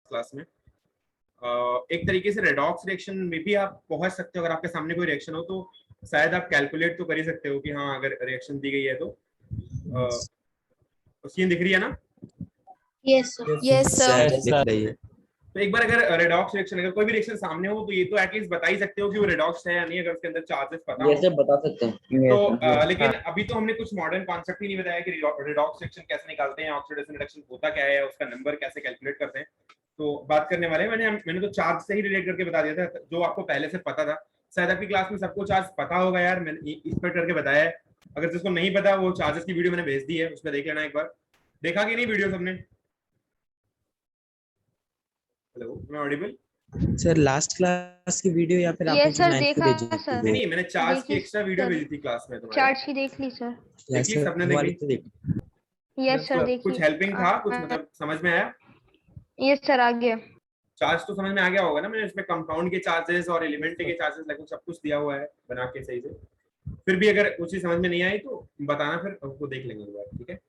Class में। एक तरीके से रेडॉक्स रिएक्शन में भी आप पहुंच सकते हो। अगर आपके सामने कोई रिएक्शन हो तो शायद आप कैलकुलेट तो कर ही सकते हो कि हाँ अगर रिएक्शन दी गई है तो सीन दिख रही है ना? Yes sir. दिख रही है। तो एक बार अगर रेडॉक्स रिएक्शन, अगर कोई भी रिएक्शन सामने हो तो ये तो एटलीस्ट बता ही सकते हो कि वो रेडॉक्स है या नहीं, अगर उसके अंदर चार्जेस पता हो। ये सब बता सकते हैं तो लेकिन अभी तो हमने कुछ मॉडर्न कॉन्सेप्ट ही नहीं बताया कि रेडॉक्स रिएक्शन कैसे निकालते हैं, ऑक्सीडेशन रिडक्शन होता क्या है, उसका नंबर कैसे कैलकुलेट करते हैं, तो बात करने वाले हैं। मैंने तो चार्ज से ही रिलेट करके बता दिया था जो आपको पहले से पता था। शायद आपकी क्लास में सबको चार्ज पता होगा यार, मैंने इस पर करके बताया है। अगर जिसको नहीं पता वो चार्जेस की वीडियो मैंने भेज दी है, उसमें देख लेना एक बार। देखा कि नहीं वीडियो सबने? हेलो, मैं ऑडिबल? सर लास्ट क्लास की वीडियो या फिर ये आपने सर 9th को देखा भेजी थी सर। नहीं, मैंने चार्ज की देखी एक्स्ट्रा वीडियो सर। भेजी थी क्लास में तुम्हारे। चार्ट शीट देख ली सर। देखी सबने? देखी? यस सर देखी। कुछ हेल्पिंग था, कुछ मतलब समझ में आया? यस सर आ गया। चार्ज तो समझ में आ गया होगा ना? मैंने इसमें कंपाउंड के चार्जेस और एलिमेंट के चार्जेस लगभग सब कुछ दिया हुआ है बना के सही से। फिर भी अगर कुछ चीज समझ में नहीं आई तो बताना, फिर उसको देख लेंगे एक बार, ठीक है?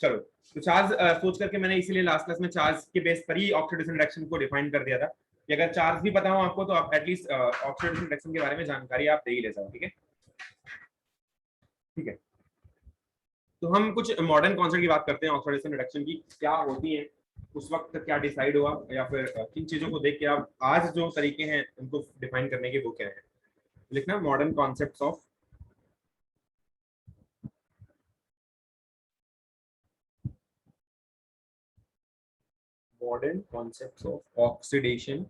चलो, तो चार्ज सोच करके मैंने इसीलिए लास्ट क्लास में चार्ज के बेस पर ही ऑक्सीडेशन रिएक्शन को डिफाइन कर दिया था कि अगर चार्ज भी पता हो आपको तो आप एटलीस्ट ऑक्सीडेशन रिएक्शन के बारे में जानकारी आप दे ही ले जाओ, ठीक है? ठीक है, तो हम कुछ मॉडर्न कॉन्सेप्ट की बात करते हैं ऑक्सीडेशन रिडक्शन की, क्या होती है, उस वक्त क्या डिसाइड हुआ, या फिर किन चीजों को देख के आप आज जो तरीके हैं उनको डिफाइन करने के वो क्या है। लिखना modern concepts of oxidation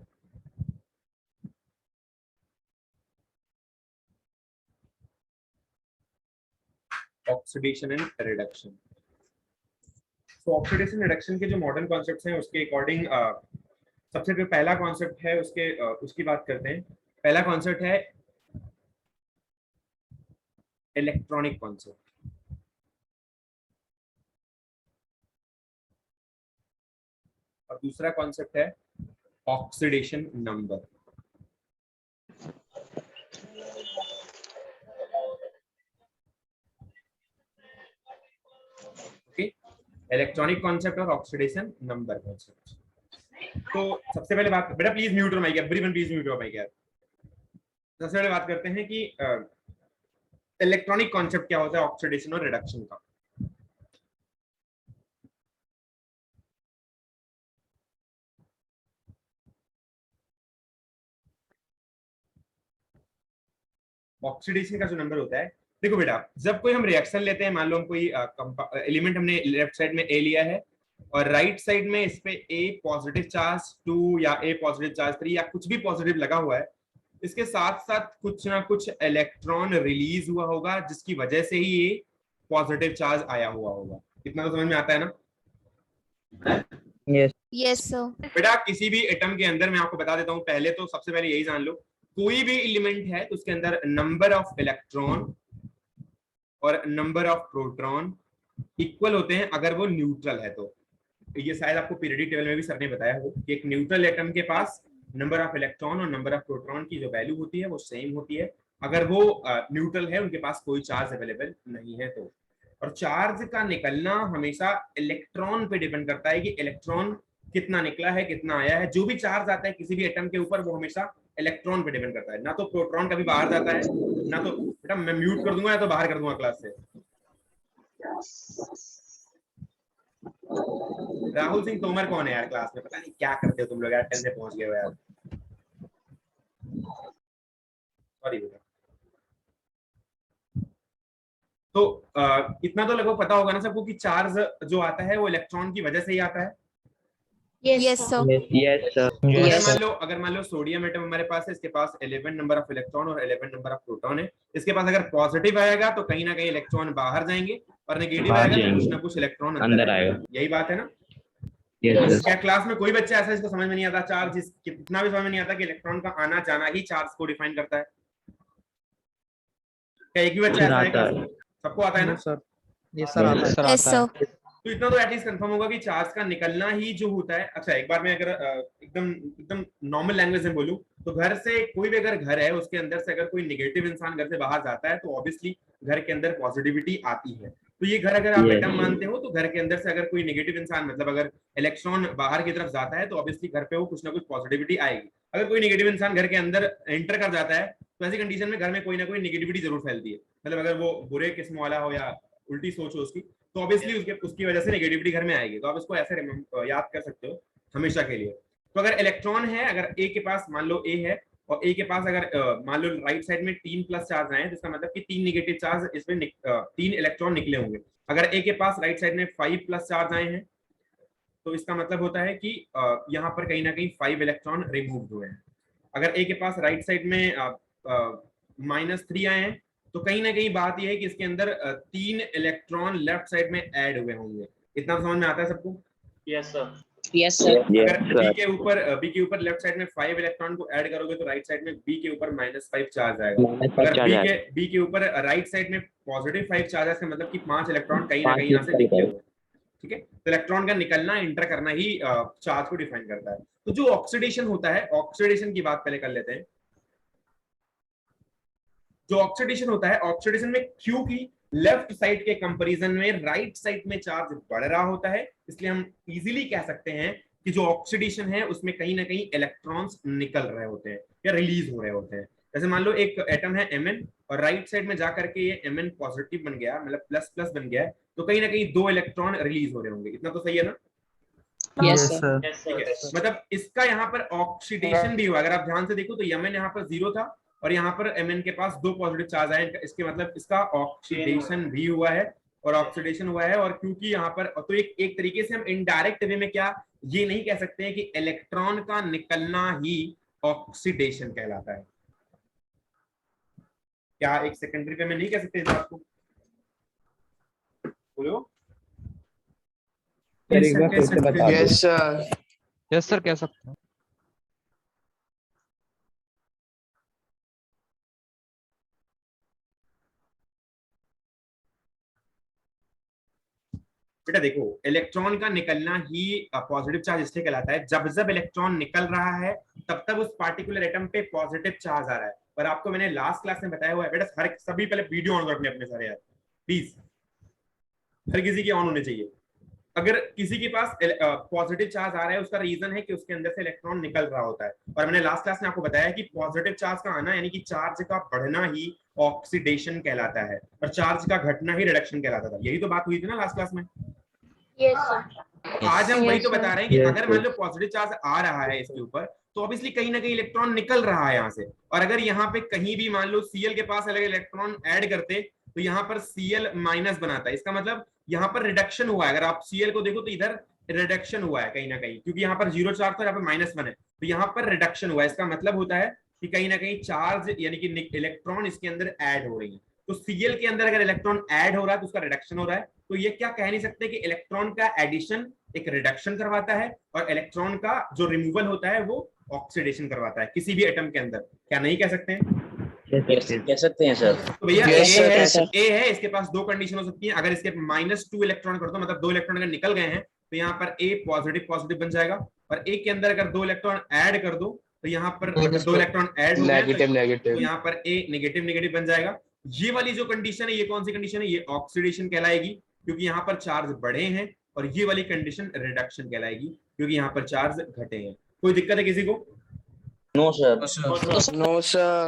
and reduction. तो ऑक्सीडेशन रिडक्शन के जो मॉडर्न कॉन्सेप्ट्स हैं उसके अकॉर्डिंग सबसे जो पहला कॉन्सेप्ट है उसकी बात करते हैं। पहला कॉन्सेप्ट है इलेक्ट्रॉनिक कॉन्सेप्ट, और दूसरा कॉन्सेप्ट है oxidation number. Okay, electronic concept और ऑक्सीडेशन नंबर कॉन्सेप्ट। तो सबसे पहले बात, बेटा please mute your mic, everyone please mute your mic यार। सबसे पहले बात करते हैं कि इलेक्ट्रॉनिक कॉन्सेप्ट क्या होता है ऑक्सीडेशन और रिडक्शन का। ऑक्सीडेशन का जो नंबर होता है, देखो बेटा, जब कोई हम रिएक्शन लेते हैं, मान लो हम कोई एलिमेंट हमने लेफ्ट साइड में ए लिया है और राइट साइड में इस पे ए पॉजिटिव चार्ज 2 या ए पॉजिटिव चार्ज 3 या कुछ भी पॉजिटिव लगा हुआ है, इसके साथ साथ कुछ ना कुछ इलेक्ट्रॉन रिलीज हुआ होगा जिसकी वजह से ही ये पॉजिटिव चार्ज आया हुआ होगा। इतना तो समझ में आता है ना? Yes sir. बेटा किसी भी एटम के अंदर, मैं आपको बता देता हूँ, पहले तो सबसे पहले यही जान लो, कोई भी एलिमेंट है तो उसके अंदर नंबर ऑफ इलेक्ट्रॉन और नंबर ऑफ प्रोटॉन इक्वल होते हैं अगर वो न्यूट्रल है। तो ये शायद आपको पीरियडिक टेबल में भी सर ने बताया हो कि एक न्यूट्रल एटम के पास नंबर ऑफ इलेक्ट्रॉन और नंबर ऑफ प्रोटॉन की जो वैल्यू होती है वो सेम होती है अगर वो न्यूट्रल है, उनके पास कोई चार्ज अवेलेबल नहीं है तो। और चार्ज का निकलना हमेशा इलेक्ट्रॉन पे डिपेंड करता है कि इलेक्ट्रॉन कितना निकला है, कितना आया है। जो भी चार्ज आता है किसी भी एटम के ऊपर वो हमेशा इलेक्ट्रॉन पे डिपेंड करता है, ना तो प्रोटॉन कभी बाहर जाता है ना तो। बेटा मैं म्यूट कर दूंगा या तो बाहर कर दूंगा क्लास से। राहुल सिंह तोमर कौन है यार क्लास में? पता नहीं क्या करते हो तुम लोग यार, 10 से पहुंच गए हो यार, सॉरी बेटा। तो इतना तो लगभग पता होगा ना सबको कि चार्ज जो आता है वो इलेक्ट्रॉन की वजह से ही आता है। Yes sir. Yes sir. अगर मान लो सोडियम एटम हमारे पास है, इसके पास 11 नंबर ऑफ इलेक्ट्रॉन और 11 नंबर ऑफ प्रोटॉन है। इसके पास अगर पॉजिटिव आएगा तो कहीं ना कहीं इलेक्ट्रॉन बाहर जाएंगे और नेगेटिव आएगा तो कुछ ना कुछ इलेक्ट्रॉन अंदर आएगा। यही बात है ना? क्या क्लास में कोई बच्चा ऐसा जिसको समझ में नहीं आता चार्ज, कितना भी समझ में नहीं आता कि इलेक्ट्रॉन का आना जाना ही चार्ज को डिफाइन करता है? क्या एक ही बच्चा ऐसा है? सबको आता है ना सर? ये सर आता है। Yes sir. तो इतना तो एटलीस्ट कंफर्म होगा कि चार्ज का निकलना ही जो होता है। अच्छा एक बार मैं अगर एकदम नॉर्मल लैंग्वेज में बोलूं तो घर से कोई भी अगर घर है उसके अंदर से अगर कोई नेगेटिव इंसान घर से बाहर जाता है तो ऑब्वियसली घर के अंदर पॉजिटिविटी आती है। तो ये घर अगर आप Yes. एटम मानते हो तो घर के अंदर से अगर कोई नेगेटिव इंसान मतलब अगर इलेक्ट्रॉन बाहर की तरफ जाता है तो ऑब्वियसली घर पे वो कुछ ना कुछ पॉजिटिविटी आएगी। अगर कोई नेगेटिव इंसान घर के अंदर एंटर कर जाता है तो ऐसी कंडीशन में घर में कोई ना कोई नेगेटिविटी जरूर फैलती है। मतलब अगर वो बुरे किस्म वाला हो या उल्टी सोच हो उसकी, तो ऑब्वियसली उसकी वजह से नेगेटिविटी घर में आएगी। तो आप इसको ऐसे याद कर सकते हो हमेशा के लिए। तो अगर इलेक्ट्रॉन है, अगर ए के पास मान लो ए है और ए के पास अगर मान लो राइट साइड में 3 प्लस चार्ज आए हैं, जिसका मतलब कि 3 नेगेटिव चार्ज इसमें 3 इलेक्ट्रॉन निकले होंगे। अगर ए के पास राइट साइड में 5 प्लस चार्ज आए हैं तो इसका मतलब होता है कि यहाँ पर कहीं ना कहीं 5 इलेक्ट्रॉन रिमूव हुए हैं। अगर ए के पास राइट साइड में -3 आए हैं तो कहीं ना कहीं बात यह है कि इसके अंदर 3 इलेक्ट्रॉन लेफ्ट साइड में ऐड हुए होंगे। इतना समझ में आता है सबको? Yes sir. Yes sir. अगर Yes, बी के ऊपर लेफ्ट साइड में 5 इलेक्ट्रॉन को ऐड करोगे तो राइट साइड में बी के ऊपर -5 चार्ज आएगा। अगर बी के ऊपर राइट साइड में पॉजिटिव 5 चार्ज है, इसका मतलब कि 5 इलेक्ट्रॉन कहीं ना कहीं यहाँ से निकले हुए। ठीक है, तो इलेक्ट्रॉन का निकलना इंटर करना ही चार्ज को डिफाइन करता है। तो जो ऑक्सीडेशन होता है, ऑक्सीडेशन की बात पहले कर लेते हैं। जो ऑक्सीडेशन होता है, ऑक्सीडेशन में क्यू की लेफ्ट साइड के कंपैरिजन में राइट साइड में चार्ज बढ़ रहा होता है, इसलिए हम इजीली कह सकते हैं कि जो ऑक्सीडेशन है उसमें कहीं ना कहीं इलेक्ट्रॉन्स निकल रहे होते हैं या रिलीज हो रहे होते हैं। जैसे मान लो एक एटम है Mn और राइट साइड में जाकर के ये Mn पॉजिटिव बन गया, मतलब प्लस प्लस बन गया है, तो कहीं ना कहीं 2 इलेक्ट्रॉन रिलीज हो रहे होंगे। इतना तो सही है ना? Yes sir. ठीक है, मतलब इसका यहाँ पर ऑक्सीडेशन भी हुआ। अगर आप ध्यान से देखो तो Mn यहाँ पर 0 था और यहाँ पर Mn के पास 2 पॉजिटिव चार्ज आए, इसके मतलब इसका ऑक्सीडेशन भी हुआ है और ऑक्सीडेशन हुआ है। और क्योंकि यहाँ पर तो एक तरीके से हम इनडायरेक्ट वे में क्या ये नहीं कह सकते हैं कि इलेक्ट्रॉन का निकलना ही ऑक्सीडेशन कहलाता है। क्या एक सेकेंडरी वे में नहीं कह सकते इस बात को? बोलो। Yes sir. यस सर कह सकते हैं। बेटा देखो, इलेक्ट्रॉन का निकलना ही पॉजिटिव चार्ज इसलिए कहलाता है जब जब इलेक्ट्रॉन निकल रहा है तब तब उस पार्टिकुलर एटम पे पॉजिटिव चार्ज आ रहा है। पर आपको मैंने लास्ट क्लास में बताया हुआ है बेटा, हर सभी पहले वीडियो ऑन रखने अपने सारे यार प्लीज, हर किसी की ऑन होने चाहिए। अगर किसी के पास पॉजिटिव चार्ज आ रहा है उसका रीजन है कि उसके अंदर से इलेक्ट्रॉन निकल रहा होता है। और मैंने लास्ट क्लास में आपको बताया कि पॉजिटिव चार्ज का आना यानी कि चार्ज का बढ़ना ही ऑक्सीडेशन कहलाता है और चार्ज का घटना ही रिडक्शन कहलाता था। यही तो बात हुई थी ना लास्ट क्लास में? Yes sir. आज हम वही तो बता रहे हैं कि Yes, अगर मान लो पॉजिटिव चार्ज आ रहा है इसके ऊपर तो ऑब्वियसली कहीं ना कहीं इलेक्ट्रॉन निकल रहा है यहाँ से। और अगर यहाँ पे कहीं भी मान लो Cl के पास अलग इलेक्ट्रॉन ऐड करते तो यहाँ पर Cl माइनस बनाता है, इसका मतलब यहाँ पर रिडक्शन हुआ है। अगर आप Cl को देखो तो इधर रिडक्शन हुआ है कहीं ना कहीं, क्योंकि यहाँ पर 0 चार्ज था, यहाँ पर -1 है, तो यहाँ पर रिडक्शन हुआ है। इसका मतलब होता है कि कहीं ना कहीं चार्ज यानी कि इलेक्ट्रॉन इसके अंदर ऐड हो रही है। तो Cl के अंदर अगर इलेक्ट्रॉन ऐड हो रहा है तो उसका रिडक्शन हो रहा है। तो ये क्या कह नहीं सकते कि इलेक्ट्रॉन का एडिशन एक रिडक्शन करवाता है और इलेक्ट्रॉन का जो रिमूवल होता है वो ऑक्सीडेशन करवाता है किसी भी एटम के अंदर? क्या नहीं कह सकते हैं? कह सकते हैं सर। तो भैया Yes, sir, ए है, इसके पास 2 कंडीशन हो सकती हैं। अगर इसके -2 इलेक्ट्रॉन कर दो, मतलब 2 इलेक्ट्रॉन अगर निकल गए हैं तो यहाँ पर ए पॉजिटिव पॉजिटिव बन जाएगा। और ए के अंदर अगर 2 इलेक्ट्रॉन ऐड कर दो तो यहाँ पर 2 इलेक्ट्रॉन ऐड हो गए तो यहाँ पर ए नेगेटिव नेगेटिव बन जाएगा। ये वाली जो कंडीशन है ये कौन सी कंडीशन है? ये ऑक्सीडेशन कहलाएगी क्योंकि यहाँ पर चार्ज बढ़े हैं। और ये वाली कंडीशन रिडक्शन कहलाएगी क्योंकि यहाँ पर चार्ज घटे हैं। कोई दिक्कत है किसी को? No sir. No sir.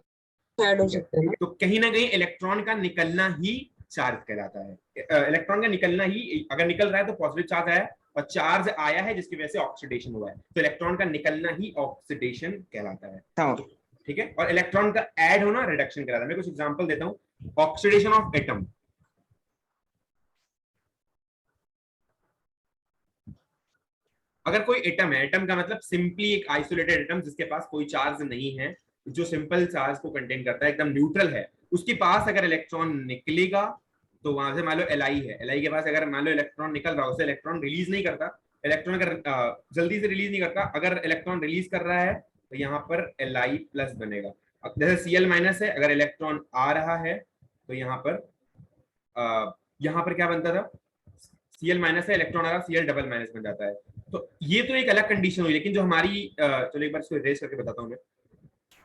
Add हो सकते हैं। तो कहीं ना कहीं इलेक्ट्रॉन का निकलना ही चार्ज कहलाता है। इलेक्ट्रॉन का निकलना ही, अगर निकल रहा है तो पॉजिटिव चार्ज आया और चार्ज आया है जिसकी वजह से ऑक्सीडेशन हुआ है, तो इलेक्ट्रॉन का निकलना ही ऑक्सीडेशन कहलाता है। ठीक है, और इलेक्ट्रॉन का ऐड होना रिडक्शन कहलाता है। मैं कुछ एग्जांपल देता हूं। ऑक्सीडेशन ऑफ एटम, अगर कोई एटम है, एटम का मतलब सिंपली एक आइसोलेटेड एटम जिसके पास कोई चार्ज नहीं है, जो सिंपल चार्ज को कंटेन करता है, एकदम न्यूट्रल है, उसके पास अगर इलेक्ट्रॉन निकलेगा तो वहां से मान लो Li है, Li के पास अगर मान लो इलेक्ट्रॉन निकल रहा है, उसे इलेक्ट्रॉन रिलीज नहीं करता, इलेक्ट्रॉन अगर जल्दी से रिलीज नहीं करता, अगर इलेक्ट्रॉन रिलीज कर रहा है तो यहाँ पर Li प्लस बनेगा। जैसे Cl माइनस है, अगर इलेक्ट्रॉन आ रहा है तो यहाँ पर क्या बनता था? Cl माइनस है, इलेक्ट्रॉन आ रहा, Cl डबल माइनस बन जाता है। तो ये तो एक अलग कंडीशन हुई, लेकिन जो हमारी चलो एक बार इसको इरेज करके बताता हूँ मैं।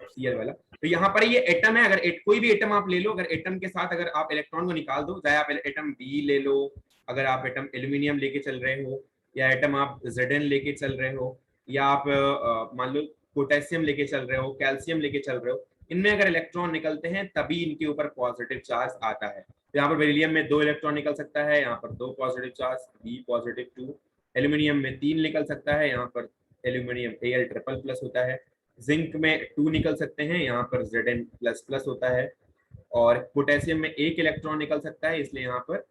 Cl वाला। तो यहाँ पर ये एटम है, अगर कोई भी एटम आप ले लो, अगर एटम के साथ अगर आप इलेक्ट्रॉन को निकाल दो, चाहे आप एटम बी ले लो, अगर आप एटम एल्यूमिनियम लेके चल रहे हो, या एटम आप Zn लेके चल रहे हो, या आप मान लो पोटेशियम लेके चल रहे हो, कैल्शियम लेके चल रहे हो, इनमें अगर इलेक्ट्रॉन निकलते हैं तभी इनके ऊपर पॉजिटिव चार्ज आता है। तो यहाँ पर बेरिलियम में 2 इलेक्ट्रॉन निकल सकता है, यहाँ पर 2 positive charge, B positive 2, aluminium में 3 निकल सकता है, यहाँ पर एल्यूमिनियम Al ट्रिपल प्लस होता है, जिंक में 2 निकल सकते हैं, यहाँ पर Zn प्लस प्लस होता है, और पोटेशियम में 1 इलेक्ट्रॉन निकल सकता है, इसलिए यहाँ पर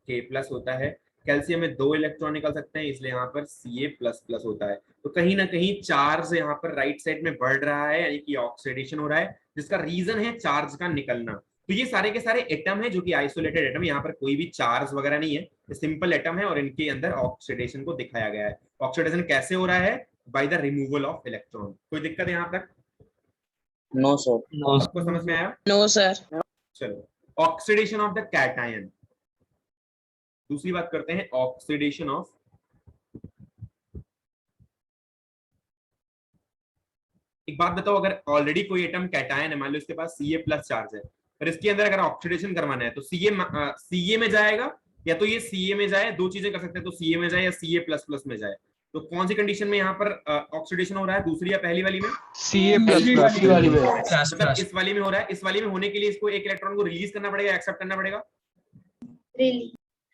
K प्लस होता है, कैल्शियम में 2 इलेक्ट्रॉन निकल सकते हैं, इसलिए यहाँ पर Ca प्लस प्लस होता है। तो कहीं ना कहीं चार्ज यहाँ पर राइट साइड में बढ़ रहा है, यानी कि ऑक्सीडेशन हो रहा है, जिसका रीजन है चार्ज का निकलना। तो ये सारे के सारे एटम है जो कि आइसोलेटेड एटम, यहाँ पर कोई भी चार्ज वगैरह नहीं है, सिंपल एटम है और इनके अंदर ऑक्सीडेशन को दिखाया गया है। ऑक्सीडेशन कैसे हो रहा है? By the removal of electron. कोई दिक्कत है यहाँ तक? No sir. आपको समझ में आया? No sir. चलो, ऑक्सीडेशन ऑफ द कैटायन। दूसरी बात करते हैं, ऑक्सीडेशन ऑफ एक बात बताओ, अगर ऑलरेडी कोई एटम कैटायन है, मान लो इसके पास Ca प्लस चार्ज है, पर इसके अंदर अगर ऑक्सीडेशन करवाना है तो Ca में जाएगा, या तो ये Ca में जाए, दो चीजें कर सकते हैं, तो Ca में जाए या Ca प्लस प्लस में जाए। तो कौन सी कंडीशन में यहाँ पर ऑक्सीडेशन हो रहा है, दूसरी या पहली वाली में? Ca प्लस वाली में। मतलब इस वाली में हो रहा है। इस वाली में होने के लिए इसको एक इलेक्ट्रॉन को रिलीज करना पड़ेगा, एक्सेप्ट करना पड़ेगा,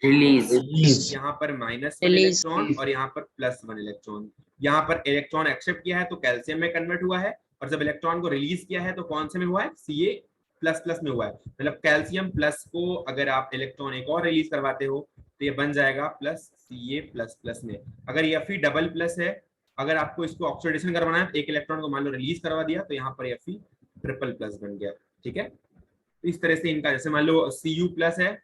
रिलीज। यहाँ पर -1 इलेक्ट्रॉन और यहाँ पर +1 इलेक्ट्रॉन। यहाँ पर इलेक्ट्रॉन एक्सेप्ट किया है तो कैल्शियम में कन्वर्ट हुआ है, और जब इलेक्ट्रॉन को रिलीज किया है तो कौन से में हुआ है? Ca प्लस प्लस में हुआ है। मतलब कैल्शियम प्लस को अगर आप इलेक्ट्रॉन एक और रिलीज करवाते हो तो ये बन जाएगा प्लस Ca प्लस प्लस में। अगर Fe डबल प्लस है, अगर आपको इसको ऑक्सीडेशन करवाना है, एक इलेक्ट्रॉन को मान लो रिलीज करवा दिया, तो यहाँ पर Fe ट्रिपल प्लस बन गया। ठीक है, तो इस तरह से इनका, जैसे मान लो Cu प्लस है,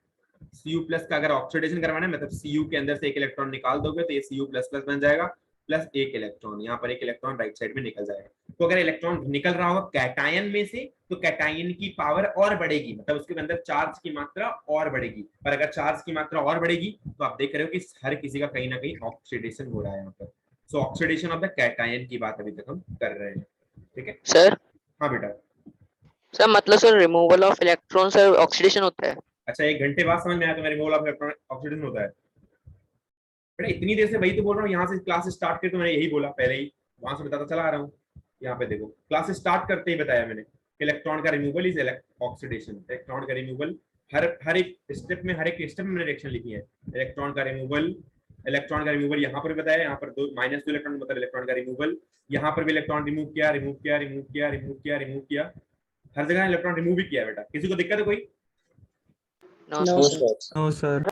Cu प्लस का अगर ऑक्सीडेशन करवाना है, मतलब Cu के अंदर से एक इलेक्ट्रॉन निकाल दोगे तो ये Cu प्लस प्लस बन जाएगा, प्लस एक इलेक्ट्रॉन, यहाँ पर एक इलेक्ट्रॉन राइट साइड में निकल जाएगा। तो अगर इलेक्ट्रॉन निकल रहा होगा कैटायन में से, तो कैटायन की पावर और बढ़ेगी, मतलब उसके अंदर चार्ज की मात्रा और बढ़ेगी। पर अगर चार्ज की मात्रा और बढ़ेगी तो आप देख रहे हो कि हर किसी का कहीं ना कहीं ऑक्सीडेशन हो रहा है यहाँ पर। सो ऑक्सीडेशन ऑफ द कैटायन की बात अभी तक हम कर रहे हैं। ठीक है सर। हाँ बेटा। सर मतलब sir removal of electron sir oxidation होता है। अच्छा, 1 घंटे बाद समझ में आया तुम्हारे रिमूवल ऑफ इलेक्ट्रॉन ऑक्सीडेशन होता है? बेटा इतनी देर से वही तो बोल रहा हूँ, यहाँ से क्लास स्टार्ट करके तो मैंने यही बोला पहले ही, वहां से बताता चला आ रहा हूँ। यहाँ पे देखो, क्लास स्टार्ट करते ही बताया मैंने, इलेक्ट्रॉन का रिमूवल इज ऑक्सीडेशन। इलेक्ट्रॉन का रिमूवल हर एक स्टेप में, हर एक स्टेप में मैंने रिएक्शन लिखी है। इलेक्ट्रॉन का रिमूवल यहाँ पर भी बताया, यहाँ पर -2 इलेक्ट्रॉन मतलब इलेक्ट्रॉन का रिमूवल, यहाँ पर भी इलेक्ट्रॉन रिमूव किया, हर जगह इलेक्ट्रॉन रिमूव ही किया बेटा। किसी को दिक्कत है कोई? No sir.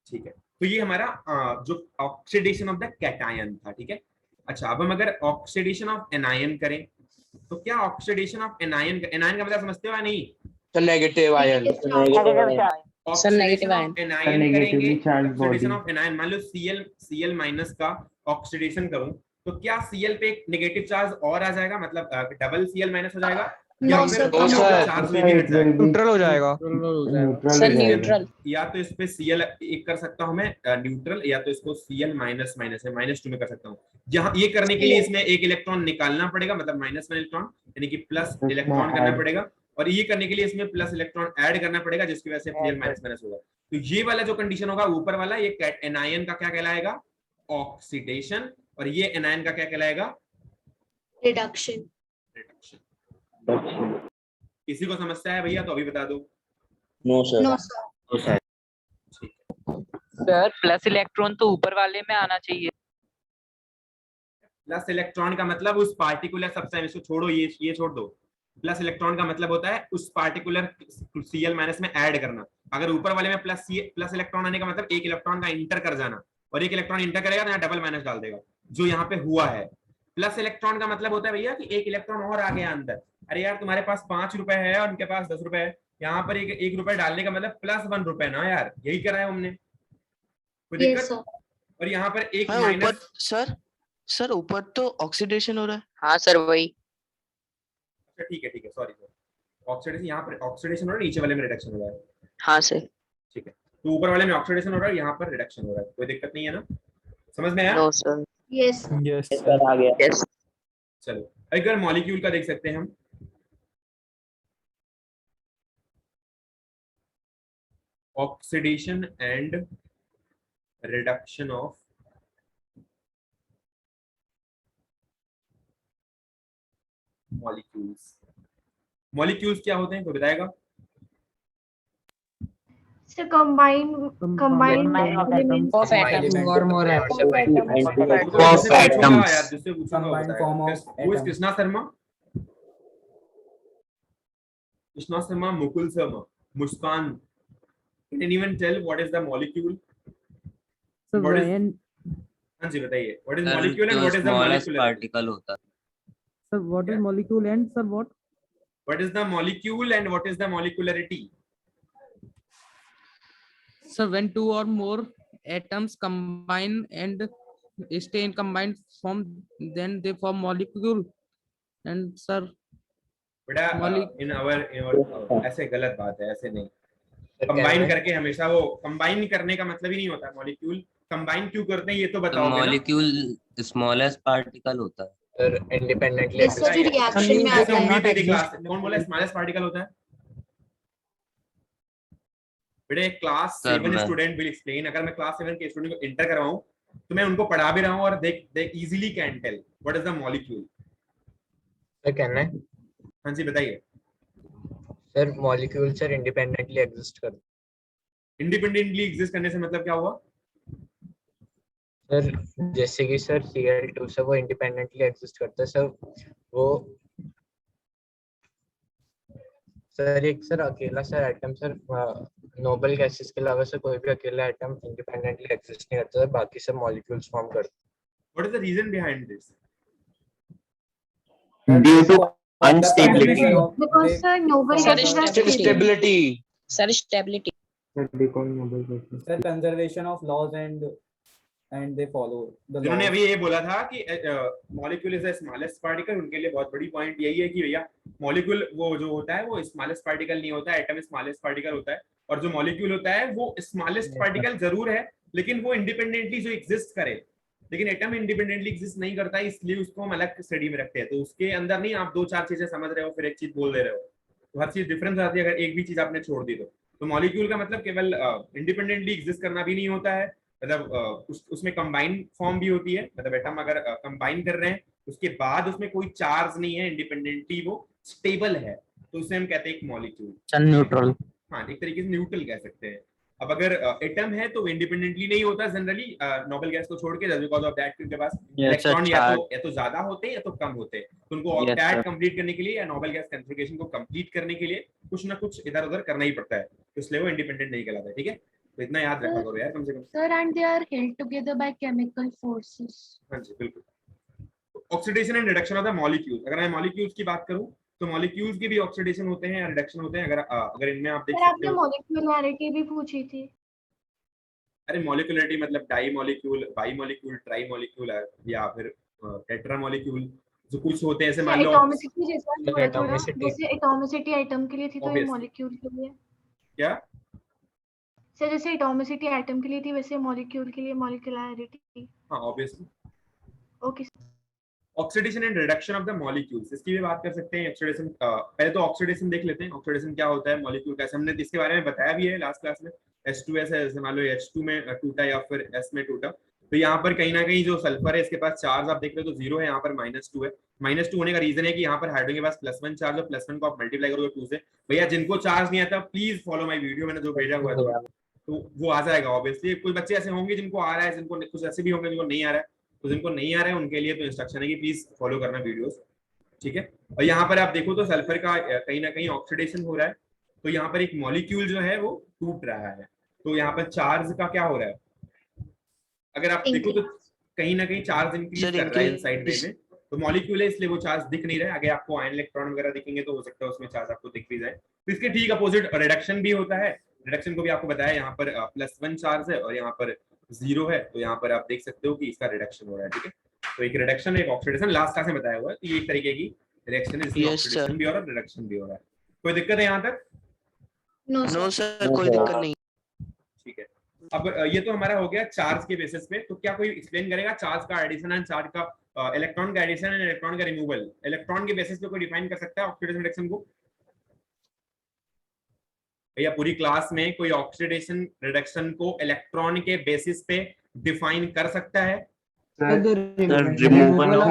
ठीक है, तो ये हमारा जो ऑक्सीडेशन ऑफ द कैटायन था। ठीक है, अच्छा अब हम अगर ऑक्सीडेशन ऑफ एनायन करें तो क्या ऑक्सीडेशन ऑफ एनायन का मतलब समझते हो या नहीं? Negative ion. Sir negative ion करेंगे। ऑक्सीडेशन ऑफ एनायन, मान लो Cl माइनस का ऑक्सीडेशन करूं तो क्या Cl पे एक नेगेटिव चार्ज और आ जाएगा, मतलब डबल Cl माइनस हो जाएगा, या फिर चार्ज न्यूट्रल हो जाएगा। सर न्यूट्रल, या तो इस पे Cl एक कर सकता हूं मैं न्यूट्रल, या तो इसको Cl माइनस माइनस है -2 में कर सकता हूं। जहां ये करने के लिए इसमें एक इलेक्ट्रॉन निकालना पड़ेगा, मतलब -1 इलेक्ट्रॉन, यानी कि प्लस इलेक्ट्रॉन करना पड़ेगा, और ये करने के लिए इसमें प्लस इलेक्ट्रॉन ऐड करना पड़ेगा, जिसकी वजह से Cl माइनस माइनस होगा। तो ये वाला जो कंडीशन होगा ऊपर वाला, ये एनायन का क्या कहलाएगा? ऑक्सीडेशन। और ये एनायन का क्या कहलाएगा? रिडक्शन। किसी को समस्या है भैया तो अभी बता दो। No sir. No sir. Sir plus electron तो ऊपर वाले में आना चाहिए। प्लस इलेक्ट्रॉन का मतलब उस पार्टिकुलर सब्सटेंस, इसको छोड़ो, ये छोड़ दो। प्लस इलेक्ट्रॉन का मतलब होता है उस पार्टिकुलर Cl माइनस में ऐड करना। अगर ऊपर वाले में प्लस इलेक्ट्रॉन आने का मतलब एक इलेक्ट्रॉन का इंटर कर जाना, और एक इलेक्ट्रॉन इंटर करेगा तो यहाँ डबल माइनस डाल देगा, जो यहाँ पे हुआ है। प्लस इलेक्ट्रॉन का मतलब होता है भैया कि एक इलेक्ट्रॉन और आ गया अंदर। अरे यार तुम्हारे पास 5 रुपए है और उनके पास 10 रुपए है, यहाँ पर एक रुपए डालने का मतलब +1 रुपए ना यार, यही करा है हमने। कोई दिक्कत? और यहाँ पर एक माइनस। सर ऊपर तो ऑक्सीडेशन हो रहा है। हाँ सर वही। अच्छा ठीक है, सॉरी ऑक्सीडेशन, यहाँ पर ऑक्सीडेशन हो रहा है, नीचे वाले में रिडक्शन हो रहा है। हाँ सर ठीक है, तो ऊपर वाले में ऑक्सीडेशन हो रहा है, यहाँ पर रिडक्शन हो रहा है। कोई दिक्कत नहीं है ना? समझ में आया? No sir. Yes yes sir आ गया। यस। चलो एक बार मॉलिक्यूल का देख सकते हैं हम, oxidation and reduction of molecules. Molecules क्या होते हैं, कोई बताएगा? So combine elements. Of atoms. Two or more atoms. जिससे पूछूंगा यार, जिससे पूछूंगा Combined बताएगा। form of Who is atom. Krishna Sharma? Krishna Sharma, Mukul Sharma, Muskan, can anyone tell what is the molecule? So What is- when हाँ जी बताइए, what is molecule and what is the molecular? Particle होता है। sir what is molecule and sir What is the molecule and what is the molecularity? so when two or more atoms combine and stay in combined form then they form molecule and sir बेटा Mole- in our ऐसे गलत बात है, ऐसे नहीं। Combine करके हमेशा वो कंबाइन करने का मतलब ही नहीं होता। मॉलिक्यूल कंबाइन क्यों करते हैं ये तो बताओ। मॉलिक्यूल स्मॉलेस्ट पार्टिकल होता है। सर इंडिपेंडेंटली Yes, sir, जो reaction में आता है। क्लास कौन बोला स्मॉलेस्ट पार्टिकल होता है? बेटे क्लास 7 स्टूडेंट विल एक्सप्लेन। अगर मैं क्लास 7 के स्टूडेंट को इंटर करवाऊं तो मैं उनको पढ़ा भी रहा हूं और they easily can tell what is the molecule। Sir कहना है, हाँ जी बताइए। Sir molecule sir independently exist करते इंडिपेंडेंटली एग्जिस्ट करने से मतलब क्या हुआ? सर जैसे कि सर Cl2 से वो इंडिपेंडेंटली एग्जिस्ट करता है सर। वो सर एक सर अकेला sir atom sir noble gases के अलावा से कोई भी अकेला एटम इंडिपेंडेंटली एग्जिस्ट नहीं करता है, बाकी सब मॉलिक्यूल्स फॉर्म करते हैं। What is the reason behind this? Due to unstability. Because sir, noble Sir, gases are stability. stable. Stability Sir, stability. Sir, conservation of laws and they follow the जिन्होंने laws. अभी ये बोला था कि molecule is the smallest particle, उनके लिए बहुत बड़ी पॉइंट यही है कि भैया मॉलिक्यूल वो जो होता है वो स्मॉलेस्ट पार्टिकल नहीं होता है, एटम स्मॉलेस्ट पार्टिकल होता है। और जो मॉलिक्यूल होता है वो स्मॉलेस्ट पार्टिकल जरूर है लेकिन वो इंडिपेंडेंटली जो एग्जिस्ट करे। लेकिन एटम इंडिपेंडेंटली एग्जिस्ट नहीं करता है, इसलिए उसको हम अलग स्टडी में रखते हैं। तो उसके अंदर नहीं आप 2-4 चीजें समझ रहे हो फिर एक चीज बोल दे रहे हो, तो हर चीज डिफरेंस आती है अगर एक भी चीज आपने छोड़ दी तो मॉलिक्यूल का मतलब केवल इंडिपेंडेंटली एग्जिस्ट करना भी नहीं होता है, मतलब उसमें कंबाइन फॉर्म भी होती है। मतलब एटम अगर कंबाइन कर रहे हैं उसके बाद उसमें कोई चार्ज नहीं है, इंडिपेंडेंटली वो स्टेबल है, तो उसे हम कहते हैं एक मॉलिक्यूल। न्यूट्रल। हाँ, एक तरीके से न्यूट्रल कह सकते हैं। अब अगर एटम है तो इंडिपेंडेंटली नहीं होता जनरली, नोबल गैस को छोड़ के, बिकॉज ऑफ दैट उनके पास इलेक्ट्रॉन या तो ज्यादा होते हैं या तो कम होते हैं। तो उनको ऑक्टेट कंप्लीट करने के लिए या नोबल गैस कॉन्फ़िगरेशन को कंप्लीट करने के लिए कुछ ना कुछ इधर उधर करना ही पड़ता है, तो इसलिए वो इंडिपेंडेंट नहीं कहलाता है। ठीक है, तो इतना याद रखा करो यार कम से कम। Sir, and they are held together by chemical forces. हाँ जी बिल्कुल। Oxidation and reduction of the molecule. अगर मैं मॉलिक्यूल्स की बात करूं तो मॉलिक्यूल्स के भी ऑक्सीडेशन होते हैं या रिडक्शन होते हैं। अगर इनमें आप देख Sir, सकते आपने हो, molecularity भी पूछी थी। अरे मॉलिक्यूलरिटी मतलब di molecule, bi molecule, tri molecule या फिर टेट्रा मॉलिक्यूल, जो कुछ होते हैं ऐसे मान लो। एटॉमिसिटी जैसा थोड़ा थोड़ा, Atomicity. जैसे एटॉमिसिटी एटम के लिए थी तो ये Obviously. मॉलिक्यूल के लिए। क्या सर जैसे एटॉमिसिटी एटम के लिए थी वैसे मॉलिक्यूल के लिए मॉलिक्यूलरिटी। हाँ obviously. Okay. Oxidation and reduction of the molecules, इसकी भी बात कर सकते हैं। ऑक्सीडेशन पहले तो ऑक्सीडेशन देख लेते हैं। ऑक्सीडेशन क्या होता है, मॉलिक्यूल कैसे, हमने इसके बारे में बताया भी है लास्ट क्लास में। H2S है, जैसे मान लो H2 में टूटा या फिर S में टूटा, तो यहाँ पर कहीं ना कहीं जो सल्फर है इसके पास चार्ज आप देख रहे हो तो 0 है, यहाँ पर -2 है। -2 होने का रीजन है कि यहाँ पर हाइड्रोजन के पास +1 चार्ज और +1 को आप मल्टीप्लाई करोगे 2 से। भैया जिनको चार्ज नहीं आता प्लीज फॉलो माय वीडियो, मैंने जो भेजा हुआ है तो वो आ जाएगा ऑब्वियसली। कुछ बच्चे ऐसे होंगे जिनको आ रहा है, जिनको कुछ ऐसे भी होंगे जिनको नहीं आ रहा है, तो जिनको नहीं आ रहा है उनके लिए तो इंस्ट्रक्शन है कि प्लीज फॉलो करना वीडियोस, ठीक है। और यहाँ पर आप देखो तो सल्फर का कहीं ना कहीं ऑक्सीडेशन हो रहा है, तो यहाँ पर एक मॉलिक्यूल जो है वो टूट रहा है, तो यहाँ पर चार्ज का क्या हो रहा है, अगर आप देखो तो कहीं ना कहीं चार्ज इंक्रीज कर रहा है इनसाइड वे में, तो मॉलिक्यूल है इसलिए वो चार्ज दिख नहीं रहा है। आगे आपको आयन इलेक्ट्रॉन वगैरह दिखेंगे तो हो सकता है उसमें चार्ज आपको दिख भी जाए। तो इसके ठीक अपोजिट रिडक्शन भी होता है। रिडक्शन को भी आपको बताया, यहाँ पर +1 चार्ज है और यहाँ पर 0 है, तो यहाँ पर आप देख सकते हो कि इसका रिडक्शन हो रहा है, ठीक है। तो एक रिडक्शन एक ऑक्सीडेशन लास्ट क्लास में बताया हुआ है, तो ये एक तरीके की रिएक्शन है जिसमें ऑक्सीडेशन भी हो रहा है, रिडक्शन भी हो रहा है। कोई दिक्कत है यहाँ तक? नो सर, कोई दिक्कत नहीं। ठीक है, अब ये तो हमारा हो गया चार्ज के बेसिस पे। तो क्या कोई एक्सप्लेन करेगा चार्ज का एडिशन एंड चार्ज का इलेक्ट्रॉन का एडिशन एंड इलेक्ट्रॉन का रिमूवल इलेक्ट्रॉन के बेसिस पे कोई डिफाइन कर सकता है ऑक्सीडेशन रिडक्शन को? भैया पूरी क्लास में कोई ऑक्सीडेशन रिडक्शन को इलेक्ट्रॉन के बेसिस पे डिफाइन कर सकता है? removal of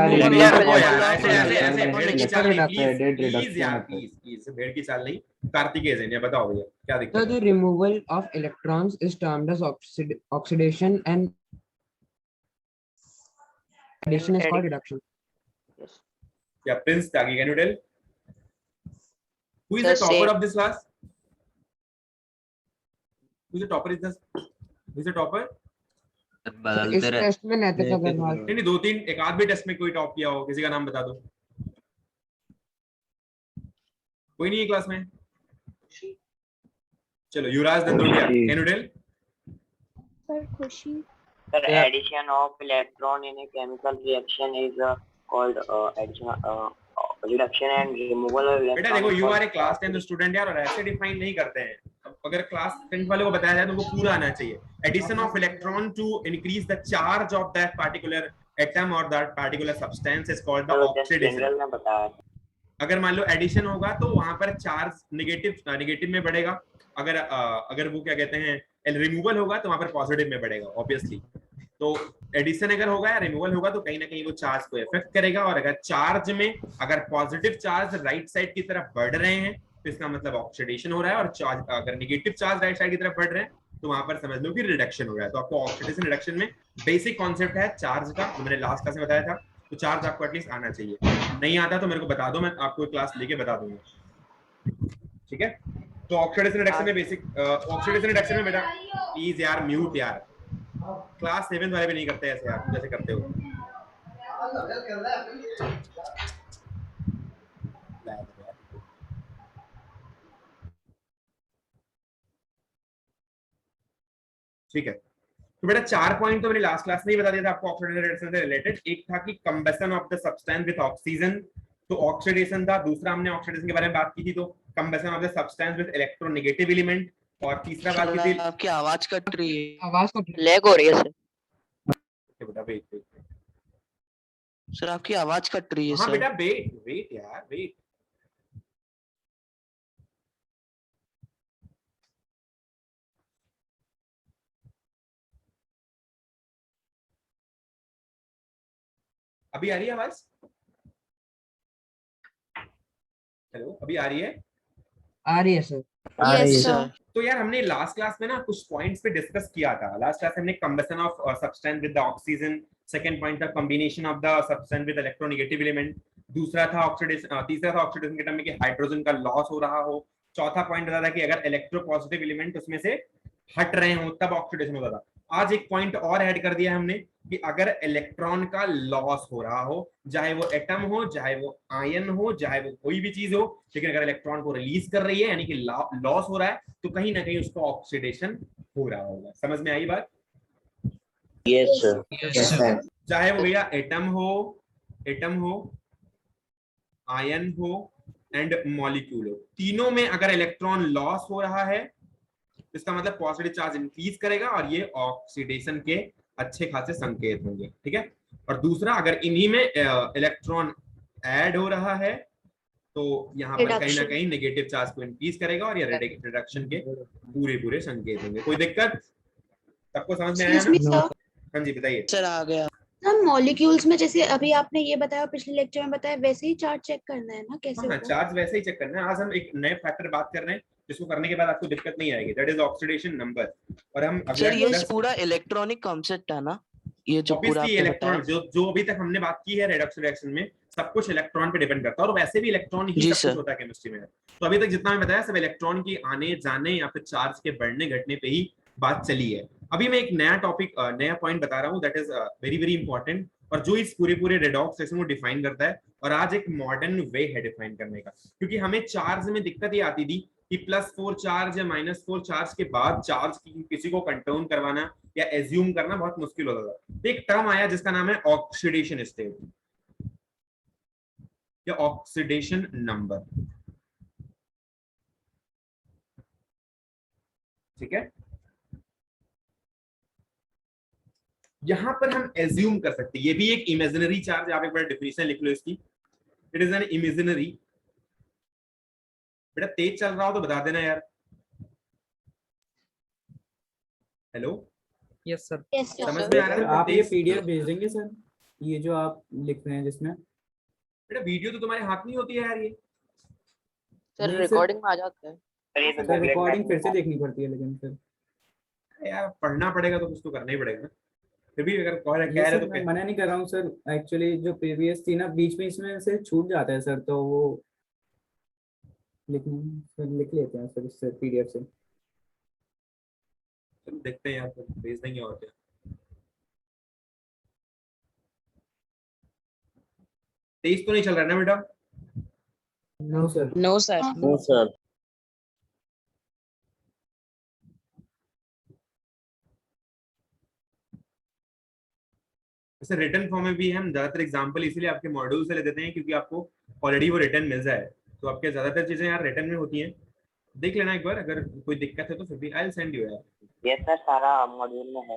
भेड़ की चाल नहीं, कार्तिकेय जैन, बताओ भैया क्या दिक्कत है? The removal of electrons is termed as oxidation and addition is called reduction. Yeah, Prince Tyagi, can you tell? Who is the The topper same. of this class? Who is the topper? Who is the topper? इस बदलते रहते test में नैतिक अग्रवाल नहीं, दो तीन एक आध भी टेस्ट में कोई टॉप किया हो, किसी का नाम बता दो। कोई नहीं है क्लास में? चलो Yuvraj Dandotiya, can you tell? Sir Khushi. Sir, addition of electron in a chemical reaction is called reduction and removal of electron. बेटा देखो, you are a class 10 student यार, और ऐसे डिफाइन नहीं करते हैं। अगर क्लास 10 वाले को बताया जाए तो वो पूरा आना चाहिए। Addition of electron to increase the charge of that particular atom और that particular substance is called the oxidation. अगर मान लो एडिशन होगा तो वहां पर चार्ज नेगेटिव में बढ़ेगा, अगर वो क्या कहते हैं रिमूवल होगा तो वहां पर पॉजिटिव में बढ़ेगा ऑब्वियसली। तो एडिशन अगर होगा या रिमूवल होगा तो कहीं ना कहीं वो चार्ज को इफेक्ट करेगा, और अगर चार्ज में अगर पॉजिटिव चार्ज राइट साइड की तरफ बढ़ रहे हैं तो इसका मतलब ऑक्सीडेशन हो रहा है, और चार्ज अगर नेगेटिव चार्ज राइट साइड की तरफ बढ़ रहे हैं तो वहां पर समझ लो कि रिडक्शन हो रहा है। तो आपको ऑक्सीडेशन रिडक्शन में बेसिक कॉन्सेप्ट है चार्ज का, जो मैंने लास्ट क्लास में बताया था। तो चार्ज आपको एटलीस्ट आना चाहिए, नहीं आता तो मेरे को बता दो, मैं आपको क्लास लेके बता दूंगा, ठीक है? तो ऑक्सीडेशन रिडक्शन में बेसिक ऑक्सीडेशन रिडक्शन में बेटा प्लीज यार म्यूट यार, क्लास 7 वाले भी नहीं करते ऐसे यार जैसे करते हो। ठीक है, तो बेटा 4 पॉइंट तो मैंने लास्ट क्लास में ही बता दिया था आपको ऑक्सीडेशन रिडक्शन से रिलेटेड। एक था कि combustion of the substance with oxygen, तो ऑक्सीडेशन था। दूसरा हमने ऑक्सीडेशन के बारे में बात की थी, तो combustion of the substance with electronegative element. और तीसरा बात की थी, आपकी आवाज कट रही है, आवाज को लैग हो रही है सर। बेटा वेट सर आपकी आवाज कट रही है हाँ सर। बेटा वेट यार वेट। अभी आ रही है आवाज? हेलो, अभी आ रही है? आ रही है सर। Yes, sir. तो यार हमने लास्ट क्लास में ना कुछ पॉइंट्स पे डिस्कस किया था। लास्ट क्लास हमने combustion of substance with the oxygen, second point था combination of the substance with electronegative element, दूसरा था ऑक्सीडेशन, तीसरा था ऑक्सीडेशन के टाइम में कि हाइड्रोजन का लॉस हो रहा हो, चौथा पॉइंट बता था कि अगर इलेक्ट्रोपॉजिटिव एलिमेंट उसमें से हट रहे हो तब ऑक्सीडेशन होता था। आज एक पॉइंट और ऐड कर दिया हमने कि अगर इलेक्ट्रॉन का लॉस हो रहा हो, चाहे वो एटम हो, चाहे वो आयन हो, चाहे वो कोई भी चीज हो, लेकिन अगर इलेक्ट्रॉन को रिलीज कर रही है यानी कि लॉस हो रहा है, तो कहीं ना कहीं उसको ऑक्सीडेशन हो रहा होगा। समझ में आई बात? Yes sir. चाहे वो भैया एटम हो, आयन हो एंड मॉलिक्यूल हो, तीनों में अगर इलेक्ट्रॉन लॉस हो रहा है इसका मतलब पॉजिटिव चार्ज इंक्रीज करेगा और ये ऑक्सीडेशन के अच्छे खासे संकेत होंगे, ठीक है? और दूसरा, अगर इन्हीं में इलेक्ट्रॉन ऐड हो रहा है तो यहाँ पर कहीं ना कहीं नेगेटिव चार्ज को इंक्रीज करेगा और ये रिडक्शन के पूरे संकेत होंगे। कोई दिक्कत? सबको समझ में आया ना? हाँ जी बताइए सर। आ गया हम मॉलिक्यूल्स में जैसे अभी आपने ये बताया, पिछले लेक्चर में बताया, वैसे ही चार्ज चेक करना है ना? कैसे हाँ, होगा? चार्ज वैसे ही चेक करना है। आज हम एक नए फैक्टर बात कर रहे हैं जिसको करने के बाद आपको दिक्कत नहीं आएगी, दैट इज ऑक्सीडेशन नंबर। और हम सर ये पूरा इलेक्ट्रॉनिक कॉन्सेप्ट है ना, ये जो पूरा आपने इलेक्ट्रॉन जो अभी तक हमने बात की है रिडक्शन रिएक्शन में, सब कुछ इलेक्ट्रॉन पे डिपेंड करता है, और वैसे भी इलेक्ट्रॉन ही सब कुछ होता है केमिस्ट्री में। तो अभी तक जितना मैं बताया सब इलेक्ट्रॉन की आने जाने या फिर चार्ज के बढ़ने घटने पे ही बात चली है। अभी मैं एक नया टॉपिक, नया पॉइंट बता रहा हूँ, that is very very important, और जो इस पूरे रेडॉक्स रिएक्शन को डिफाइन करता है। और आज एक मॉडर्न वे है डिफाइन करने का, क्योंकि हमें चार्ज में दिक्कत ये आती थी कि +4 चार्ज या -4 चार्ज के बाद चार्ज की किसी को कंट्रोल करवाना या एज्यूम करना बहुत मुश्किल होता था। तो एक टर्म आया जिसका नाम है ऑक्सीडेशन स्टेट या ऑक्सीडेशन नंबर, ठीक है? यहाँ पर हम एज्यूम कर सकते हैं, ये भी एक इमेजिनरी चार्ज, आप एक बार डेफिनेशन लिख लो इसकी, इट इज एन इमेजिनरी। बेटा तेज चल रहा हो तो बता देना यार। Hello, yes sir. यस समझ में आ रहा है? आप ये तेज- पीडीएफ भेज देंगे सर, ये जो आप लिख रहे हैं जिसमें? बेटा वीडियो तो तुम्हारे हाथ में ही होती है यार, ये सर नहीं, रिकॉर्डिंग में आ जाता है। सर रिकॉर्डिंग फिर से देखनी पड़ती है लेकिन फिर यार पढ़ना पड़ेगा तो कुछ तो करना ही पड़ेगा ना। फिर भी अगर कह ये रहे सर तो मैं मना नहीं कर रहा हूँ सर, एक्चुअली जो प्रीवियस थी ना बीच में इसमें से छूट जाता है सर, तो वो लिख लेते हैं सर इससे पीडीएफ से। चलो देखते हैं यार, तो भेज देंगे और क्या। तेज तो नहीं चल रहा है ना बेटा? No sir. No sir. No, sir. वैसे रिटर्न फॉर्म में भी हम ज्यादातर एग्जांपल इसीलिए आपके मॉड्यूल से ले देते हैं क्योंकि आपको ऑलरेडी वो रिटर्न मिल जाए, तो आपके ज्यादातर चीजें यार रिटर्न में होती हैं। देख लेना एक बार, अगर कोई दिक्कत है तो फिर भी आई विल सेंड यू यार। यस सर, सारा मॉड्यूल में है।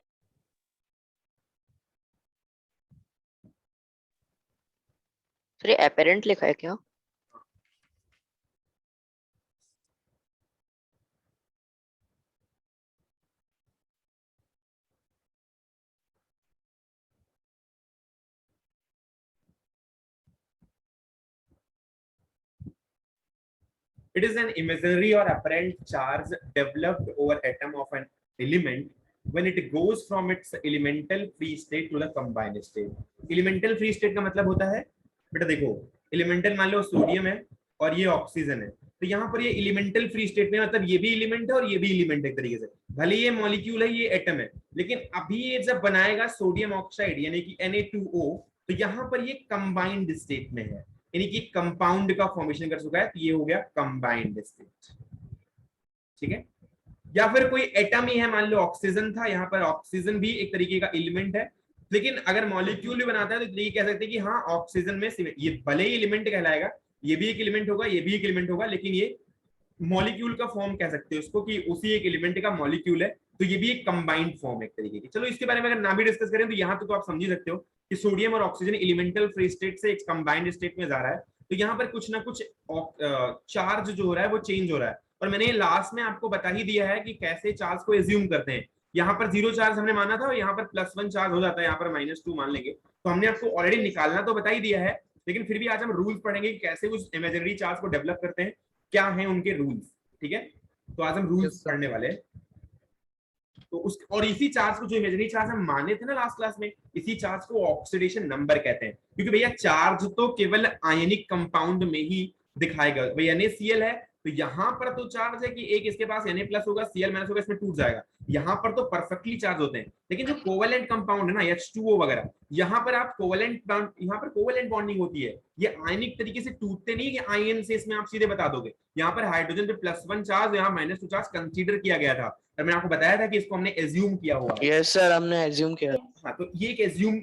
सर ये अपेरेंट लिखा है क्या? It is an imaginary or apparent charge developed over atom of an element when it goes from its elemental free state to the combined state. Elemental free state का मतलब होता है बेटा, देखो elemental मान लो सोडियम है और ये ऑक्सीजन है, तो यहाँ पर ये elemental free state में मतलब ये भी एलिमेंट है और ये भी एलिमेंट है एक तरीके से, भले ये मॉलिक्यूल है ये एटम है, लेकिन अभी ये जब बनाएगा सोडियम ऑक्साइड यानी कि Na2O, तो यहाँ पर ये कंबाइंड स्टेट में है, यानी कि कंपाउंड का फॉर्मेशन कर चुका है, तो ये हो गया कंबाइंड स्टेट। ठीक है, या फिर कोई एटम ही है, मान लो ऑक्सीजन था, यहाँ पर ऑक्सीजन भी एक तरीके का एलिमेंट है, लेकिन अगर मॉलिक्यूल भी बनाता है तो ये कह सकते हैं कि हाँ ऑक्सीजन में ये भले ही एलिमेंट कहलाएगा, ये भी एक एलिमेंट होगा, ये भी एक एलिमेंट होगा, लेकिन ये मॉलिक्यूल का फॉर्म कह सकते हो उसको कि उसी एक एलिमेंट का मॉलिक्यूल है, तो ये भी एक कंबाइंड फॉर्म है एक तरीके की। चलो इसके बारे में अगर ना भी डिस्कस करें तो यहाँ तो आप समझ ही सकते हो कि सोडियम और ऑक्सीजन एलिमेंटल फ्री स्टेट से एक कंबाइंड स्टेट में जा रहा है, तो यहाँ पर कुछ ना कुछ चार्ज जो हो रहा है वो चेंज हो रहा है। और मैंने लास्ट में आपको बता ही दिया है कि कैसे चार्ज को एज्यूम करते हैं। यहाँ पर 0 चार्ज हमने माना था और यहाँ पर +1 चार्ज हो जाता है, यहाँ पर -2 मान लेंगे, तो हमने आपको ऑलरेडी निकालना तो बता ही दिया है, लेकिन फिर भी आज हम रूल्स पढ़ेंगे कि कैसे उस इमेजिनरी चार्ज को डेवलप करते हैं, क्या है उनके रूल्स। ठीक है, तो आज हम रूल्स पढ़ने वाले हैं। तो उस और इसी चार्ज को, जो इमेजिनरी चार्ज हम माने थे ना लास्ट क्लास में, इसी चार्ज को ऑक्सीडेशन नंबर कहते हैं, क्योंकि भैया चार्ज तो केवल आयनिक कंपाउंड में ही दिखाएगा। भैया NaCl है तो यहाँ पर तो चार्ज है कि एक इसके पास Na+ होगा, Cl- होगा, इसमें टूट जाएगा, यहाँ पर तो परफेक्टली चार्ज होते हैं। लेकिन जो कोवेलेंट कंपाउंड है ना H2O वगैरह, यहाँ पर आप कोवेलेंट बॉन्डिंग होती है, ये आयनिक तरीके से टूटते नहीं कि आयन से इसमें आप सीधे बता दोगे। यहाँ पर हाइड्रोजन पे +1 चार्ज, यहाँ -2 चार्ज कंसीडर किया गया था, तो मैंने आपको बताया था कि इसको हमने एज्यूम किया हुआ है। यस सर, हमने एज्यूम किया। हाँ, तो ये एक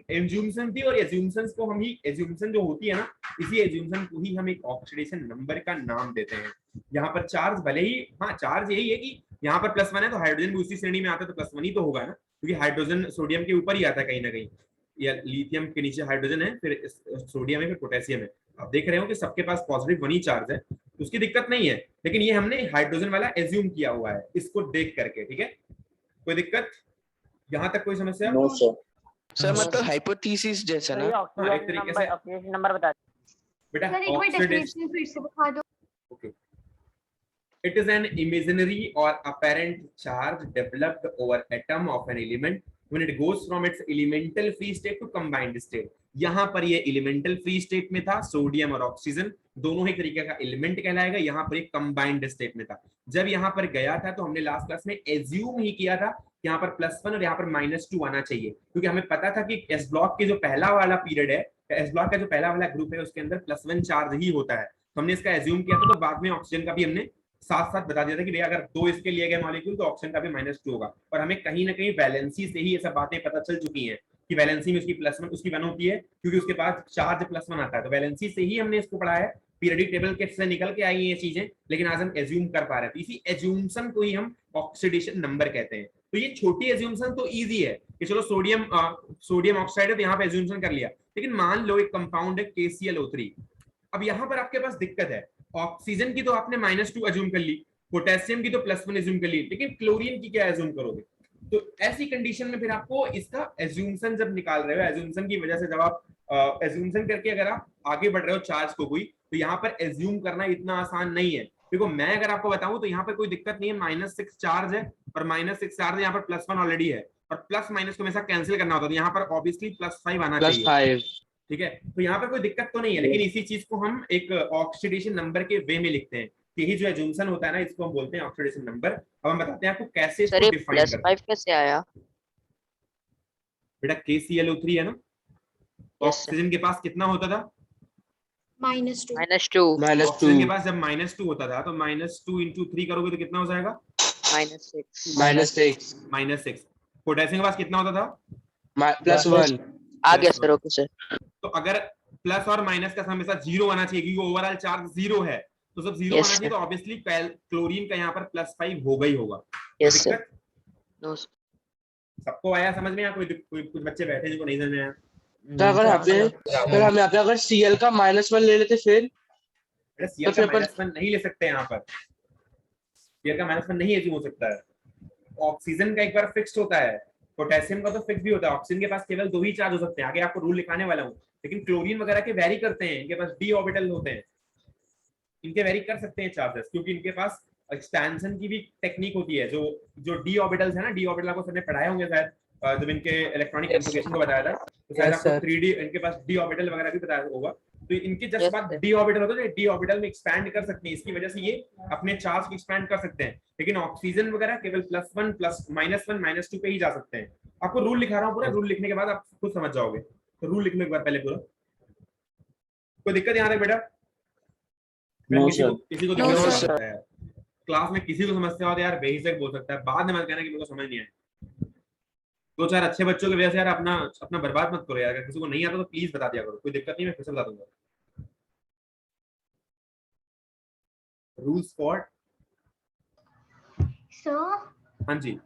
एज्यूम्शन थी, और एज्यूम्शंस को हम ही, एज्यूम्शन जो होती है ना, इसी एज्यूम्शन को ही हम एक ऑक्सीडेशन नंबर का नाम देते हैं। यहाँ पर चार्ज भले ही, हाँ चार्ज यही है कि यहाँ पर +1 है तो हाइड्रोजन भी उसी श्रेणी में आता है, तो +1 ही तो होगा ना, क्योंकि हाइड्रोजन सोडियम के ऊपर ही आता है कहीं ना कहीं, या लिथियम के नीचे हाइड्रोजन है, फिर सोडियम है, फिर पोटेशियम है। आप देख रहे हो कि सबके पास पॉजिटिव 1 ही चार्ज है, तो उसकी दिक्कत नहीं है, लेकिन ये हमने हाइड्रोजन वाला एज्यूम किया हुआ है इसको देख करके। ठीक है, कोई दिक्कत यहाँ तक, कोई समस्या? No, sir. सर मतलब हाइपोथेसिस जैसा ना। हाँ, एक तरीके से ऑक्सीडेशन नंबर बता बेटा सर एक बार ऑक्सीडेशन, डेफिनेशन फिर से बता दो। okay. It is an imaginary or apparent charge developed over atom of an element when it goes from its elemental free state to combined state. यहाँ पर ये elemental free state में था, सोडियम और ऑक्सीजन दोनों ही तरीके का एलिमेंट कहलाएगा, यहाँ पर एक कंबाइंड स्टेट में था। जब यहाँ पर गया था तो हमने लास्ट क्लास में एज्यूम ही किया था यहाँ पर +1 और यहाँ पर -2 आना चाहिए, क्योंकि हमें पता था कि एस ब्लॉक के जो पहला वाला पीरियड है, एस ब्लॉक का जो पहला वाला ग्रुप है, उसके अंदर +1 चार्ज ही होता है, तो हमने इसका एज्यूम किया था। तो बाद में ऑक्सीजन का भी हमने साथ साथ बता दिया था कि भैया अगर 2 इसके लिए गए मॉलिक्यूल तो ऑक्सीजन का भी -2 होगा। और हमें कहीं ना कहीं वैलेंसी से ही ये सब बातें पता चल चुकी हैं कि वैलेंसी में उसकी +1 उसकी 1 होती है, क्योंकि उसके पास चार्ज +1 आता है, तो वैलेंसी से ही हमने इसको पढ़ा है, पीरियडिक टेबल के से निकल के आई ये चीजें, लेकिन आज हम एज्यूम कर पा रहे हैं, तो इसी एज्यूम्शन को ही हम ऑक्सीडेशन नंबर कहते हैं। तो ये छोटी एज्यूम्शन तो इजी है कि चलो सोडियम ऑक्साइड है तो यहाँ पे एज्यूम्शन कर लिया, लेकिन मान लो एक कंपाउंड है KClO3, अब यहाँ पर आपके पास दिक्कत है, ऑक्सीजन की तो आपने -2 एज्यूम कर ली, पोटेशियम की तो +1 एज्यूम कर ली, लेकिन क्लोरीन की क्या एज्यूम करोगे? तो ऐसी कंडीशन में फिर आपको इसका एज्यूम्शन जब निकाल रहे हो, एज्यूम्शन की वजह से जब आप एज्यूम्शन करके अगर आप आगे बढ़ रहे हो चार्ज को कोई, तो यहाँ पर एज्यूम करना इतना आसान नहीं है। देखो मैं अगर आपको बताऊं तो यहाँ पर कोई दिक्कत नहीं है, -6 चार्ज है और -6 चार्ज है, यहाँ पर +1 ऑलरेडी है और प्लस माइनस को हमेशा कैंसिल करना होता है, तो यहाँ पर ऑब्वियसली +5 आना चाहिए। ठीक है, तो यहाँ पर कोई दिक्कत तो नहीं है, लेकिन इसी चीज को हम एक ऑक्सीडेशन नंबर के वे में लिखते हैं। यही जो एज्यूम्शन होता है ना, इसको हम बोलते हैं ऑक्सीडेशन नंबर। अब हम बताते हैं आपको कैसे इसको डिफाइन करते हैं। +5 कैसे आया? बेटा KClO3 है ना, ऑक्सीजन के पास कितना होता था? -2 ऑक्सीजन के पास जब -2 होता था तो -2 × 3 करोगे तो कितना हो जाएगा? -6। पोटेशियम के पास कितना होता था? +1। आ गया सर, ओके सर। तो अगर प्लस और माइनस का हमेशा 0 आना चाहिए, क्योंकि ओवरऑल चार्ज 0 है, तो जब 0 आना चाहिए तो ऑब्वियसली क्लोरीन का यहाँ पर +5 होगा ही होगा। Yes sir. सबको आया समझ में? या कोई कुछ बच्चे बैठे जिनको नहीं समझ में आया? तो अगर हम यहाँ पे अगर Cl का -1 ले लेते फिर Cl का -1 नहीं ले सकते यहाँ पर, Cl का -1 नहीं एज्यूम हो सकता है। ऑक्सीजन का एक बार फिक्स्ड होता है, पोटेशियम का तो फिक्स भी होता है। ऑक्सीजन के पास केवल 2 ही चार्ज हो सकते हैं, आगे आपको रूल लिखाने वाला हूँ, लेकिन क्लोरीन वगैरह के वेरी करते हैं, इनके पास d ऑर्बिटल होते हैं, इनके वेरी कर सकते हैं चार्जेस, क्योंकि इनके पास एक्सपेंशन की भी टेक्निक होती है। जो d ऑर्बिटल्स है ना, d ऑर्बिटल आपको सबने पढ़ाए होंगे शायद, जब इनके इलेक्ट्रॉनिक कॉन्फ़िगरेशन को बताया था, तो शायद आपको 3D इनके पास d ऑर्बिटल वगैरह भी बताया होगा। तो इनके जस्ट बाद d ऑर्बिटल होता है, d ऑर्बिटल में एक्सपैंड कर सकते हैं, इसकी वजह से ये अपने चार्ज को एक्सपैंड कर सकते हैं, लेकिन ऑक्सीजन वगैरह केवल +1 -1 -2 पे ही जा सकते हैं। आपको रूल लिखा रहा हूँ पूरा, रूल लिखने के बाद आप खुद समझ जाओगे, तो रूल लिख लो एक बार पहले पूरा। कोई दिक्कत यहाँ तक बेटा? किसी को दिक्कत हो सकता है क्लास में, किसी को समस्या हो तो यार बेहिचक बोल सकता है, बाद में मत कहना कि मेरे को समझ नहीं आया। 2-4 अच्छे बच्चों की वजह से यार अपना बर्बाद मत करो यार, अगर किसी को नहीं आता तो प्लीज बता दिया करो, कोई दिक्कत नहीं, मैं फिर से बता दूंगा। Rules for sir. हाँ जी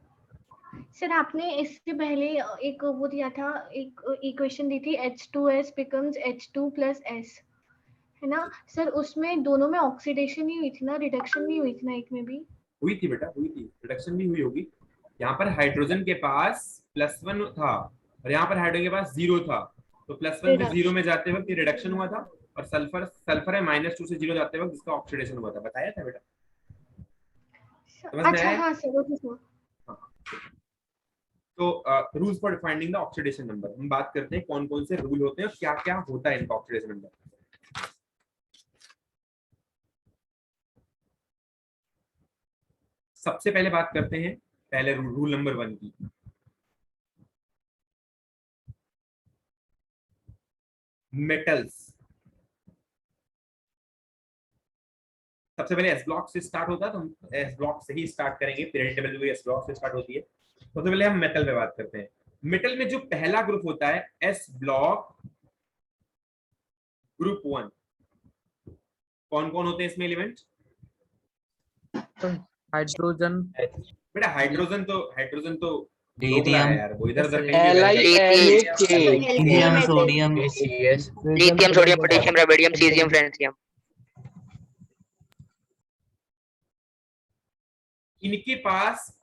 सर आपने इससे पहले एक वो दिया था, एक इक्वेशन दी थी H2S becomes H2 + S, है ना सर? उसमें दोनों में ऑक्सीडेशन ही हुई थी ना, रिडक्शन नहीं हुई थी ना? एक में भी हुई थी बेटा, हुई थी, रिडक्शन भी हुई होगी। यहाँ पर हाइड्रोजन के पास +1 था और यहाँ पर हाइड्रोजन के पास 0 था, तो +1 से 0 में जाते वक्त ये रिडक्शन हुआ था, और सल्फर है -2 से 0 जाते वक्त जिसका ऑक्सीडेशन हुआ था। बताया था बेटा? अच्छा हाँ सर, ओके सर। तो rules for finding the oxidation number, हम बात करते हैं कौन कौन से रूल होते हैं और क्या क्या होता है इनका ऑक्सीडेशन नंबर। सबसे पहले बात करते हैं पहले रूल नंबर 1 की। मेटल्स, सबसे पहले एस ब्लॉक से स्टार्ट होता है, तो हम एस ब्लॉक से ही स्टार्ट करेंगे, पीरियड टेबल भी एस ब्लॉक से स्टार्ट होती है। सबसे पहले हम मेटल पे बात करते हैं। मेटल में जो पहला ग्रुप होता है एस ब्लॉक ग्रुप 1, कौन कौन होते हैं इसमें एलिमेंट? हाइड्रोजन। बेटा हाइड्रोजन तो लिथियम यार, वो इधर उधर lithium sodium lithium, sodium, potassium, rubidium, caesium, francium. इनके पास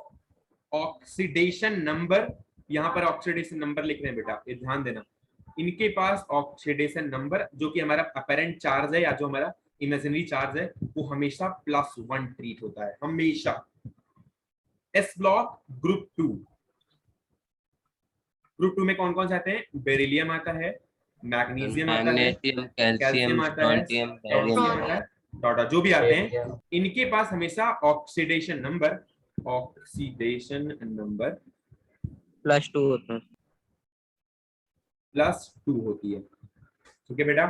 ऑक्सीडेशन नंबर, यहाँ पर ऑक्सीडेशन नंबर लिख रहे हैं बेटा, ये ध्यान देना। इनके पास ऑक्सीडेशन नंबर जो कि हमारा अपरेंट चार्ज है या जो हमारा इमेजिनरी चार्ज है, वो हमेशा +1 ट्रीट होता है, हमेशा। एस ब्लॉक ग्रुप 2, ग्रुप 2 में कौन कौन से आते हैं? बेरिलियम आता है, मैग्नीशियम आता है, कैल्शियम आता है, स्ट्रोंशियम आता है, डॉटा जो भी आते हैं, इनके पास हमेशा ऑक्सीडेशन नंबर +2 होता है, +2 होती है। ठीक है बेटा,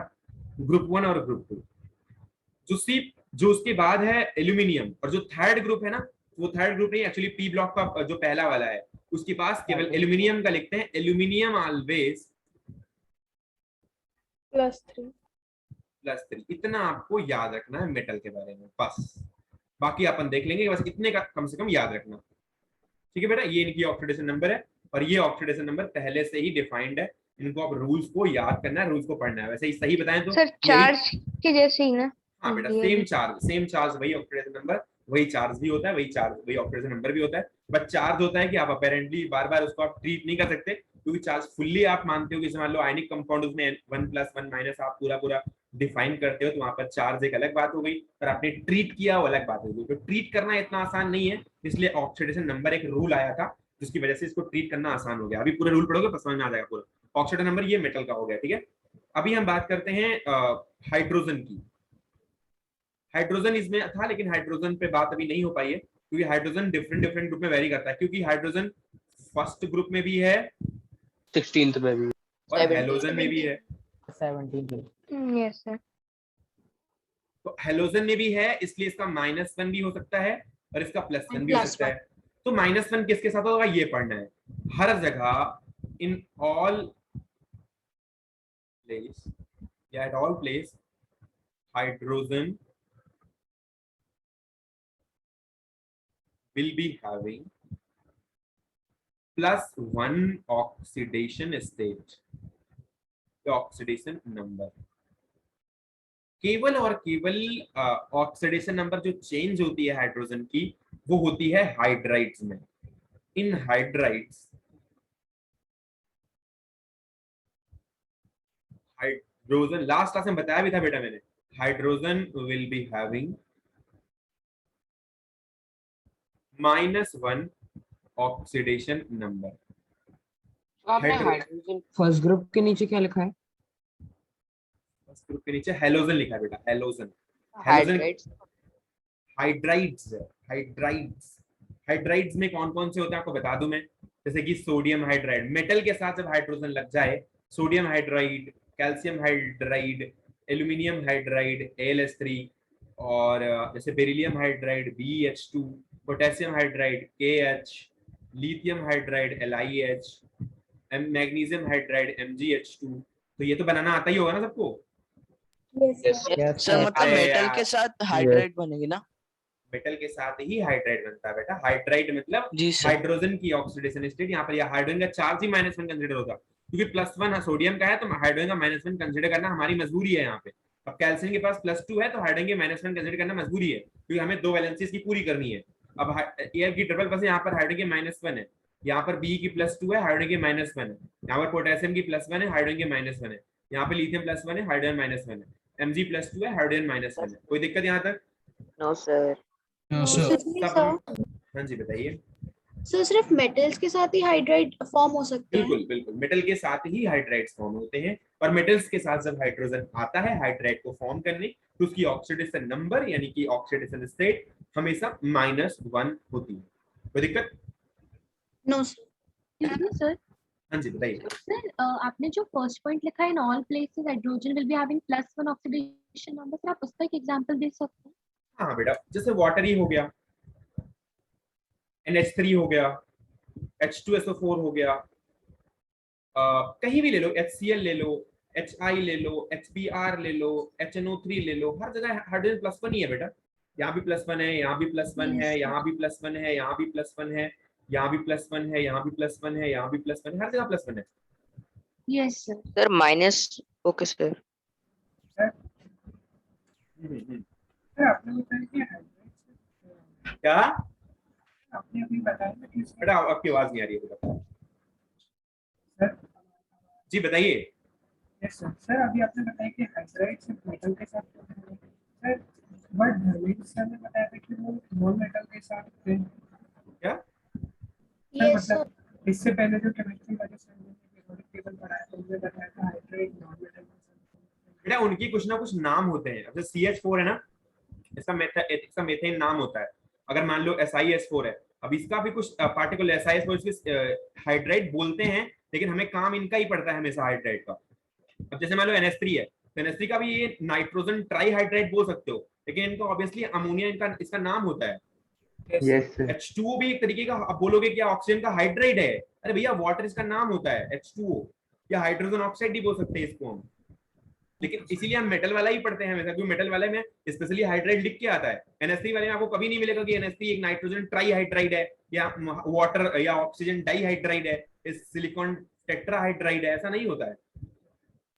ग्रुप 1 और ग्रुप 2। जो उसके बाद है एल्यूमिनियम, और जो थर्ड ग्रुप है ना, वो थर्ड ग्रुप नहीं, एक्चुअली पी ब्लॉक का जो पहला वाला है, उसके पास केवल एल्यूमिनियम का लिखते हैं, एल्यूमिनियम ऑलवेज +3। इतना आपको याद रखना है मेटल के बारे में, बस बाकी अपन देख लेंगे, बस इतने का कम से कम याद रखना। ठीक है बेटा, ये इनकी ऑक्सीडेशन नंबर है और ये ऑक्सीडेशन नंबर पहले से ही डिफाइंड है। इनको अब रूल्स को याद करना है, रूल्स को पढ़ना है। वैसे ही सही बताएं तो सर चार्ज के जैसे ही ना? हाँ बेटा, ये सेम चार्ज वही ऑक्सीडेशन नंबर, वही चार्ज भी होता है, वही चार्ज वही ऑक्सीडेशन नंबर भी होता है। बट चार्ज होता है कि आप अपेरेंटली बार बार उसको आप ट्रीट नहीं कर सकते, क्योंकि चार्ज फुल्ली आप मानते हो कि मान लो आयनिक कंपाउंड उसमें 1 + 1 - आप पूरा डिफाइन करते हो, तो वहां पर चार्ज एक अलग बात हो गई, पर आपने ट्रीट किया वो अलग बात हो गई। तो ट्रीट करना इतना आसान नहीं है, इसलिए ऑक्सीडेशन नंबर एक रूल आया था जिसकी वजह से इसको ट्रीट करना आसान हो गया। अभी पूरे रूल पढ़ोगे तो समझ में आ जाएगा पूरा। ऑक्सीडेशन नंबर ये मेटल का हो गया, ठीक है। अभी हम बात करते हैं हाइड्रोजन की। हाइड्रोजन इसमें था, लेकिन हाइड्रोजन पे बात अभी नहीं हो पाई है, क्योंकि हाइड्रोजन डिफरेंट ग्रुप में वेरी करता है, क्योंकि हाइड्रोजन फर्स्ट ग्रुप में भी है, 16th में भी, और हेलोजन में भी है। 17 यस सर। तो हेलोजन में भी है, इसलिए इसका -1 भी हो सकता है और इसका +1 भी हो सकता है। तो -1 किसके साथ होगा ये पढ़ना है। हर जगह इन ऑल प्लेस या at all place hydrogen will be having +1 oxidation state, oxidation number. केवल और केवल ऑक्सीडेशन नंबर जो चेंज होती है हाइड्रोजन की, वो होती है हाइड्राइड्स में। इन हाइड्राइड्स, हाइड्रोजन लास्ट क्लास में बताया भी था बेटा मैंने, hydrogen will be having -1 oxidation number. आपने हाइड्रोजन फर्स्ट ग्रुप के नीचे क्या लिखा है? फर्स्ट ग्रुप के नीचे हेलोजन लिखा है बेटा, halogen. Hydrides hydrides hydrides hydrides में कौन कौन से होते हैं आपको बता दूं मैं, जैसे कि सोडियम हाइड्राइड, मेटल के साथ जब हाइड्रोजन लग जाए, sodium hydride, calcium hydride, aluminium hydride AlS3, और जैसे beryllium hydride BH2, potassium hydride KH, lithium hydride LiH, magnesium hydride MgH2। तो ये तो बनाना आता ही होगा ना सबको। सर मतलब मेटल के साथ हाइड्राइड बनेगी ना? मेटल के साथ ही हाइड्राइड बनता है बेटा। हाइड्राइड मतलब जी सर। हाइड्रोजन की ऑक्सीडेशन स्टेट। यहाँ पर हाइड्रोजन का चार्ज ही -1 कंसीडर होगा, क्योंकि +1 सोडियम का है, तो हाइड्रोजन का -1 कंसीडर करना हमारी मजबूरी है यहाँ पे। अब कैल्शियम के पास +2 है, तो हाइड्रोजन के -1 कंसीडर करना मजबूरी है, क्योंकि हमें 2 वैलेंसीज की पूरी करनी है। अब एयर की ट्रिपल प्लस, यहाँ पर हाइड्रोजन के -1 है, यहाँ पर बी की +2 है, हाइड्रोजन के -1 है, यहाँ पर पोटेशियम की +1 है, हाइड्रोजन के -1 है, यहाँ पे लिथियम +1 है, हाइड्रोजन -1 है, Mg +2 है, हाइड्रोजन -1 है। कोई दिक्कत यहाँ तक? No sir. हाँ जी बताइए। सर सिर्फ मेटल्स के साथ ही हाइड्राइड फॉर्म हो सकते हैं? बिल्कुल बिल्कुल, मेटल के साथ ही हाइड्राइड्स फॉर्म होते हैं, और मेटल्स के साथ जब हाइड्रोजन आता है हाइड्राइड को फॉर्म करने, तो उसकी ऑक्सीडेशन नंबर यानी कि ऑक्सीडेशन स्टेट हमेशा -1 होती है। कोई दिक्कत? No sir. हाँ जी बताइए। सर आपने जो फर्स्ट पॉइंट लिखा है, in all places hydrogen will be having +1 oxidation number, sir आप उसका एक एग्जांपल दे सकते हैं? हाँ बेटा, जैसे वाटर ही हो गया, NH3 हो गया, H2SO4 हो गया, कहीं भी ले लो, HCl ले लो, HI ले लो, HBr ले लो, HNO3 ले लो, हर जगह हाइड्रोजन +1 ही है बेटा। यहाँ भी +1 है, यहाँ भी +1 है, यहाँ भी +1 है, यहाँ भी +1 है, यहाँ भी +1 है, यहाँ भी +1 है, यहाँ भी +1 है, हर जगह +1 है। Yes sir. Sir minus, okay sir. क्या बेटा, आपकी आवाज नहीं आ रही है बेटा। जी बताइए। सर अभी आपने बताया कि हाइड्राइड सिर्फ मेटल के साथ सर, बट धर्मेंद्र सर ने बताया था कि वो नॉन मेटल के साथ थे। क्या? मतलब इससे पहले जो केमिस्ट्री वाले सर ने पीरियोडिक टेबल पढ़ाया था, उन्होंने बताया था हाइड्राइड नॉन मेटल बेटा उनकी कुछ ना कुछ नाम होते हैं। अब CH4 है ना, इसका मेथेन नाम होता है। अगर मान लो SiS4 है, अब इसका भी कुछ पार्टिकुलर SiS4 हाइड्राइड बोलते हैं, लेकिन हमें काम इनका ही पड़ता है हमेशा हाइड्राइड का। अब जैसे मान लो NH3 है, तो NH3 का भी ये नाइट्रोजन ट्राईहाइड्राइड बोल सकते हो, लेकिन इनका ऑब्वियसली अमोनिया इसका नाम होता है। H2O भी एक तरीके का, अब बोलोगे क्या ऑक्सीजन का हाइड्राइड है? अरे भैया वाटर इसका नाम होता है H2O, या हाइड्रोजन ऑक्साइड भी बोल सकते हैं इसको हम। लेकिन इसीलिए हम मेटल वाला ही पढ़ते हैं हमेशा, क्योंकि मेटल वाले में स्पेशली हाइड्राइड लिख के आता है। NH3 वाले में आपको कभी नहीं मिलेगा कि NH3 एक नाइट्रोजन ट्राईहाइड्राइड है या वाटर या ऑक्सीजन डाईहाइड्राइड है, सिलिकॉन टेट्राहाइड्राइड है, ऐसा नहीं होता है।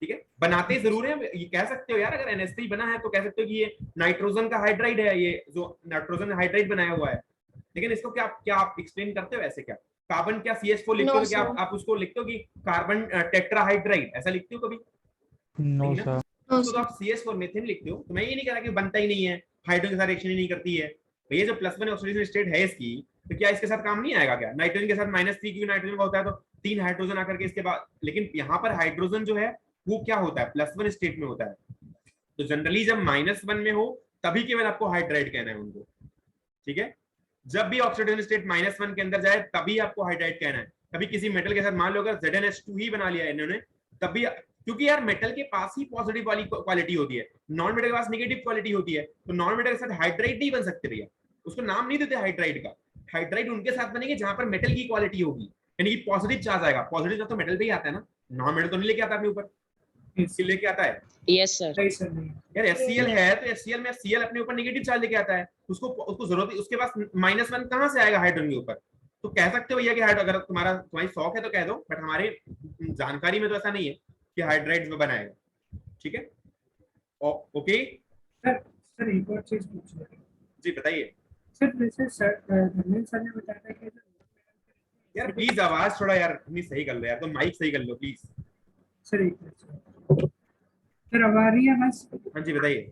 ठीक है, बनाते जरूर है, ये कह सकते हो यार, अगर NH3 बना है तो कह सकते हो कि ये नाइट्रोजन का हाइड्राइड है, ये जो नाइट्रोजन हाइड्राइड बनाया हुआ है। लेकिन इसको क्या आप एक्सप्लेन करते हो ऐसे? क्या कार्बन क्या CH4 लिखते हो? क्या आप उसको लिखते हो कि कार्बन टेट्राहाइड्राइड, ऐसा लिखते हो कभी? No sir. तो आप CH4 मीथेन लिखते हो। तो मैं ये नहीं कह रहा कि बनता ही नहीं है, हाइड्रोजन के साथ रिएक्शन ही नहीं करती है। तो ये जो +1 ऑक्सीडेशन स्टेट है इसकी, तो क्या इसके साथ काम नहीं आएगा क्या? नाइट्रोजन के साथ -3, क्योंकि नाइट्रोजन का होता है तो 3 हाइड्रोजन आकर के इसके बाद, लेकिन यहाँ पर हाइड्रोजन जो है वो क्या होता है, +1 स्टेट में होता है। तो जनरली जब -1 में हो तभी केवल आपको हाइड्राइड कहना है उनको। ठीक है, जब भी ऑक्सीडेशन स्टेट -1 के अंदर जाए तभी आपको हाइड्राइड कहना है। कभी किसी मेटल के साथ मान लो अगर ZnH2 ही बना लिया इन्होंने, तभी, क्योंकि यार मेटल के पास ही पॉजिटिव वाली क्वालिटी होती है, नॉन मेटल के पास नेगेटिव क्वालिटी होती है, तो नॉन मेटल के साथ हाइड्राइड नहीं बन सकते भैया, उसको नाम नहीं देते हाइड्राइड का। हाइड्राइड उनके साथ बनेंगे जहां पर मेटल की क्वालिटी होगी, यानी कि पॉजिटिव चार्ज आएगा। पॉजिटिव चार्ज तो मेटल पे ही आता है ना, नॉन मेटल तो नहीं लेके आता अपने ऊपर, इसके लेके आता है। Yes sir. यार HCl है तो HCl में Cl अपने ऊपर नेगेटिव चार्ज लेके आता है, उसको जरूरत, उसके पास -1 कहां से आएगा हाइड्रोजन के ऊपर? तो कह सकते हो भैया कि अगर तुम्हारी शौक है तो कह दो, बट हमारे जानकारी में तो ऐसा नहीं है कि हाइड्राइड्स में बनाएगा। ठीक है, ओके सर एक और चीज पूछना है जी, बताइए सर। जैसे सर धर्मेंद्र सर ने बताया था कि यार प्लीज आवाज थोड़ा यार अपनी सही कर लो यार, तो माइक सही कर लो प्लीज। सर एक सर आवाज आ रही है बस? हाँ जी बताइए।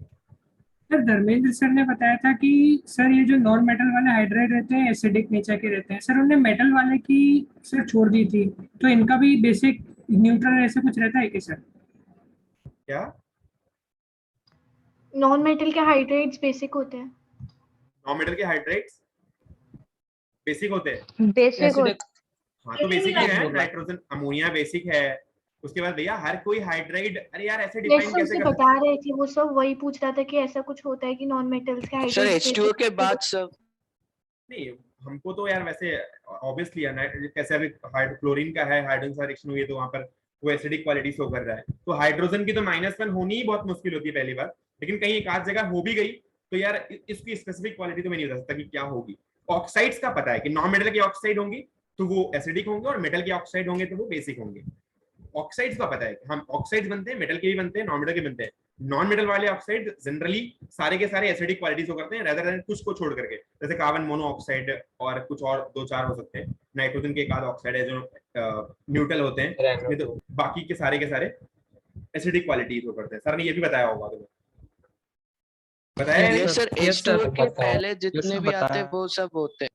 सर धर्मेंद्र सर ने बताया था कि सर ये जो नॉन मेटल वाले हाइड्राइड रहते हैं एसिडिक नेचर के रहते हैं। सर उन्होंने मेटल वाले की सर छोड़ दी थी, तो इनका भी बेसिक न्यूट्रल ऐसे कुछ रहता है कि सर? क्या नॉन मेटल के हाइड्राइड्स बेसिक होते हैं? नॉन मेटल के हाइड्राइड्स बेसिक होते हैं? बेसिक हाँ तो बेसिक ही है, नाइट्रोजन अमोनिया बेसिक है। उसके बाद भैया हर कोई हाइड्राइड, अरे यार ऐसे डिफाइन कैसे कर बता रहे थे वो सब, वही पूछ रहा था कि ऐसा कुछ होता है कि नॉन मेटल्स के सर हाइड्राइड्स H2O के बाद सब नहीं, हमको तो यार वैसे ऑब्वियसली कैसे अभी क्लोरीन का है, हाइड्रोजन से रिएक्शन हुई है तो वहां पर वो एसिडिक क्वालिटी शो कर रहा है, तो हाइड्रोजन की तो -1 होनी ही बहुत मुश्किल होती है पहली बार। लेकिन कहीं एक आध जगह हो भी गई तो यार इसकी स्पेसिफिक क्वालिटी तो मैं नहीं बता सकता कि क्या होगी। ऑक्साइड्स का पता है कि नॉन मेटल के ऑक्साइड होंगी तो वो एसिडिक होंगे, और मेटल के ऑक्साइड होंगे तो वो बेसिक होंगे। ऑक्साइड्स का पता है कि हम ऑक्साइड्स बनते हैं, मेटल के भी बनते हैं, नॉन मेटल के बनते हैं। नॉन मेटल वाले ऑक्साइड जनरली सारे के सारे एसिडिक क्वालिटीज हो करते हैं, रेदर देन कुछ को छोड़ करके, जैसे कार्बन मोनोऑक्साइड और कुछ और 2-4 हो सकते हैं। नाइट्रोजन के एक आध ऑक्साइड है जो न्यूट्रल होते हैं, तो बाकी के सारे एसिडिक क्वालिटीज हो करते हैं। सर ने ये भी बताया होगा तुम्हें, बताया ये सर H2O के पहले जितने भी आते हैं वो सब होते हैं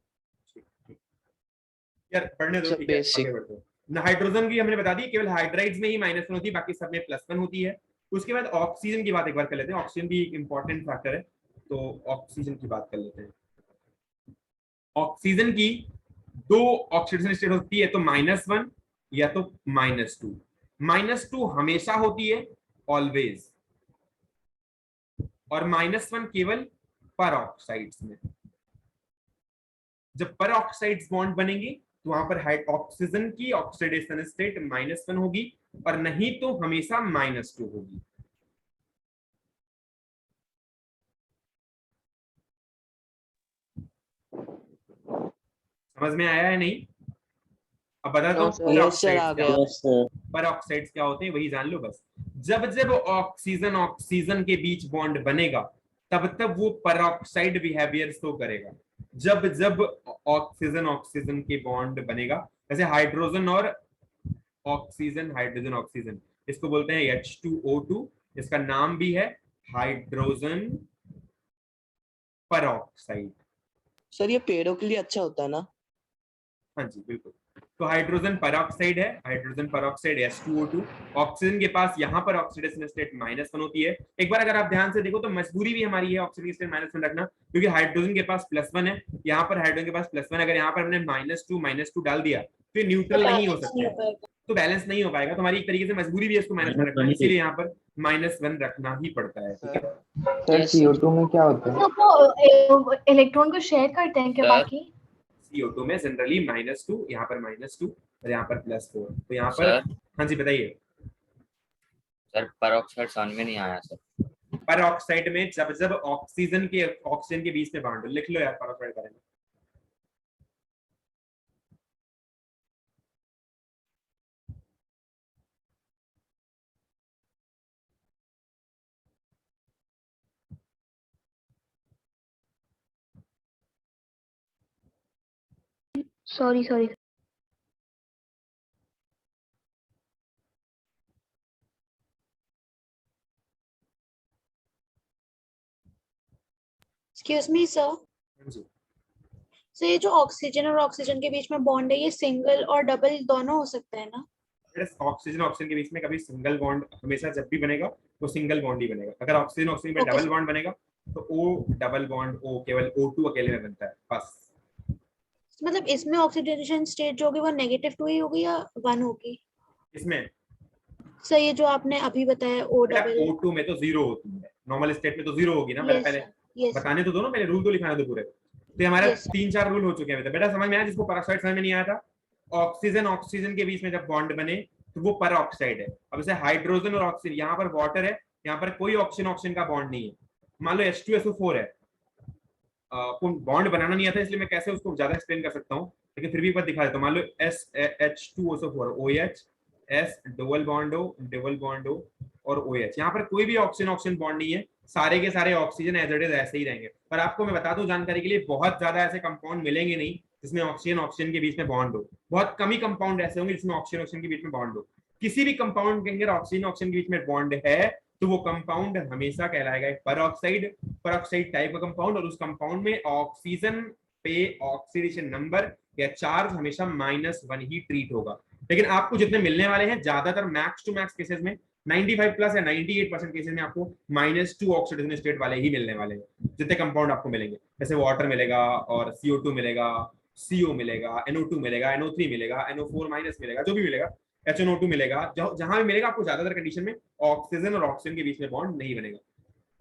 यार, पढ़ने दो ठीक है, आगे बढ़ते हैं। हाइड्रोजन की हमने बता दी, केवल हाइड्राइड्स में ही -1 होती है, बाकी सब में +1 होती है। उसके बाद ऑक्सीजन की बात एक बार कर लेते हैं, ऑक्सीजन भी एक इंपॉर्टेंट फैक्टर है, तो ऑक्सीजन की बात कर लेते हैं। ऑक्सीजन की 2 ऑक्सीडेशन स्टेट होती है, तो -1 या तो -2। -2 हमेशा होती है, ऑलवेज, और -1 केवल पर ऑक्साइड्स में। जब पर ऑक्साइड्स बॉन्ड बनेंगे तो वहां पर ऑक्सीजन की ऑक्सीडेशन स्टेट -1 होगी, और नहीं तो हमेशा -2 होगी। समझ में आया है नहीं? अब बता दो पर ऑक्साइड्स क्या होते हैं, वही जान लो बस। जब जब ऑक्सीजन के बीच बॉन्ड बनेगा तब वो पर ऑक्साइड बिहेवियर शो करेगा। जब जब ऑक्सीजन के बॉन्ड बनेगा, जैसे हाइड्रोजन और ऑक्सीजन, इसको बोलते हैं H2O2, इसका नाम भी है हाइड्रोजन परऑक्साइड। सर ये पेड़ों के लिए अच्छा होता है ना? हाँ जी बिल्कुल। तो हाइड्रोजन परऑक्साइड है, हाइड्रोजन परऑक्साइड H2O2। ऑक्सीजन के पास यहाँ पर ऑक्सीडेशन स्टेट -1 होती है। एक बार अगर आप ध्यान से देखो तो मजबूरी भी हमारी है ऑक्सीजन स्टेट -1 रखना, क्योंकि हाइड्रोजन के पास +1 है, यहाँ पर हाइड्रोजन के पास +1। अगर यहाँ पर हमने -2 डाल दिया तो ये न्यूट्रल नहीं हो सकता, तो बैलेंस नहीं हो पाएगा। तो हमारी एक तरीके से मजबूरी भी है इसको -1 रखना, इसीलिए यहाँ पर -1 रखना ही पड़ता है। ठीक है सर CO2 में क्या होता है? तो इलेक्ट्रॉन को शेयर करते हैं क्या बाकी? CO2 में जनरली -2, यहाँ पर -2 और यहाँ पर +4। तो यहाँ पर हाँ जी बताइए। सर पर ऑक्साइड समझ में नहीं आया सर। पर ऑक्साइड में जब जब ऑक्सीजन के बीच में बॉन्ड, लिख लो यार पर ऑक्साइड करेंगे। Sorry sorry. Excuse me sir, sir ये जो ऑक्सीजन और ऑक्सीजन के बीच में बॉन्ड है, ये सिंगल और डबल दोनों हो सकता है ना? ऑक्सीजन के बीच में कभी सिंगल बॉन्ड, हमेशा जब भी बनेगा वो सिंगल बॉन्ड ही बनेगा। अगर ऑक्सीजन में डबल बॉन्ड बनेगा तो O डबल बॉन्ड O केवल O2 अकेले में बनता है बस। मतलब इसमें ऑक्सीडेशन स्टेट जो होगी वो -2 ही होगी या 1 होगी? इसमें सर ये जो आपने अभी बताया O डबल, O2 में तो 0 होती है, नॉर्मल स्टेट में तो 0 होगी ना। पहले बताने तो दो ना, पहले रूल तो लिखाने दो पूरे। तो हमारे 3-4 रूल हो चुके हैं बेटा, समझ में आया? जिसको पेरोक्साइड समझ में नहीं आया था, ऑक्सीजन के बीच में जब बॉन्ड बने तो वो पेरोक्साइड है। अब जैसे हाइड्रोजन और ऑक्सीजन, यहाँ पर वाटर है, यहाँ पर कोई ऑक्सीजन का बॉन्ड नहीं है। मान लो H2SO4 है, को बॉन्ड बनाना नहीं आता, इसलिए मैं कैसे उसको ज्यादा एक्सप्लेन कर सकता हूँ, लेकिन फिर भी एक बार दिखा देता हूँ। मान लो H2SO4 OH, S double bond O और OH, यहाँ पर कोई भी ऑक्सीजन बॉन्ड नहीं है, सारे के सारे ऑक्सीजन एज इट इज ऐसे ही रहेंगे। पर आपको मैं बता दूं जानकारी के लिए, बहुत ज्यादा ऐसे कंपाउंड मिलेंगे नहीं जिसमें ऑक्सीजन के बीच में बॉन्ड हो। बहुत कम ही कंपाउंड ऐसे होंगे जिसमें ऑक्सीजन के बीच में बॉन्ड हो। किसी भी कंपाउंड के अंदर ऑक्सीजन के बीच में बॉन्ड है तो वो कंपाउंड हमेशा कहलाएगा एक पेरोक्साइड टाइप का कंपाउंड, और उस कंपाउंड में ऑक्सीजन पे ऑक्सीडेशन नंबर या चार्ज हमेशा -1 ही ट्रीट होगा। लेकिन आपको जितने मिलने वाले हैं, ज्यादातर मैक्स टू मैक्स केसेस में 95+ या 98% केसेस में आपको -2 ऑक्सीडेशन स्टेट वाले ही मिलने वाले हैं जितने कंपाउंड आपको मिलेंगे। जैसे वाटर मिलेगा और CO2 मिलेगा, CO मिलेगा, NO2 मिलेगा, NO3 मिलेगा, NO4- मिलेगा, जो भी मिलेगा, HNO2 मिलेगा, जहां भी मिलेगा आपको ज्यादातर कंडीशन में ऑक्सीजन और ऑक्सीजन के बीच में बॉन्ड नहीं बनेगा।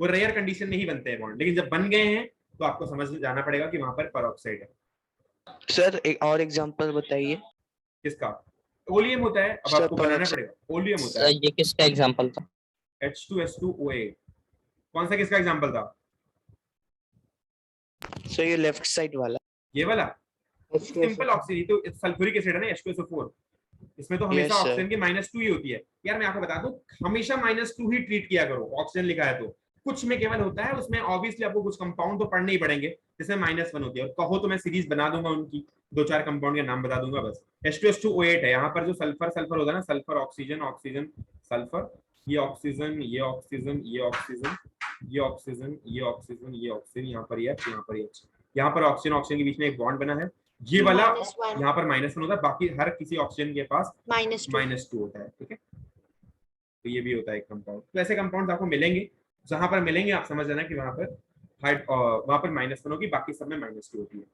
वो रेयर कंडीशन में ही बनते हैं बॉन्ड, लेकिन जब बन गए हैं तो आपको समझ जाना पड़ेगा कि वहां पर पेरोक्साइड है। सर एक और एग्जांपल बताइए। किसका? ओलियम होता है, अब आपको बनाना पड़ेगा। ओलियम होता है। ये किसका एग्जांपल था? H2SO8 कौन सा किसका एग्जांपल था? सर ये लेफ्ट साइड वाला, ये वाला सिंपल ऑक्सीजन, तो सल्फ्यूरिक एसिड है ना H2SO4, इसमें तो हमेशा Yes, sir. ऑक्सीजन की -2 ही होती है। यार मैं आपको बता दूं, हमेशा -2 ही ट्रीट किया करो, ऑक्सीजन लिखा है तो। कुछ में केवल होता है, उसमें ऑब्वियसली आपको कुछ कंपाउंड तो पढ़ने ही पड़ेंगे जिसमें -1 होती है, और कहो तो मैं सीरीज बना दूंगा उनकी, 2-4 कंपाउंड के नाम बता दूंगा बस। H2SO8 है, यहाँ पर जो सल्फर होता है ना, सल्फर ऑक्सीजन सल्फर, ये ऑक्सीजन, ये ऑक्सीजन, ये ऑक्सीजन, ये ऑक्सीजन, ये ऑक्सीजन, ये ऑक्सीजन, यहाँ पर H, यहाँ पर H, यहाँ पर ऑक्सीजन के बीच में एक बॉन्ड बना है, ये वाला यहाँ पर -1 होता है, बाकी हर किसी ऑक्सीजन के पास -2 होता है। ठीक है, तो ये भी होता है एक कंपाउंड। तो ऐसे कंपाउंड आपको मिलेंगे, जहां पर मिलेंगे आप समझ लेना कि वहां पर -1 होगी, बाकी सब में -2 होती है।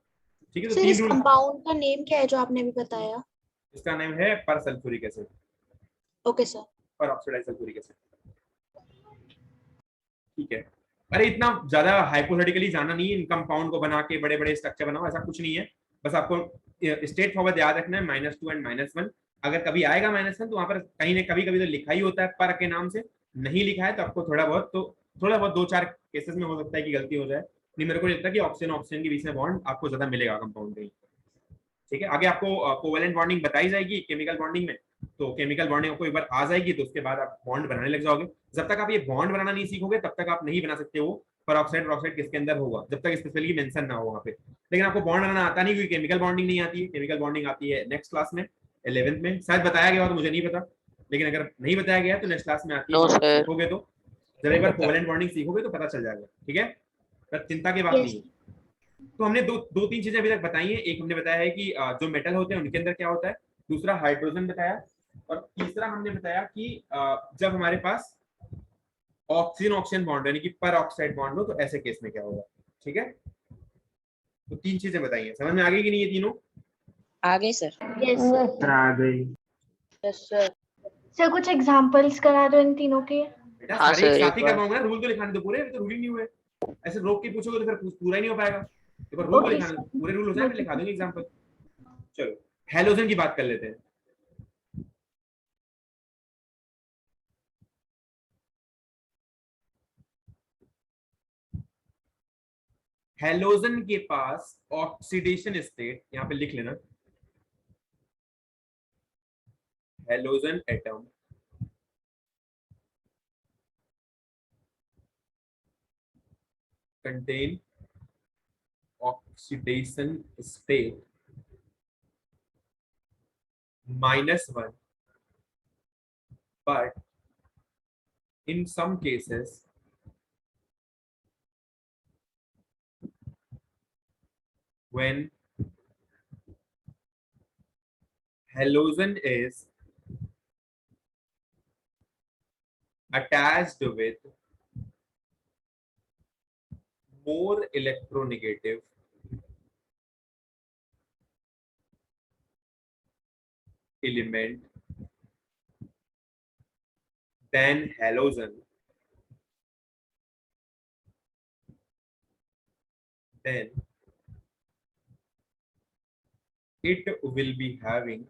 ठीक है, तो सर 3 इस रूल। कंपाउंड का नेम क्या है जो आपने अभी बताया? इसका नाम है persulphuric acid. Okay sir. Peroxidised sulphuric acid. ठीक है, अरे इतना ज्यादा हाइपोथेटिकली जाना नहीं है, इन कंपाउंड को बना के बड़े बड़े स्ट्रक्चर बनाओ, ऐसा कुछ नहीं है। बस आपको स्ट्रेट फॉरवर्ड याद रखना है, -2 एंड -1। अगर कभी आएगा -1 तो वहां पर कहीं ना कभी तो लिखा ही होता है पर के नाम से, नहीं लिखा है तो आपको थोड़ा बहुत 2-4 केसेस में हो सकता है कि गलती हो जाए। नहीं, मेरे को लगता है कि ऑक्सीजन के बीच में बॉन्ड आपको ज्यादा मिलेगा कंपाउंड में। ठीक है, आगे आपको कोवेलेंट बॉन्डिंग बताई जाएगी केमिकल बॉन्डिंग में, तो केमिकल बॉन्डिंग आपको एक बार आ जाएगी तो उसके बाद आप बॉन्ड बनाने लग जाओगे। जब तक आप ये बॉन्ड बनाना नहीं सीखोगे तब तक आप नहीं बना सकते हो पेरोक्साइड किसके अंदर होगा, जब तक स्पेशली मेंशन ना हो वहाँ पे। लेकिन आपको बॉन्ड बनाना आता नहीं, क्योंकि केमिकल बॉन्डिंग नहीं आती है। केमिकल बॉन्डिंग आती है नेक्स्ट क्लास में, 11th में शायद बताया गया हो, तो मुझे नहीं पता, लेकिन अगर नहीं बताया गया तो नेक्स्ट क्लास में आती है। सीखोगे तो जब एक बार कोवेलेंट बॉन्डिंग सीखोगे तो पता चल जाएगा। ठीक है, तो चिंता की बात नहीं है। तो हमने दो तीन चीजें अभी तक बताई हैं। एक हमने बताया है कि जो मेटल होते हैं उनके अंदर क्या होता है, दूसरा हाइड्रोजन बताया, और तीसरा हमने बताया कि जब हमारे पास ऑक्सीजन बॉन्ड यानी कि पेरोक्साइड बॉन्ड हो तो ऐसे केस में क्या होगा। ठीक है, तो 3 चीजें बताई हैं, समझ में आ गई कि नहीं ये तीनों? आ गई सर। Yes sir. आ गई। Yes sir. सर कुछ एग्जांपल्स करा दो इन तीनों के। बेटा हाँ सारे एक सर, साथ ही एक बार। करवाऊंगा ना, रूल तो लिखाने दो पूरे, अभी तो रूल ही नहीं हुए। ऐसे रोक के पूछोगे तो फिर पूरा ही नहीं हो पाएगा। एक बार रूल तो Okay, लिखाने दो, sir. पूरे रूल हो जाए फिर लिखा दूंगी एग्जांपल। चलो हैलोजन की बात कर लेते हैं। हेलोजन के पास ऑक्सीडेशन स्टेट, यहां पे लिख लेना, halogen atom contain oxidation state -1, but in some cases when halogen is attached with more electronegative element than halogen, then it will be having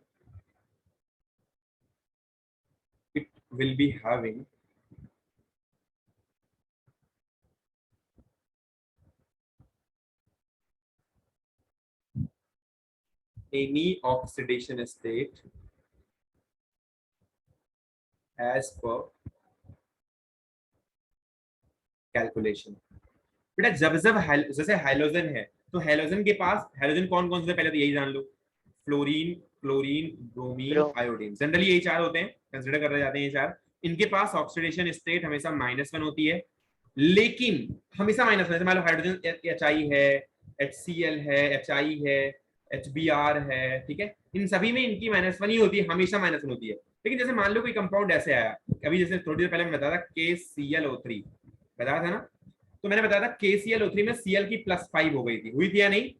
any oxidation state as per calculation. बेटा जब जैसे halogen है तो halogen के पास, halogen कौन कौन से, पहले तो यही जान लो, fluorine, chlorine, bromine, iodine, generally यही चार होते हैं, कंसीडर कर रहे जाते हैं ये चार। इनके पास ऑक्सीडेशन स्टेट हमेशा -1 होती है, लेकिन हमेशा -1, मान लो हाइड्रोजन HI है, HCl है, HI है, HBr है, ठीक है, इन सभी में इनकी -1 ही होती है, हमेशा -1 होती है। लेकिन जैसे मान लो कोई कंपाउंड ऐसे आया, अभी जैसे थोड़ी देर पहले मैं बताया था KClO3 बताया था ना, तो मैंने बताया था KClO3 में Cl की +5 हो गई थी, हुई थी या नहीं?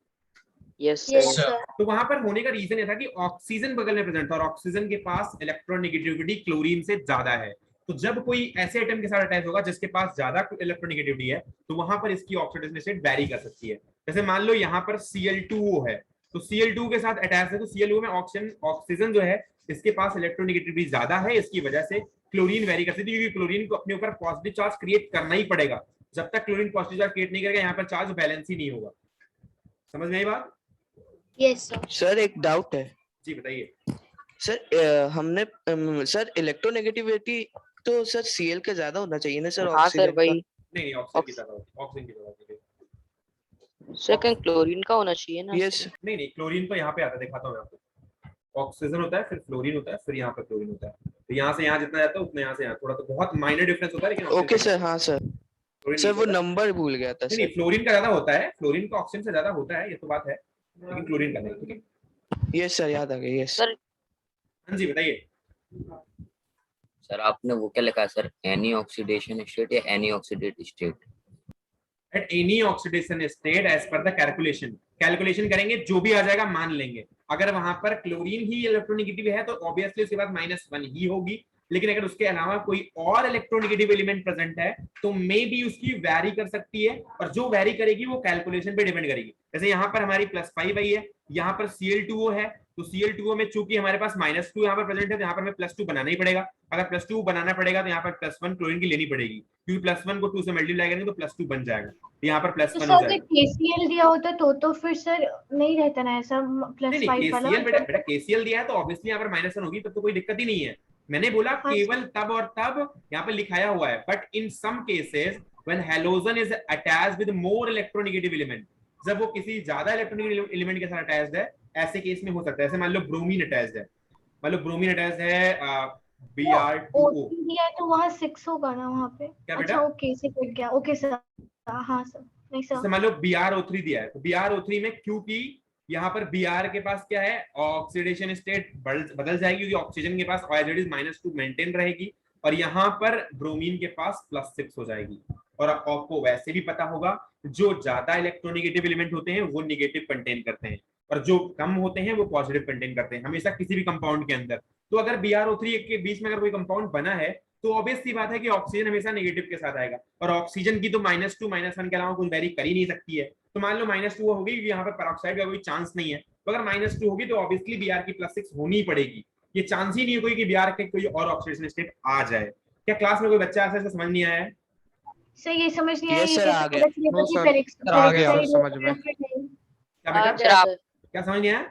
Yes sir. तो वहां पर होने का रीजन ये था कि ऑक्सीजन बगल में प्रेजेंट था और ऑक्सीजन के पास इलेक्ट्रोनेगेटिविटी क्लोरीन से ज्यादा है। तो जब कोई ऐसे एटम के साथ अटैच होगा जिसके पास ज्यादा इलेक्ट्रोनेगेटिविटी है, तो वहां पर इसकी ऑक्सीडेशन स्टेट वेरी कर सकती है। जैसे मान लो यहाँ पर Cl2O है, तो Cl2 के साथ अटैच है, तो Cl2 में ऑक्सीजन जो है इसके पास इलेक्ट्रोनेगेटिविटी ज्यादा है, इसकी वजह से क्लोरीन वेरी कर सकती है, क्योंकि क्लोरीन को अपने ऊपर पॉजिटिव चार्ज क्रिएट करना ही पड़ेगा। जब तक क्लोरीन पॉजिटिव चार्ज क्रिएट नहीं करेगा, यहाँ पर चार्ज बैलेंस ही नहीं होगा। समझ में आई बात? Yes sir. सर एक डाउट है जी बताइए सर। हमने सर इलेक्ट्रोनेगेटिविटी तो सर Cl का ज्यादा होना चाहिए ना सर? हाँ सर वही। नहीं ऑक्सीजन की ज्यादा होती है, ऑक्सीजन की ज्यादा होती है। सर क्या क्लोरीन का होना चाहिए ना? यस नहीं क्लोरीन तो यहाँ पे आता है, दिखाता हूँ मैं आपको। ऑक्सीजन होता है, फिर फ्लोरीन होता है, फिर यहाँ पर क्लोरीन होता है। तो यहाँ से यहाँ जितना जाता है उतना यहाँ से यहाँ, थोड़ा तो बहुत माइनर डिफरेंस होता है, लेकिन ओके सर। हाँ सर सर वो नंबर भूल गया था। नहीं फ्लोरीन का ज्यादा होता है, फ्लोरीन का ऑक्सीजन से ज्यादा होता है, ये तो बात है, लेकिन क्लोरीन का नहीं। ठीक है यस सर, याद आ गया। Yes sir. हाँ जी बताइए सर। आपने वो क्या लिखा है सर, एनी ऑक्सीडेशन स्टेट या any oxidate state? At any oxidation state as per the calculation करेंगे, जो भी आ जाएगा मान लेंगे। अगर वहां पर क्लोरीन ही इलेक्ट्रोनेगेटिव है तो ऑब्वियसली उसके बाद -1 ही होगी, लेकिन अगर उसके अलावा कोई और इलेक्ट्रोनेगेटिव एलिमेंट प्रेजेंट है तो मे बी उसकी वैरी कर सकती है, और जो वैरी करेगी वो कैलकुलेशन पे डिपेंड करेगी। जैसे यहाँ पर हमारी +5 आई है, यहाँ पर Cl2O है, तो Cl2O में चूंकि हमारे पास -2 यहाँ पर प्रेजेंट है, तो यहाँ पर हमें +2 बनाना ही पड़ेगा। अगर +2 बनाना पड़ेगा तो यहाँ पर +1 क्लोरीन की लेनी पड़ेगी, क्योंकि +1 को 2 से मल्टीप्लाई करेंगे तो +2 बन जाएगा, तो यहाँ पर +1 हो जाएगा। KCl दिया होता तो फिर सर नहीं रहता ना ऐसा +5 वाला? बेटा KCl दिया है तो ऑब्वियसली यहाँ पर -1 होगी, तब तो कोई दिक्कत ही नहीं है। मैंने बोला केवल तब और तब यहाँ पर लिखाया हुआ है, but in some cases when halogen is attached with more electronegative element, जब वो किसी ज्यादा इलेक्ट्रोनेगेटिव एलिमेंट के साथ अटैच्ड है, ऐसे केस में हो सकता है। जैसे मान लो ब्रोमीन अटैच्ड है, मान लो ब्रोमीन अटैच्ड है Br2O दिया है तो वहाँ 6 होगा ना वहाँ पे? क्या बेटा? अच्छा ओके से कट गया। Okay sir. हाँ सर। नहीं सर, जैसे मान लो BrO3 दिया है, तो BrO3 में क्योंकि यहाँ पर Br के पास क्या है, ऑक्सीडेशन स्टेट बदल जाएगी, क्योंकि ऑक्सीजन के पास -2 मेंटेन रहेगी, और यहाँ पर ब्रोमीन के पास +6 हो जाएगी। और आपको वैसे भी पता होगा जो ज्यादा इलेक्ट्रोनेगेटिव एलिमेंट होते हैं वो नेगेटिव कंटेन करते हैं, और जो कम होते हैं वो पॉजिटिव कंटेन करते हैं हमेशा किसी भी कंपाउंड के अंदर। तो अगर BrO3 के बीच में अगर कोई कंपाउंड बना है तो ऑब्वियस सी बात है कि ऑक्सीजन हमेशा नेगेटिव के साथ आएगा, और ऑक्सीजन की तो -2 -1 के अलावा कुछ वेरी कर ही नहीं सकती है। तो मान लो -2 होगी, क्योंकि यहाँ पर पेरोक्साइड का कोई चांस नहीं है, तो अगर -2 होगी तो ऑब्वियसली Br की +6 होनी ही पड़ेगी। ये चांस ही नहीं है कोई कि Br के कोई और ऑक्सीडेशन स्टेट आ जाए। क्या क्लास में कोई बच्चा ऐसा समझ नहीं आया है? सर ये समझ नहीं आया Yes, ये sir, कैसे आ गया। पता चलेगा No, कि sir. पेरोक्साइड आ गया होगा समझ में। या फिर नहीं? क्या बेटा सर क्या समझ नहीं आया?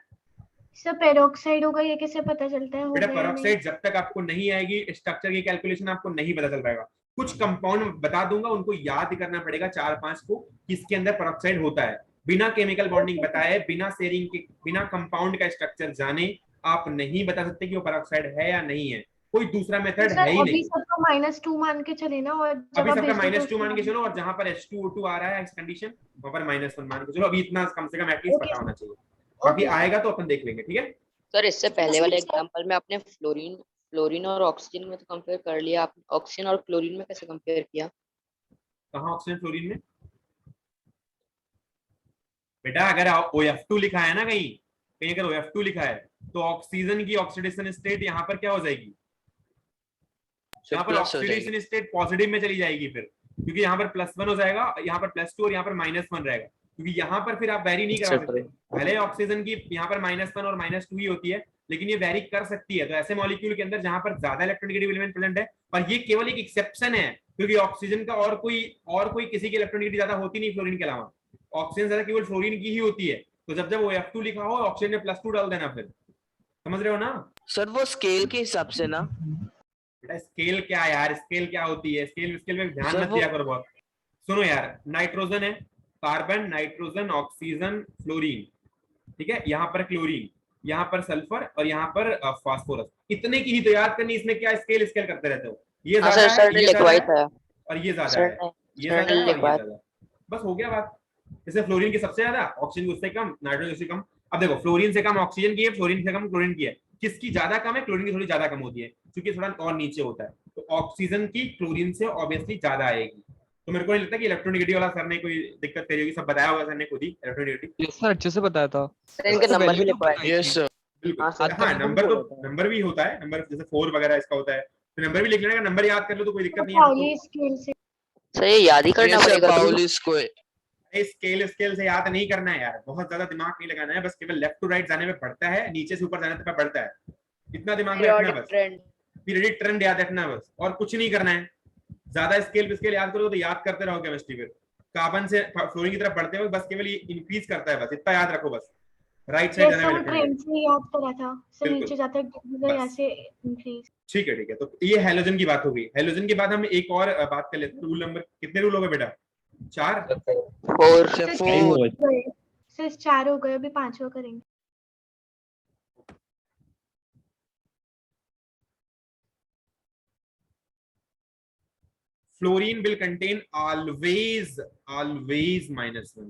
सर पेरोक्साइड होगा ये कैसे पता चलता है बेटा होगा या नहीं? पेरोक्साइड जब तक आपको नहीं आएगी स्ट्रक्चर की कैलकुलेशन आपको नहीं पता चल पाएगा। कुछ कंपाउंड बता दूंगा, उनको याद करना पड़ेगा 4-5 को, किसके अंदर पेरोक्साइड होता है। बिना केमिकल बॉन्डिंग बताए, बिना शेयरिंग के, बिना कंपाउंड का स्ट्रक्चर जाने आप नहीं बता सकते कि वो पेरोक्साइड है या नहीं है। कोई दूसरा मेथड है ही अभी नहीं। सबको -2 मान के चले ना, और जब अभी आप सबका भेज दो तो -2 मान के चलो, और जहां पर H2O2 आ रहा है इस कंडीशन वहां पर -1 मान के चलो। अभी इतना कम से कम एटलीस्ट Okay. पता होना चाहिए, बाकी Okay. आएगा तो अपन देख लेंगे। ठीक है, सर इससे पहले सर, वाले सर। एग्जांपल में आपने फ्लोरीन और ऑक्सीजन में तो कंपेयर कर लिया, आप ऑक्सीजन और क्लोरीन में कैसे कंपेयर किया? कहाँ ऑक्सीजन फ्लोरीन में? बेटा अगर OF2 लिखा है ना कहीं कहीं, अगर OF2 लिखा है तो ऑक्सीजन की ऑक्सीडेशन स्टेट यहाँ पर क्या हो जाएगी? यहाँ पर ऑक्सीडेशन स्टेट पॉजिटिव में चली जाएगी फिर, क्योंकि यहाँ पर +1 हो जाएगा, यहाँ पर +2 और यहाँ पर -1 रहेगा, क्योंकि यहाँ पर फिर आप वेरी नहीं करा सकते। भले ऑक्सीजन की यहाँ पर -1 और -2 ही होती है, लेकिन ये वेरी कर सकती है। तो ऐसे मॉलिक्यूल के अंदर जहां पर ज्यादा इलेक्ट्रोनेगेटिव एलिमेंट प्रेजेंट है, और ये केवल एक एक्सेप्शन है, क्योंकि ऑक्सीजन का और कोई किसी की इलेक्ट्रोनेगेटिव ज्यादा होती नहीं फ्लोरीन के अलावा। ऑक्सीजन ज्यादा केवल फ्लोरीन की ही होती है। तो जब OF2 लिखा हो, ऑक्सीजन में +2 डाल देना, फिर समझ रहे हो ना सर? वो स्केल के हिसाब से ना। बेटा स्केल क्या यार, स्केल क्या होती है? स्केल में ध्यान सर, मत दिया करो बहुत। सुनो यार, नाइट्रोजन है, कार्बन, नाइट्रोजन, ऑक्सीजन, फ्लोरीन, ठीक है, यहाँ पर क्लोरीन, यहाँ पर सल्फर और यहाँ पर फास्फोरस। इतने की ही तो याद करनी, इसमें क्या स्केल करते रहते हो? ये ज्यादा है, ये ज्यादा है और ये ज्यादा है, ये ज्यादा है और ये ज्यादा, बस हो गया बात। जैसे फ्लोरीन की सबसे ज्यादा, ऑक्सीजन की उससे कम, नाइट्रोजन उससे कम। अब देखो फ्लोरीन से कम ऑक्सीजन की है, फ्लोरीन से कम क्लोरीन की है, किसकी ज्यादा कम है? क्लोरीन की थोड़ी ज्यादा कम होती है, क्योंकि थोड़ा और नीचे होता है। तो ऑक्सीजन की क्लोरीन से ऑब्वियसली ज्यादा आएगी। तो मेरे को नहीं लगता कि इलेक्ट्रोनेगेटिव वाला सर ने कोई दिक्कत करी होगी, सब बताया होगा सर ने खुद ही इलेक्ट्रोनेगेटिव। यस सर, अच्छे से बताया था। सर इनके नंबर भी लिखवाए। Yes sir. हाँ नंबर भी होता है, नंबर जैसे 4 वगैरह इसका होता है, तो नंबर भी लिख लेना, नंबर याद कर लो तो कोई दिक्कत नहीं है। पाउली स्केल से सर ये याद ही करना पड़ेगा। स्केल से याद नहीं करना है यार, बहुत ज्यादा दिमाग नहीं लगाना है, बस केवल लेफ्ट टू राइट जाने में बढ़ता है, नीचे से ऊपर जाने तक बढ़ता है, इतना दिमाग में रखना है बस। पीरियडिक ट्रेंड याद रखना है बस, और कुछ नहीं करना है। ज्यादा स्केल याद करोगे तो याद करते रहो केमिस्ट्री, फिर कार्बन से फ्लोरीन की तरफ बढ़ते हुए बस केवल ये इंक्रीज करता है, बस इतना याद रखो बस। राइट साइड जाने में ट्रेंड से याद करा था, सर नीचे जाता है यहाँ से इंक्रीज। ठीक है, तो ये हैलोजन की बात हो गई। हैलोजन के बाद हम एक और बात कर लेते हैं। रूल नंबर कितने रूल हो गए बेटा? 4 सिर्फ 4 हो गए, अभी 5वां करेंगे। Fluorine will contain always -1,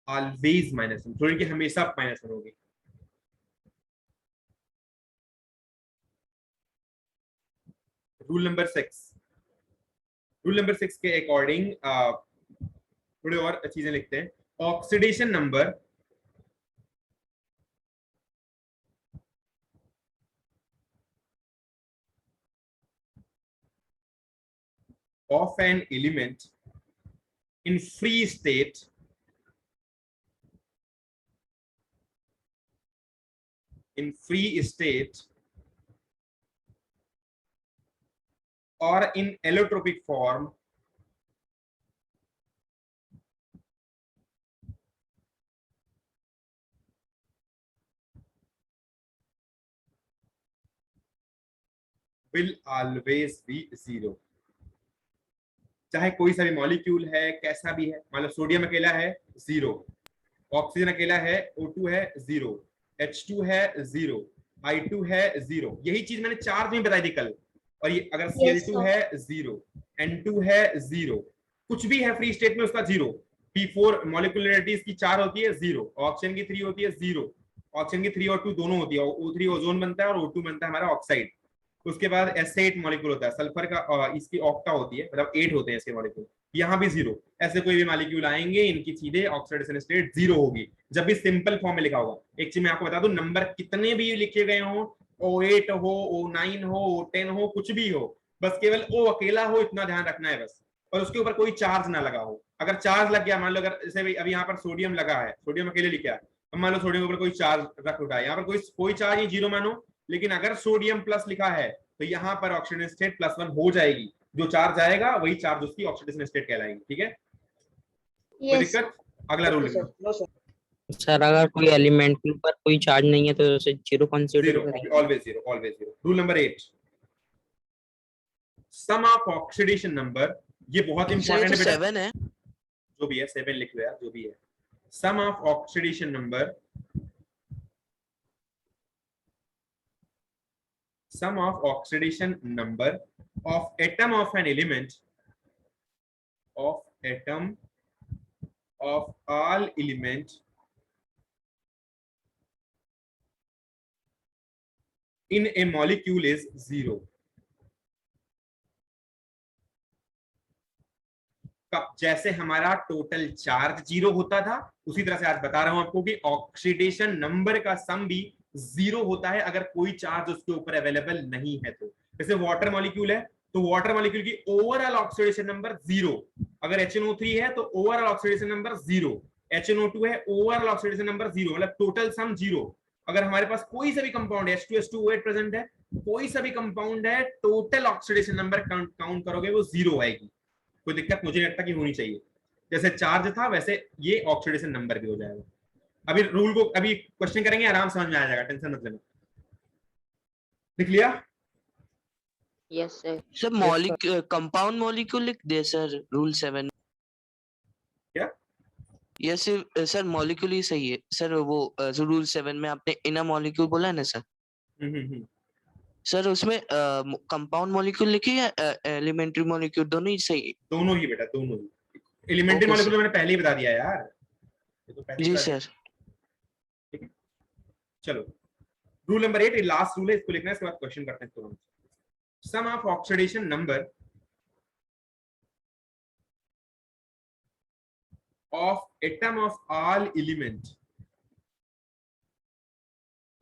always -1। Fluorine की हमेशा -1 होगी। रूल नंबर 6 के अकॉर्डिंग थोड़ी और चीजें लिखते हैं। Oxidation number of an element in free state or in allotropic form will always be 0। चाहे कोई सा भी मॉलिक्यूल है, कैसा भी है, मान लो सोडियम अकेला है 0, ऑक्सीजन अकेला है, O2 है 0, H2 है 0, I2 है 0। यही चीज मैंने चार्ज में बताई थी कल। और ये अगर Cl2 है 0, N2 है 0, कुछ भी है फ्री स्टेट में उसका 0। P4 मॉलिक्यूलरिटीज की 4 होती है 0, ऑक्सीजन की 3 होती है 0, ऑक्सीजन की 3 और 2 दोनों होती है, O3 ओजोन बनता है और O2 बनता है हमारा ऑक्साइड। उसके बाद S8 मॉलिक्यूल होता है, सल्फर का इसकी ऑक्टा होती है, मतलब 8 होते हैं इसके मॉलिक्यूल, यहाँ भी 0। ऐसे कोई भी मॉलिक्यूल आएंगे, इनकी सीधे ऑक्सीडेशन स्टेट 0 होगी, जब भी सिंपल फॉर्म में लिखा होगा। एक चीज मैं आपको बता दूं, नंबर कितने भी लिखे गए हो, O8 हो, O9 हो, O10 हो, कुछ भी हो, बस केवल O अकेला हो, इतना ध्यान रखना है बस। और उसके ऊपर कोई चार्ज ना लगा हो। अगर चार्ज लग गया, मान लो अगर जैसे अभी यहाँ पर सोडियम लगा है, सोडियम अकेले लिखा है, अब मान लो सोडियम के ऊपर कोई चार्ज रख उठा है, यहाँ पर कोई चार्ज नहीं, 0 मानो। लेकिन अगर सोडियम प्लस लिखा है तो यहाँ पर ऑक्सीडेशन स्टेट +1 हो जाएगी। जो चार्ज आएगा वही चार्ज उसकी ऑक्सीडेशन स्टेट कहलाएगी। ठीक है, कोई Yes. दिक्कत? अगला रूल सर अगर कोई एलिमेंट के ऊपर कोई चार्ज नहीं है तो उसे जीरो कंसीडर जीरो, करेंगे। Always zero, always zero. Rule number 8, sum of oxidation number, ये बहुत सर ये इंपॉर्टेंट तो है बेटा, 7 है। जो भी है 7 लिख लो यार, जो भी है। Sum of oxidation number, sum of oxidation number of atom of an element, of atom of all element in a molecule is 0. कब जैसे हमारा टोटल चार्ज 0 होता था, उसी तरह से आज बता रहा हूं आपको कि ऑक्सीडेशन नंबर का सम भी 0 होता है अगर कोई चार्ज उसके ऊपर अवेलेबल नहीं है। तो जैसे वाटर मॉलिक्यूल है तो वाटर मॉलिक्यूल की ओवरऑल ऑक्सीडेशन नंबर 0, अगर HNO3 है तो ओवरऑल ऑक्सीडेशन नंबर 0, HNO2 है ओवरऑल ऑक्सीडेशन नंबर 0, मतलब टोटल सम 0। अगर हमारे पास कोई सा भी कंपाउंड है, H2SO8 प्रेजेंट है, कोई सा भी कंपाउंड है, टोटल ऑक्सीडेशन नंबर काउंट करोगे वो 0 आएगी। कोई दिक्कत मुझे नहीं लगता कि होनी चाहिए। जैसे चार्ज था वैसे ये ऑक्सीडेशन नंबर भी हो जाएगा। अभी रूल को अभी क्वेश्चन करेंगे, आराम समझ में आ जाएगा, टेंशन मत लेना। लिख लिया? Yes sir. Sir compound molecule लिख दे सर रूल 7। क्या? यस सर, मॉलिक्यूल ही सही है सर। वो रूल 7 में आपने इनर मॉलिक्यूल बोला है ना सर। सर उसमें कंपाउंड मॉलिक्यूल लिखी या एलिमेंट्री मॉलिक्यूल, दोनों ही सही है? दोनों ही बेटा, दोनों ही। एलिमेंट्री मॉलिक्यूल मैंने पहले ही बता दिया यार, ये तो पहले जी बता सर। ठीक है, चलो रूल नंबर 8, ये लास्ट रूल है, इसको लिखना है, इसके बाद क्वेश्चन करते हैं तुरंत। Sum of oxidation number of atom of all element,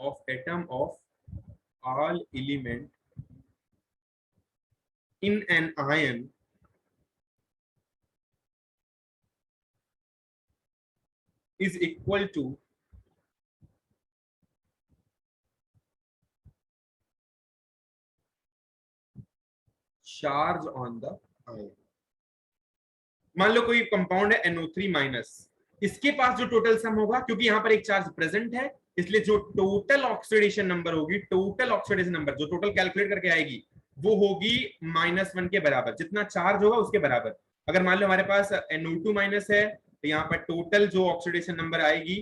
of atom of all element in an ion is equal to charge on the ion। मान लो कोई कंपाउंड है NO3 माइनस, इसके पास जो टोटल सम होगा, क्योंकि यहां पर एक चार्ज प्रेजेंट है इसलिए जो टोटल ऑक्सीडेशन नंबर होगी, टोटल ऑक्सीडेशन नंबर जो टोटल कैलकुलेट करके आएगी वो होगी -1 के बराबर, जितना चार्ज होगा उसके बराबर। अगर मान लो हमारे पास NO2 माइनस है तो यहाँ पर टोटल जो ऑक्सीडेशन नंबर आएगी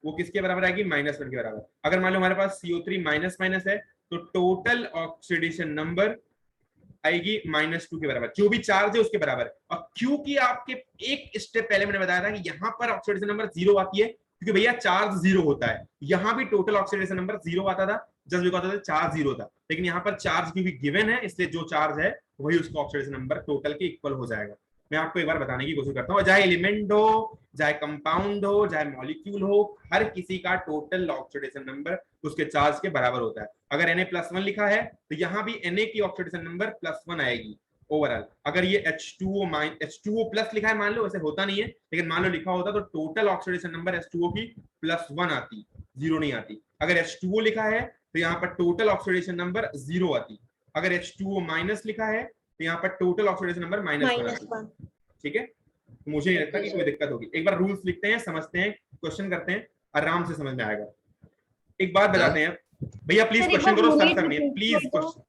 वो किसके बराबर आएगी? -1 के बराबर। अगर मान लो हमारे पास CO3 माइनस माइनस है तो टोटल ऑक्सीडेशन नंबर आएगी -2 के बराबर, जो भी चार्ज है उसके बराबर। और क्योंकि आपके एक स्टेप पहले मैंने बताया था कि यहाँ पर ऑक्सीडेशन नंबर 0 आती है क्योंकि भैया चार्ज 0 होता है, यहाँ भी टोटल ऑक्सीडेशन नंबर 0 आता था, जस्ट बिकॉज़ चार्ज 0 था, लेकिन यहाँ पर चार्ज क्योंकि गिवन है इसलिए जो चार्ज है वही उसका ऑक्सीडेशन नंबर टोटल के इक्वल हो जाएगा। मैं आपको एक बार बताने की कोशिश करता हूँ, चाहे एलिमेंट हो, चाहे कंपाउंड हो, चाहे मॉलिक्यूल हो, हर किसी का टोटल ऑक्सीडेशन नंबर उसके चार्ज के बराबर होता है। अगर Na+1 लिखा है तो यहाँ भी Na की ऑक्सीडेशन नंबर +1 आएगी ओवरऑल। अगर ये H2O+ लिखा है, मान लो, वैसे होता नहीं है लेकिन मान लो लिखा होता तो टोटल ऑक्सीडेशन नंबर H2O की +1 आती, 0 नहीं आती। अगर H2O लिखा है तो यहाँ पर टोटल ऑक्सीडेशन नंबर 0 आती। अगर H2O- लिखा है तो यहाँ पर टोटल ऑक्सीडेशन नंबर -1 आती। ठीक है, मुझे नहीं लगता कि कोई दिक्कत होगी। एक बार रूल्स लिखते हैं, समझते हैं, क्वेश्चन करते हैं, आराम से समझ में आएगा। एक बात बताते हैं भैया, प्लीज क्वेश्चन करो, सर तक नहीं, प्लीज क्वेश्चन।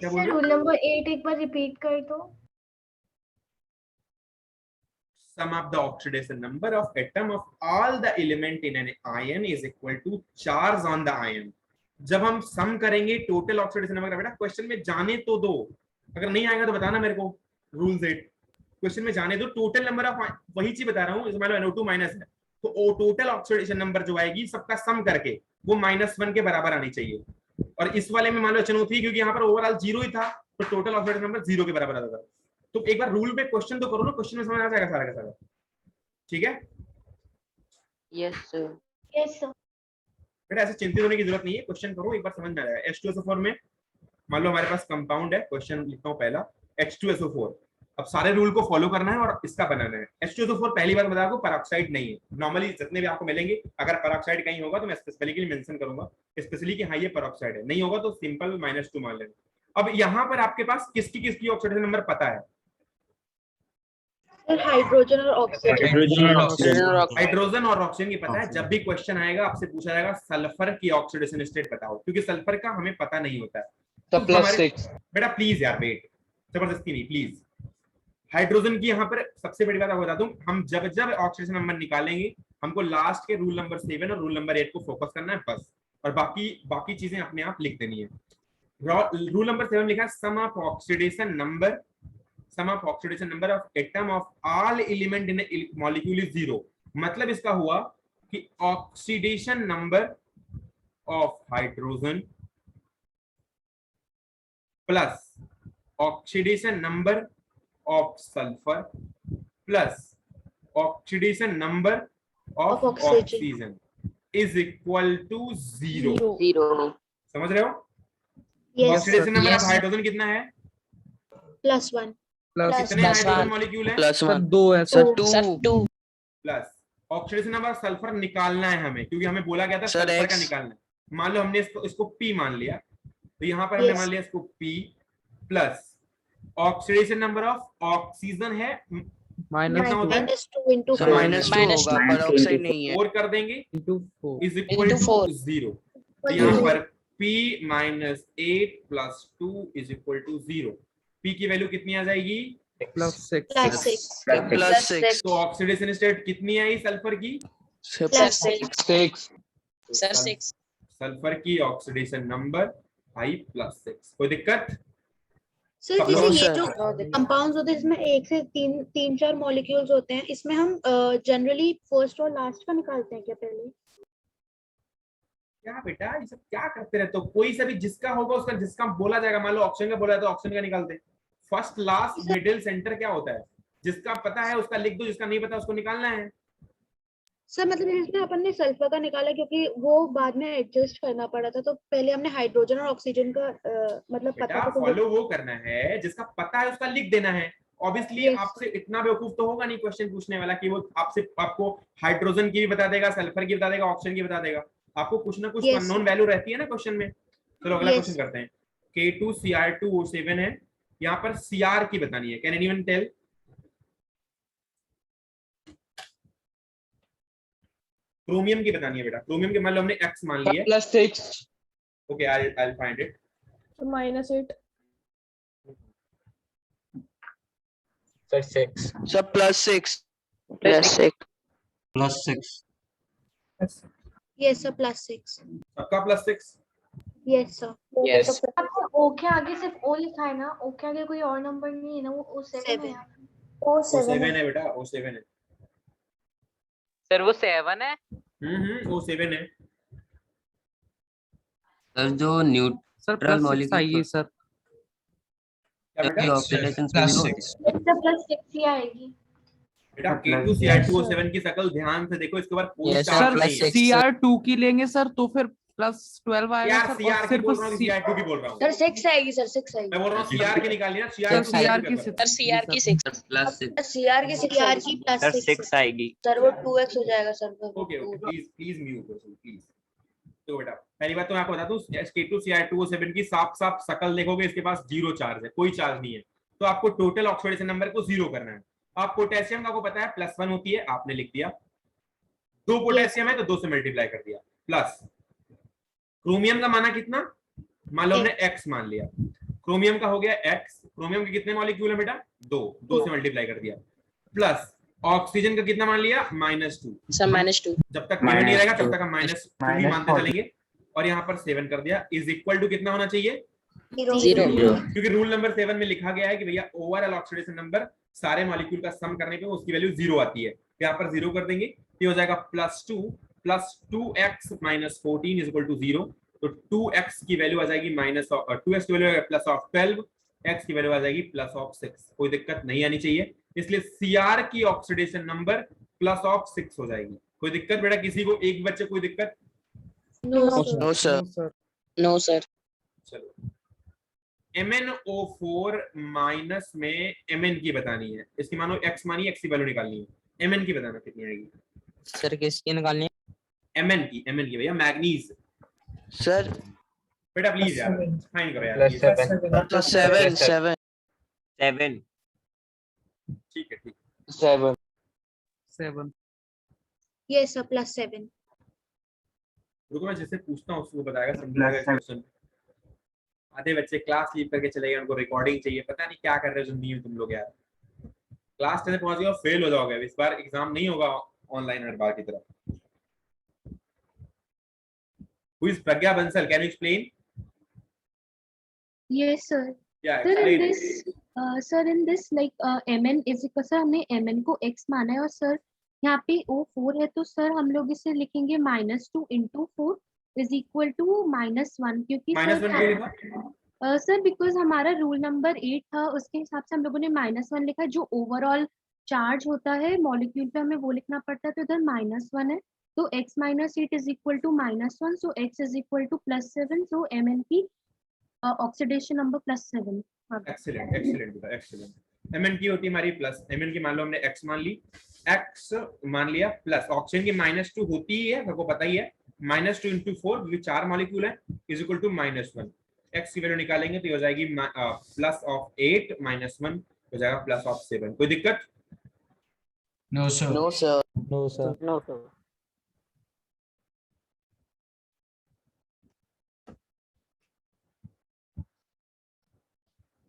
क्या बोल रहे हो? रूल नंबर 8 एक बार रिपीट कर दो। Sum of the oxidation number of atom of all the element in an ion is equal to charge on the ion। जब हम सम करेंगे टोटल ऑक्सीडेशन नंबर का, बेटा क्वेश्चन में जाने तो दो, अगर नहीं आएगा तो बताना मेरे को। रूल 8 क्वेश्चन में जाने दो, टोटल नंबर ऑफ, वही चीज बता रहा हूँ। मान लो NO2 माइनस है तो टोटल ऑक्सीडेशन नंबर जो आएगी सबका सम करके वो -1 के बराबर आनी चाहिए। और इस वाले में मान लो HNO3 क्योंकि यहाँ पर ओवरऑल 0 ही था तो टोटल ऑक्सीडेशन नंबर 0 के बराबर आता था। तो एक बार रूल पे क्वेश्चन तो करो ना, क्वेश्चन में समझ आ जाएगा सारा का सारा। ठीक है? Yes sir. Yes sir. बेटा ऐसे चिंतित होने की जरूरत नहीं है, क्वेश्चन करो, एक बार समझ में आ जाएगा। H2SO4 में मान लो हमारे पास कंपाउंड है, क्वेश्चन लिखता हूँ पहला H2SO4। अब सारे रूल को फॉलो करना है और इसका बनाना है। H2SO4 पहली बार बता दो पैरोक्साइड नहीं है। नॉर्मली जितने भी आपको मिलेंगे, अगर पैरोक्साइड कहीं होगा तो मैं स्पेसिफिकली मेंशन करूंगा स्पेशली कि हाँ ये पैरोक्साइड है, नहीं होगा तो सिंपल -2 मान लेना। अब यहाँ पर आपके पास किसकी किसकी ऑक्सीडेशन नंबर पता है? सर हाइड्रोजन और ऑक्सीजन। हाइड्रोजन और ऑक्सीजन की पता है। जब भी क्वेश्चन आएगा आपसे पूछा जाएगा सल्फर की ऑक्सीडेशन स्टेट बताओ, क्योंकि सल्फर का हमें पता नहीं होता है। तो +6 बेटा प्लीज यार वेट, जबरदस्ती नहीं प्लीज। हाइड्रोजन की यहाँ पर सबसे बड़ी बात आपको बता दूं, हम जब जब ऑक्सीडेशन नंबर निकालेंगे हमको लास्ट के रूल नंबर 7 और रूल नंबर 8 को फोकस करना है बस, और बाकी चीजें अपने आप लिख देनी है। रूल नंबर 7 लिखा है sum of oxidation number of atom of all element in a molecule is 0। मतलब इसका हुआ कि oxidation number of hydrogen plus oxidation number of sulphur plus oxidation number of oxygen is equal to 0। समझ रहे हो? Oxidation number of hydrogen कितना है? +1। कितने हाइड्रोजन मॉलिक्यूल है? +1 2 है sir. 2 plus oxidation number of sulphur निकालना है हमें, क्योंकि हमें बोला गया था सर सल्फर का X। निकालना है। मान लो हमने इसको P मान लिया, तो यहाँ पर हमने मान लिया इसको P plus oxidation number of oxygen है कितना होता है? -2 सर -2 होगा, पर ऑक्साइड नहीं है। 4 कर देंगे into 4 इज इक्वल टू 0। तो यहाँ पर P -8 + 2 is equal to 0। P की वैल्यू कितनी आ जाएगी? +6 तो ऑक्सीडेशन स्टेट कितनी आई सल्फर की? +6 सर 6। सल्फर की ऑक्सीडेशन नंबर आई +6। कोई दिक्कत? सर No, जैसे ये sir. जो कंपाउंड्स होते हैं इसमें 1 से 3-4 मॉलिक्यूल्स होते हैं, इसमें हम जनरली फर्स्ट और लास्ट का निकालते हैं क्या पहले? क्या बेटा ये सब क्या करते रहते हो? कोई सा भी जिसका होगा उसका, जिसका बोला जाएगा, मान लो ऑप्शन का बोला है तो ऑप्शन का निकालते हैं। फर्स्ट लास्ट मिडिल सेंटर क्या होता है? जिसका पता है उसका लिख दो, जिसका नहीं पता उसको निकालना है। सर मतलब इसमें अपन ने सल्फर का निकाला क्योंकि वो बाद में एडजस्ट करना पड़ा था, तो पहले हमने हाइड्रोजन और ऑक्सीजन का मतलब पता बेटा था तो फॉलो वो करना है, जिसका पता है उसका लिख देना है। Obviously Yes. आपसे इतना बेवकूफ तो होगा नहीं क्वेश्चन पूछने वाला कि वो आपको हाइड्रोजन की भी बता देगा, सल्फर की बता देगा, ऑक्सीजन की बता देगा। आपको कुछ ना कुछ Yes. अननोन वैल्यू रहती है ना क्वेश्चन में। चलो अगला Yes. क्वेश्चन करते हैं। K2Cr2O7 है, यहाँ पर Cr की बतानी है। Can anyone tell? क्रोमियम की बतानी है बेटा। क्रोमियम के मान लो हमने X मान लिया। +6 okay I'll find it. -8 sir 6 sir +6 yes sir +6। सबका +6। Yes sir. यस आपने O के आगे सिर्फ O लिखा है ना? O के आगे कोई और नंबर नहीं है ना? वो O7 है यहाँ पे। O7 है बेटा, O7 है। सर वो 7 है। O7 है। सर जो सर न्यूट्रल +6 मॉलिक्यूल आइए सर। क्या बेटा? ऑक्सीडेशन इससे +6 ही आएगी। बेटा K2Cr2O7 की शकल ध्यान से देखो, इसके बाद कोई Yes, चार्ज सर नहीं है। CR2 की लेंगे सर तो फिर +12 आएगा यार सर। CR और की सिर्फ बोल रहा हूँ, CR2 की बोल रहा हूँ। सर 6 आएगी सर 6 आएगी। मैं बोल रहा हूँ CR की निकालिए ना, सर CR2 CR की की सर CR की 6 +6 CR की 6 आएगी। +6 आएगी। सर वो 2x हो जाएगा sir. Okay please mute please. तो बेटा पहली बात तो मैं आपको बता दूं, K2Cr2O7 की साफ शकल देखोगे, इसके पास 0 चार्ज है, कोई चार्ज नहीं है। तो आपको टोटल ऑक्सीडेशन नंबर को 0 करना है। आप पोटेशियम का आपको पता है +1 होती है, आपने लिख दिया। 2 पोटेशियम है तो 2 से मल्टीप्लाई कर दिया। प्लस क्रोमियम का माना कितना? मान लो हमने X मान लिया। क्रोमियम का हो गया X। क्रोमियम के कितने मॉलिक्यूल है बेटा? 2 से मल्टीप्लाई कर दिया। प्लस ऑक्सीजन का कितना मान लिया? -2 सर -2। जब तक गिवन नहीं रहेगा तब तक हम -2 ही मानते चलेंगे। और यहाँ पर 7 कर दिया। इज इक्वल टू कितना होना चाहिए? 0। क्योंकि रूल नंबर 7 में लिखा गया है कि भैया ओवरऑल ऑक्सीडेशन नंबर सारे मॉलिक्यूल का सम करने पे उसकी वैल्यू 0 आती है। यहाँ पर 0 कर देंगे, ये हो जाएगा +2 + 2x - 14 = 0। तो 2x की वैल्यू आ जाएगी -2x की वैल्यू +12, x की वैल्यू आ जाएगी +6। कोई दिक्कत नहीं आनी चाहिए, इसलिए Cr की ऑक्सीडेशन नंबर +6 हो जाएगी। कोई दिक्कत बेटा किसी को? एक बच्चे कोई दिक्कत? No sir no sir. चलो MnO4 माइनस में Mn की बतानी है। इसकी मानो X मानी, X की वैल्यू निकालनी है। Mn की बताना कितनी आएगी? सर किसकी निकालनी है? Mn की भैया मैग्नीज। सर बेटा प्लीज यार फाइन करो यार प्लस please। 7 तो 7 7 7 ठीक है ठीक। 7 7 यस सर +7 रुको मैं जिससे पूछता हूँ उसको बताएगा, समझाएगा क्वेश्चन। आधे बच्चे क्लास लीव करके चले गए, उनको रिकॉर्डिंग चाहिए, पता नहीं क्या कर रहे हो जिंदगी में तुम लोग यार। क्लास 10 पहुंच गए फेल हो जाओगे, इस बार एग्जाम नहीं होगा ऑनलाइन हर बार की तरह। Who is Pragya Bansal? Can you explain? Yes, sir. Yeah, Sir, in explain. this, mn is equal, sir हमने mn को x माना है और सर यहाँ पे O4 है, तो सर हम लोग इसे लिखेंगे -2 into 4 is equal to -1, क्योंकि -1 क्यों लिखा? सर बिकॉज हमारा रूल नंबर 8 था, उसके हिसाब से हम लोगों ने -1 लिखा। जो ओवरऑल चार्ज होता है मॉलिक्यूल पे हमें वो लिखना पड़ता है, तो इधर -1 है, तो x - 8 is equal to -1, so x is equal to +7, so mn की ऑक्सीडेशन नंबर +7। एक्सीलेंट एक्सीलेंट बेटा एक्सीलेंट। mn की होती है हमारी प्लस, mn की मान लो हमने x मान ली, x मान लिया प्लस ऑक्सीजन की -2 होती ही है, सबको पता ही है। -2 into 4 क्योंकि 4 मॉलिक्यूल है इज इक्वल टू -1। x की वैल्यू निकालेंगे तो ये हो जाएगी +8 -1 हो जाएगा +7। कोई दिक्कत? No sir no sir no sir no sir.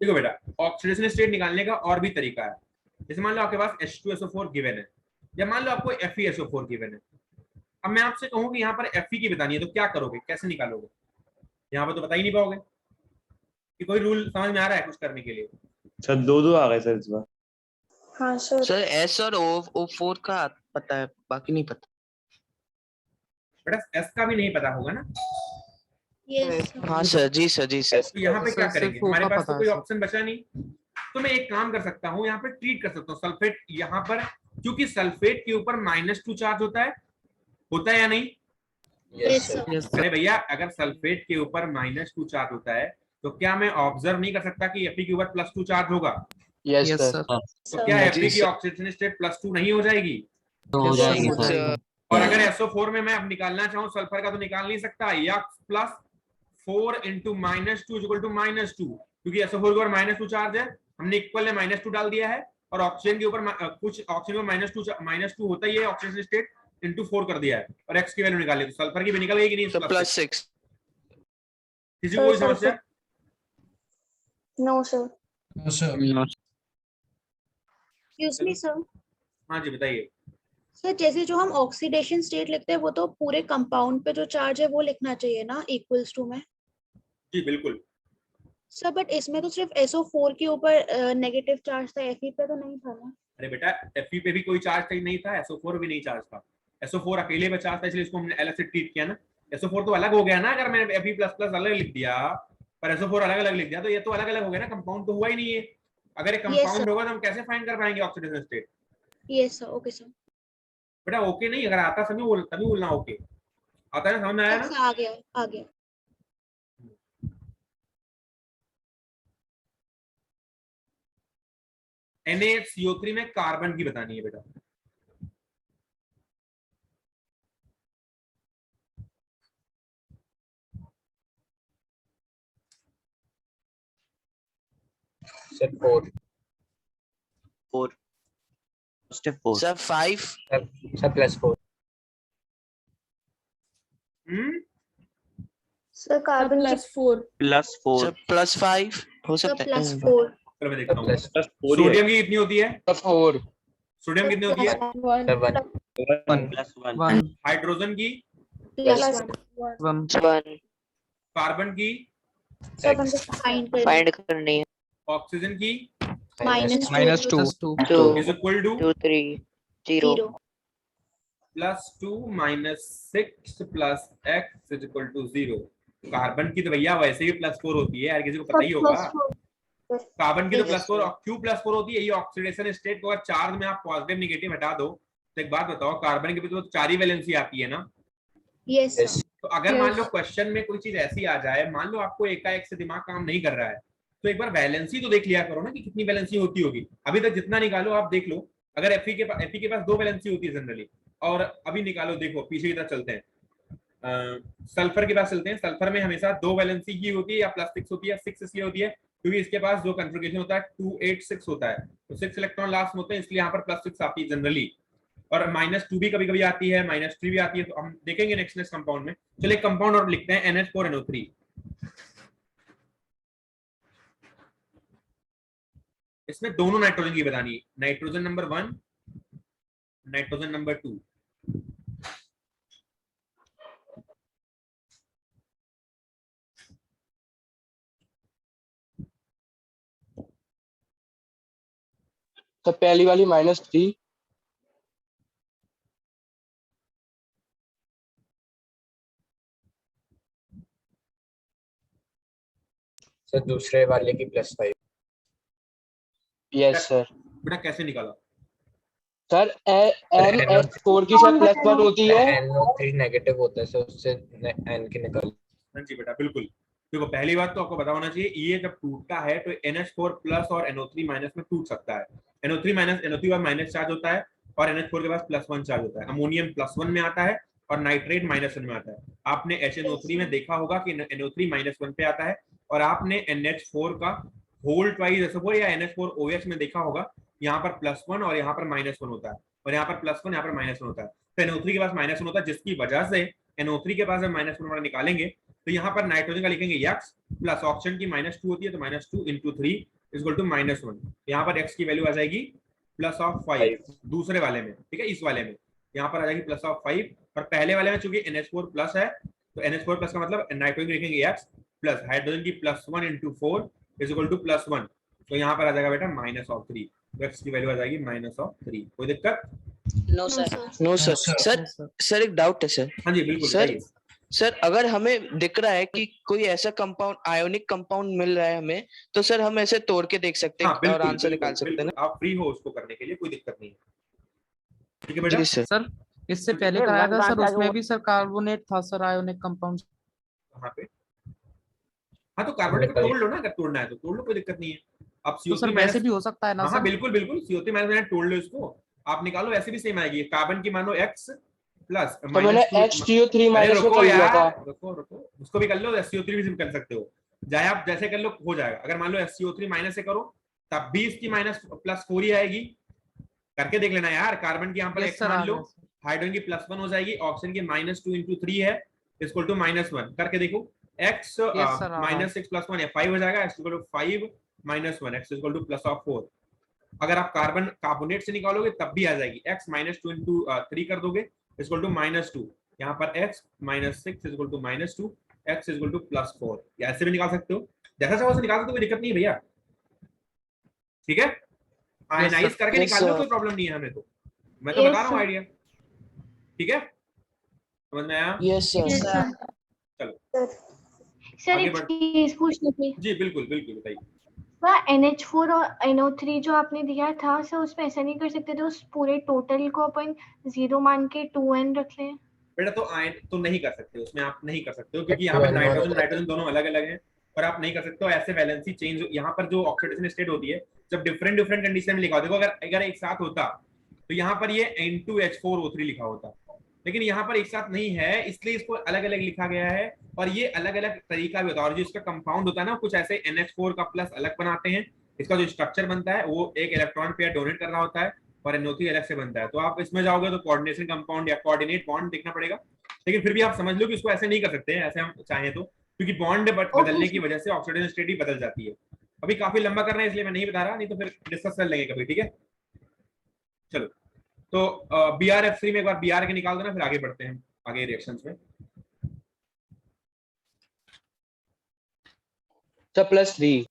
देखो बेटा ऑक्सीडेशन स्टेट निकालने का और भी तरीका है। जैसे मान लो आपके पास H2SO4 गिवन है, या मान लो आपको FeSO4 गिवन है। अब मैं आपसे कहूं कि यहाँ पर Fe की बतानी है, तो क्या करोगे, कैसे निकालोगे? यहाँ पर तो बता ही नहीं पाओगे कि कोई रूल समझ में आ रहा है कुछ करने के लिए? सर दो आ गए सर इस बार। हाँ सर सर S और O4 का पता है, बाकी नहीं पता। बेटा S का भी नहीं पता होगा ना? यस हाँ सर जी सर जी सर। तो यहाँ पे क्या सर, करेंगे, सिर्फ O हमारे का पास पता तो है कोई सर। ऑप्शन बचा नहीं, तो मैं एक काम कर सकता हूँ, यहाँ पे ट्रीट कर सकता हूँ सल्फेट। यहाँ पर क्योंकि सल्फेट के ऊपर -2 चार्ज होता है या नहीं? यस सर यस अरे भैया अगर सल्फेट के ऊपर -2 चार्ज होता है तो क्या मैं ऑब्जर्व नहीं कर सकता कि Fe के ऊपर +2 चार्ज होगा? यस सर तो क्या Fe की ऑक्सीडेशन स्टेट +2 नहीं हो जाएगी? हो जाएगी सर। और अगर SO4 में मैं अब निकालना चाहूँ सल्फर का, तो निकाल नहीं सकता। या +4 into -2 इक्वल टू -2, क्योंकि SO4 के ऊपर -2 चार्ज है, हमने इक्वल में -2 डाल दिया है, और ऑक्सीजन के ऊपर कुछ ऑक्सीजन में -2 होता ही है ऑक्सीजन स्टेट, into 4 कर दिया है, और x की वैल्यू निकाली, तो सल्फर की भी निकल गई कि नहीं? तो +6। किसी को कोई समस्या? No sir no sir excuse me sir. हाँ जी बताइए। सर जैसे जो हम ऑक्सीडेशन स्टेट लिखते हैं वो तो पूरे कंपाउंड पे जो चार्ज है वो लिखना चाहिए ना इक्वल्स टू में? जी बिल्कुल। सर बट इसमें तो सिर्फ SO4 के ऊपर नेगेटिव चार्ज था, Fe पे तो नहीं था ना? अरे बेटा Fe पे भी कोई चार्ज नहीं था, SO4 भी नहीं चार्ज था। SO4 अकेले में चार्ज था, इसलिए इसको हमने अलग से ट्रीट किया ना। SO4 तो अलग हो गया ना, अगर मैंने Fe++ अलग लिख दिया पर SO4 अलग अलग लिख दिया, तो ये तो अलग अलग हो गया ना, कंपाउंड तो हुआ ही नहीं है। अगर एक कंपाउंड होगा तो हम कैसे फाइंड कर पाएंगे oxidation state? Yes sir okay sir. बेटा ओके नहीं, अगर आता तभी बोलना ओके। आता है, समझ में आया ना? आ गया। NaCO3 में कार्बन की बतानी है बेटा। Sir 4 step 4 sir 5 sir +4 sir carbon +4 +4 sir +5 हो सर सकता है। +4 चलो मैं देखता हूँ। +4 सोडियम की कितनी होती है? 4 सोडियम कितनी होती है? 1 1 हाइड्रोजन की? वन कार्बन की? फाइंड करनी है। ऑक्सीजन की? -2 is equal to 2 3 0 +2 - 6 + x is equal to 0। Carbon की तो भैया वैसे ही +4 होती है, हर किसी को पता ही होगा। कार्बन की तो +4 और क्यों +4 होती है? ये ऑक्सीडेशन स्टेट को अगर चार्ज में आप पॉजिटिव नेगेटिव हटा दो, तो एक बात बताओ, कार्बन की भी तो 4 ही वैलेंसी आती है ना? यस तो अगर मान लो क्वेश्चन में कोई चीज ऐसी आ जाए, मान लो आपको एकाएक से दिमाग काम नहीं कर रहा है, तो एक बार वैलेंसी तो देख लिया करो ना कि कितनी वैलेंसी होती होगी। अभी तक जितना निकालो आप देख लो, अगर Fe के पास 2 वैलेंसी होती है जनरली, और अभी निकालो, देखो पीछे की तरफ चलते हैं। सल्फर के पास चलते हैं। सल्फर में हमेशा 2 वैलेंसी ही होती है या +6 होती है। 6 इसलिए होती है क्योंकि इसके पास जो कॉन्फ़िगरेशन होता है 286 होता है, तो 6 इलेक्ट्रॉन लास्ट में होते हैं, इसलिए यहाँ पर +6 आती है जनरली। और -2 भी कभी कभी आती है, -3 भी आती है, तो हम देखेंगे नेक्स्ट कंपाउंड में। चलिए कंपाउंड और लिखते हैं NH4NO3। इसमें दोनों नाइट्रोजन की बतानी है, नाइट्रोजन नंबर 1, नाइट्रोजन नंबर 2। तो पहली वाली -3, सर दूसरे वाले की +5। Yes sir. बेटा कैसे निकाला? सर NH4 की सर +1 होती है, NO3 नेगेटिव होता है, सर उससे N की निकाल। हाँ जी बेटा बिल्कुल। देखो पहली बात तो आपको पता होना चाहिए, ये जब टूटता है तो NH4 प्लस और NO3 माइनस में टूट सकता है। NO3 माइनस, NO3 पर माइनस चार्ज होता है और NH4 के पास +1 चार्ज होता है। अमोनियम +1 में आता है और नाइट्रेट -1 में आता है। आपने HNO3 में देखा होगा कि NO3 -1 पे आता है, और आपने NH4 का होल ट्वाइस सपोज या NH4OH में देखा होगा, यहाँ पर +1 और यहाँ पर -1 होता है, और यहाँ पर +1 यहाँ पर -1 होता है। तो NO3 के पास -1 होता है, जिसकी वजह से NO3 के पास जब -1 निकालेंगे तो यहाँ पर नाइट्रोजन का लिखेंगे x प्लस ऑक्सीजन की -2 होती है, तो -2 × 3 = -1। यहाँ पर x की वैल्यू आ जाएगी +5 दूसरे वाले में, ठीक है। इस वाले में यहाँ पर आ जाएगी +5, और पहले वाले में चूंकि NH4 प्लस है तो NH4 प्लस का मतलब नाइट्रोजन लिखेंगे x प्लस हाइड्रोजन की +1 × 4 = +1, तो यहाँ पर आ जाएगा बेटा -3, तो x की वैल्यू आ जाएगी -3। कोई दिक्कत? No sir, no sir. Sir एक डाउट है सर। हाँ जी बिल्कुल सर बताइए। सर अगर हमें दिख रहा है कि कोई ऐसा कंपाउंड, आयोनिक कंपाउंड मिल रहा है हमें, तो सर हम ऐसे तोड़ के देख सकते हैं हाँ और बिल्कुल आंसर निकाल बिल्कुल सकते हैं बिल्कुल, आप फ्री हो उसको करने के लिए, कोई दिक्कत नहीं है, ठीक है ना? बेटा। जी सर। सर इससे पहले कराया था सर, उसमें भी सर कार्बोनेट था सर, आयोनिक कंपाउंड। कहाँ पे? हाँ तो कार्बोनेट को तोड़ लो ना, अगर तोड़ना है तो तोड़ लो, कोई दिक्कत नहीं है। अब तो सर CO3 वैसे भी हो सकता है ना हाँ हाँ सर? बिल्कुल बिल्कुल, CO3 माइनस तोड़ लो इसको, आप निकालो, ऐसे भी सेम आएगी। कार्बन की मानो x प्लस तो मैंने -2। HTO3 अरे माइनस में रुको कर लिया था। यार, रुको रुको, उसको भी कर लो, SCO3 भी कर सकते हो, चाहे आप जैसे कर लो हो जाएगा। अगर मान लो SCO3 माइनस से करो तब भी इसकी +4 ही आएगी, करके देख लेना यार। कार्बन की यहाँ पर x मान लो, हाइड्रोजन की +1 हो जाएगी, ऑक्सीजन की -2 × 3 है = -1, करके देखो। x -6 + 1 या 5 हो जाएगा, x = 5 - 1, x = +4। अगर आप कार्बोनेट से निकालोगे तब भी आ जाएगी, x -2 × 3 कर दोगे =-2, यहाँ पर x -6 = -2, x +4, या ऐसे भी निकाल सकते हो, जैसा चाहो निकाल सकते हो, कोई दिक्कत नहीं है भैया, ठीक है। आयनाइज करके निकाल लो, कोई प्रॉब्लम नहीं है हमें, तो मैं तो बता रहा हूँ आइडिया, ठीक है, समझ में आया? Yes sir. चलो सर एक चीज पूछनी थी। जी बिल्कुल बिल्कुल बताइए। NH4 और NO3 जो आपने दिया था सर, उसमें ऐसा नहीं कर सकते थे उस पूरे टोटल को अपन 0 मान के 2n रख लें? बेटा तो आयन तो नहीं कर सकते, उसमें आप नहीं कर सकते हो, क्योंकि यहाँ पर नाइट्रोजन नाइट्रोजन दोनों अलग अलग हैं, और आप नहीं कर सकते हो ऐसे वैलेंसी चेंज। यहाँ पर जो ऑक्सीडेशन स्टेट होती है, जब डिफरेंट डिफरेंट कंडीशन में लिखा होता है, अगर एक साथ होता तो यहाँ पर ये N2H4O3 लिखा होता, लेकिन यहाँ पर एक साथ नहीं है, इसलिए इसको अलग अलग लिखा गया है, और ये अलग अलग तरीका भी होता है। और जो इसका कंपाउंड होता है ना, कुछ ऐसे NH4 का प्लस अलग बनाते हैं, इसका जो स्ट्रक्चर बनता है वो एक इलेक्ट्रॉन पेयर डोनेट कर रहा होता है, और NO3 अलग से बनता है। तो आप इसमें जाओगे तो कोऑर्डिनेशन कंपाउंड या कोऑर्डिनेट बॉन्ड देखना पड़ेगा, लेकिन फिर भी आप समझ लो कि इसको ऐसे नहीं कर सकते हैं, ऐसे हम चाहें तो, क्योंकि बॉन्ड बदलने की वजह से ऑक्सीडेशन स्टेट ही बदल जाती है। अभी काफी लंबा कर रहे हैं इसलिए मैं नहीं बता रहा, नहीं तो फिर डिस्कस कर लेंगे कभी, ठीक है। चलो तो BrF3 में एक बार Br के निकाल देना, फिर आगे बढ़ते हैं आगे रिएक्शंस में। +3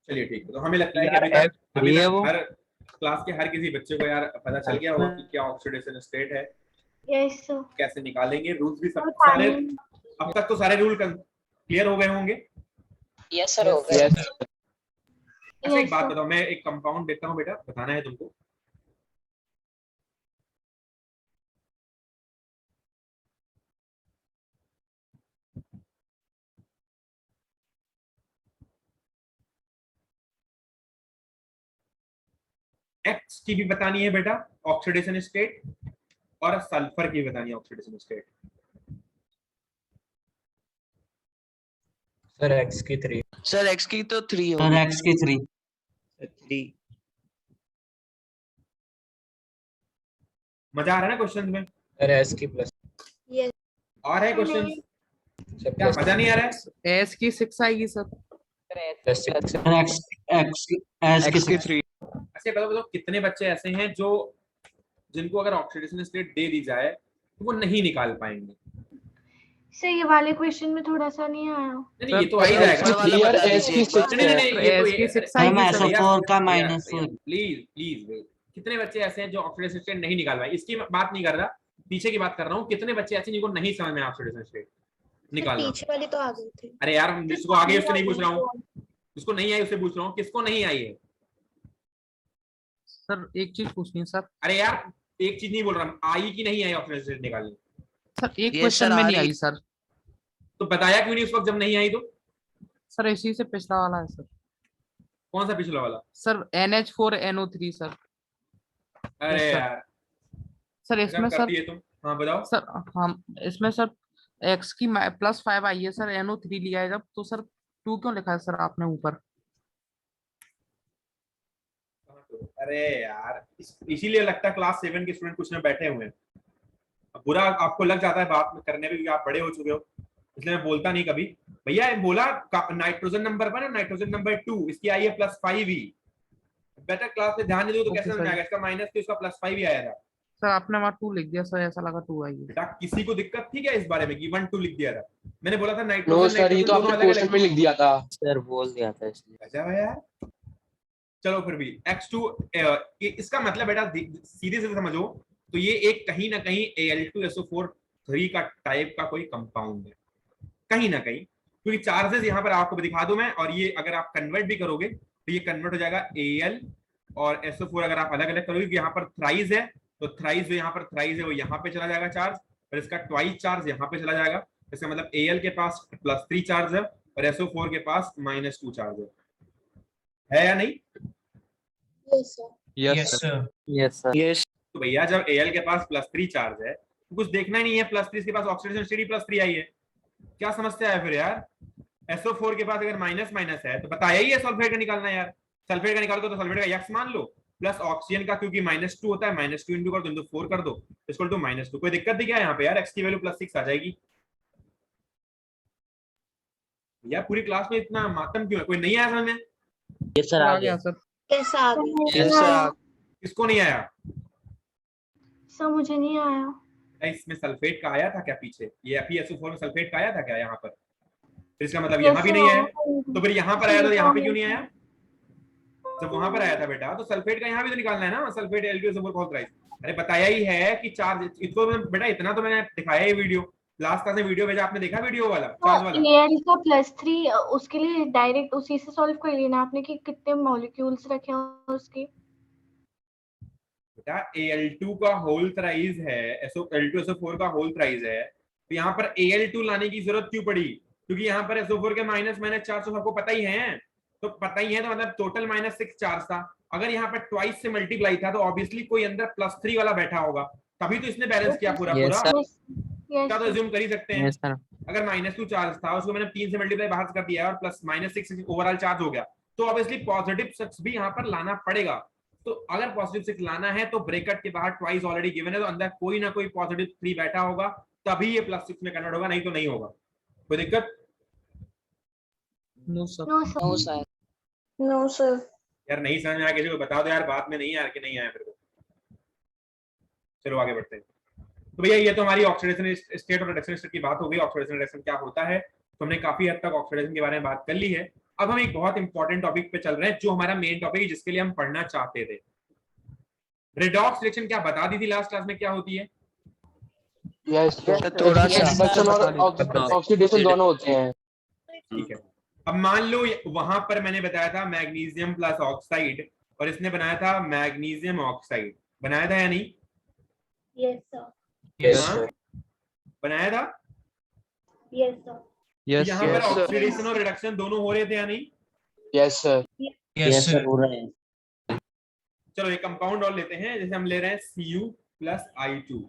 चलिए ठीक है, तो हमें लगता है कि अभी तक हर क्लास के हर किसी बच्चे को यार पता चल गया होगा कि क्या ऑक्सीडेशन स्टेट है, यस सर। कैसे निकालेंगे, रूल्स भी सब सारे अब तक तो सारे रूल क्लियर हो गए होंगे। यस सर, हो गया। अच्छा एक बात बताओ, मैं एक कंपाउंड देता हूँ बेटा, बताना है तुमको। एक्स की भी बतानी है बेटा ऑक्सीडेशन स्टेट, और सल्फर की बतानी है ऑक्सीडेशन स्टेट। सर एक्स की 3। सर एक्स की तो 3 सर होगी। एक्स की 3। 3। मजा आ रहा है ना क्वेश्चन में? सर एस की प्लस। यस और है क्वेश्चन? क्या मजा नहीं आ रहा है? एस की 6 आएगी सर। सर एक्स एक्स की 3। अच्छा बताओ कितने बच्चे ऐसे हैं जो जिनको अगर ऑक्सीडेशन स्टेट दे दी जाए तो वो नहीं निकाल पाएंगे? सर ये वाले क्वेश्चन में थोड़ा सा नहीं आया। नहीं ये तो आ ही जाएगा यार एस की 6 नहीं नहीं नहीं, ये तो एस की 6 सर आएगी मैं सर। SO4 का -4। प्लीज प्लीज, कितने बच्चे ऐसे हैं जो ऑक्सीडेशन स्टेट नहीं निकाल पाए? इसकी बात नहीं कर रहा, पीछे की बात कर रहा हूँ। कितने बच्चे ऐसे जिनको नहीं समझ में ऑक्सीडेशन स्टेट निकालना? पीछे वाली तो आ गई थी। अरे यार जिसको आगे उससे नहीं पूछ रहा हूँ, जिसको नहीं आई उससे पूछ रहा हूँ, किसको नहीं आई है? सर एक चीज पूछनी है सर। अरे यार एक चीज नहीं बोल रहा, आई कि नहीं आई ऑक्सीडेशन स्टेट निकालनी? सर एक ये क्वेश्चन सर में आ नहीं रही- आई सर। तो बताया क्यों नहीं उस वक्त जब नहीं आई? तो सर इसी से पिछला वाला है सर। कौन सा पिछला वाला? Sir NH4NO3 sir. अरे सर। यार सर इसमें कर सर दिए तुम। हाँ बताओ। सर हम इसमें सर एक्स की +5 आई है सर, NO3 लिया है जब, तो सर 2 क्यों लिखा है सर आपने ऊपर? अरे यार इसीलिए लगता है क्लास 7 के स्टूडेंट कुछ में बैठे हुए हैं। बुरा आपको लग जाता है बात में करने में, आप बड़े हो चुके हो, इसलिए मैं बोलता नहीं कभी। भैया बोला नाइट्रोजन नंबर पर ना, नाइट्रोजन नंबर 2 इसकी आई है +5 ही। बेटर क्लास में ध्यान नहीं दो तो कैसे समझ आएगा? इसका माइनस तो इसका +5 ही आया था। सर आपने वहाँ 2 लिख दिया सर, ऐसा लगा 2 आई है। बेटा किसी को दिक्कत थी क्या इस बारे में कि 1 2 लिख दिया था? मैंने बोला था नो नाइट्रोजन सर, ये तो आपने क्वेश्चन में लिख दिया था। सर बोल दिया था इसलिए। अच्छा यार चलो फिर भी X2 इसका मतलब बेटा सीधे से समझो तो ये एक कहीं ना कहीं Al2SO4 3 का टाइप का कोई कंपाउंड है कहीं ना कहीं, क्योंकि चार्जेस यहाँ पर आपको दिखा दूं मैं, और ये अगर आप कन्वर्ट भी करोगे तो ये कन्वर्ट हो जाएगा Al और SO4 अगर आप अलग अलग करोगे, यहाँ पर थ्राइज है तो थ्राइज जो यहाँ पर थ्राइज है वो यहाँ पे चला जाएगा चार्ज, और इसका ट्वाइस चार्ज यहाँ पे चला जाएगा। इसका मतलब Al के पास +3 चार्ज है और SO4 के पास -2 चार्ज है या नहीं? Yes sir. Yes sir. Yes sir. Yes तो भैया जब Al के पास +3 चार्ज है तो कुछ देखना ही नहीं है, +3 के पास ऑक्सीडेशन स्टेट +3 आई है, क्या समस्या है फिर यार? SO4 के पास अगर माइनस है तो बताया ही है सल्फेट का निकालना है यार। सल्फेट का निकालो तो सल्फेट का x मान लो प्लस ऑक्सीजन का क्योंकि -2 होता है, -2 इंटू कर दो, 4 कर दो, इक्वल टू -2। कोई दिक्कत नहीं क्या यहाँ पे यार? x की वैल्यू +6 आ जाएगी। यार पूरी क्लास में इतना मातम क्यों है? कोई नहीं आया समझ में? यस सर आ आ गया गया। सर। कैसा आ गई? Yes sir. किसको नहीं आया? सर मुझे नहीं आया। इसमें सल्फेट का आया था क्या पीछे? ये FeSO4 में सल्फेट का आया था क्या यहाँ पर? फिर इसका मतलब Yes, यहाँ भी नहीं आया, sir. तो फिर यहाँ पर आया तो यहाँ पे क्यों नहीं आया? जब वहां पर आया था बेटा तो सल्फेट का यहाँ भी तो निकालना है ना, सल्फेट Al2SO4 का होल। अरे बताया ही है कि चार्ज इसको बेटा, इतना तो मैंने दिखाया ही वीडियो, लास्ट क्लास में वीडियो भेजा आपने, देखा वीडियो वाला चार्ज वाला? Al का +3 उसके लिए डायरेक्ट उसी से सॉल्व कर लेना आपने कि कितने मॉलिक्यूल्स रखे हैं उसके। बेटा Al2 का होल थ्राइस है, Al2SO4 का होल थ्राइस है, तो यहाँ पर Al2 लाने की जरूरत क्यों पड़ी? क्योंकि यहाँ पर SO4 के माइनस चार्ज तो सबको पता ही है, तो पता ही है तो मतलब टोटल -6 चार्ज था। अगर यहाँ पर ट्वाइस से मल्टीप्लाई था तो ऑब्वियसली कोई अंदर +3 वाला बैठा होगा, तभी तो इसने बैलेंस किया पूरा Yes, पूरा। sir. क्या तो अज्यूम कर ही सकते हैं। Yes sir. अगर -2 चार्ज था उसको मैंने 3 से मल्टीप्लाई बाहर कर दिया और +6 ओवरऑल चार्ज हो गया, तो ऑब्वियसली पॉजिटिव 6 भी यहाँ पर लाना पड़ेगा। तो अगर पॉजिटिव 6 लाना है तो ब्रैकेट के बाहर ट्वाइस ऑलरेडी गिवन है, तो अंदर कोई ना कोई पॉजिटिव 3 बैठा होगा, तभी ये +6 में कन्वर्ट होगा, नहीं तो नहीं होगा। कोई दिक्कत? No sir. No sir. No sir. No sir. यार नहीं समझ में आया किसी को बता दो यार, बाद में नहीं आया कि नहीं आया फिर को। चलो आगे बढ़ते हैं। तो भैया ये तो हमारी ऑक्सीडेशन स्टेट और रिडक्शन स्टेट की बात हो गई। ऑक्सीडेशन रिडक्शन क्या होता है तो हमने काफी हद तक ऑक्सीडेशन के बारे में बात कर ली है। अब हम एक बहुत इंपॉर्टेंट टॉपिक पे चल रहे हैं जो हमारा मेन टॉपिक है, जिसके लिए हम पढ़ना चाहते थे। रिडॉक्स रिएक्शन क्या बता दी थी लास्ट क्लास में, क्या होती है? यस सर, थोड़ा सा रिडक्शन और ऑक्सीडेशन दोनों होते हैं। ठीक है, अब मान लो वहां पर मैंने बताया था मैग्नीशियम प्लस ऑक्साइड और इसने बनाया था मैग्नीशियम ऑक्साइड, बनाया था या नहीं? Yes sir. यस हाँ? सर। बनाया था। Yes sir. यस यहाँ पर सर। ऑक्सीडेशन और रिडक्शन दोनों हो रहे थे या नहीं? Yes sir. यस सर हो रहा है। चलो एक कंपाउंड और लेते हैं, जैसे हम ले रहे हैं Cu प्लस I2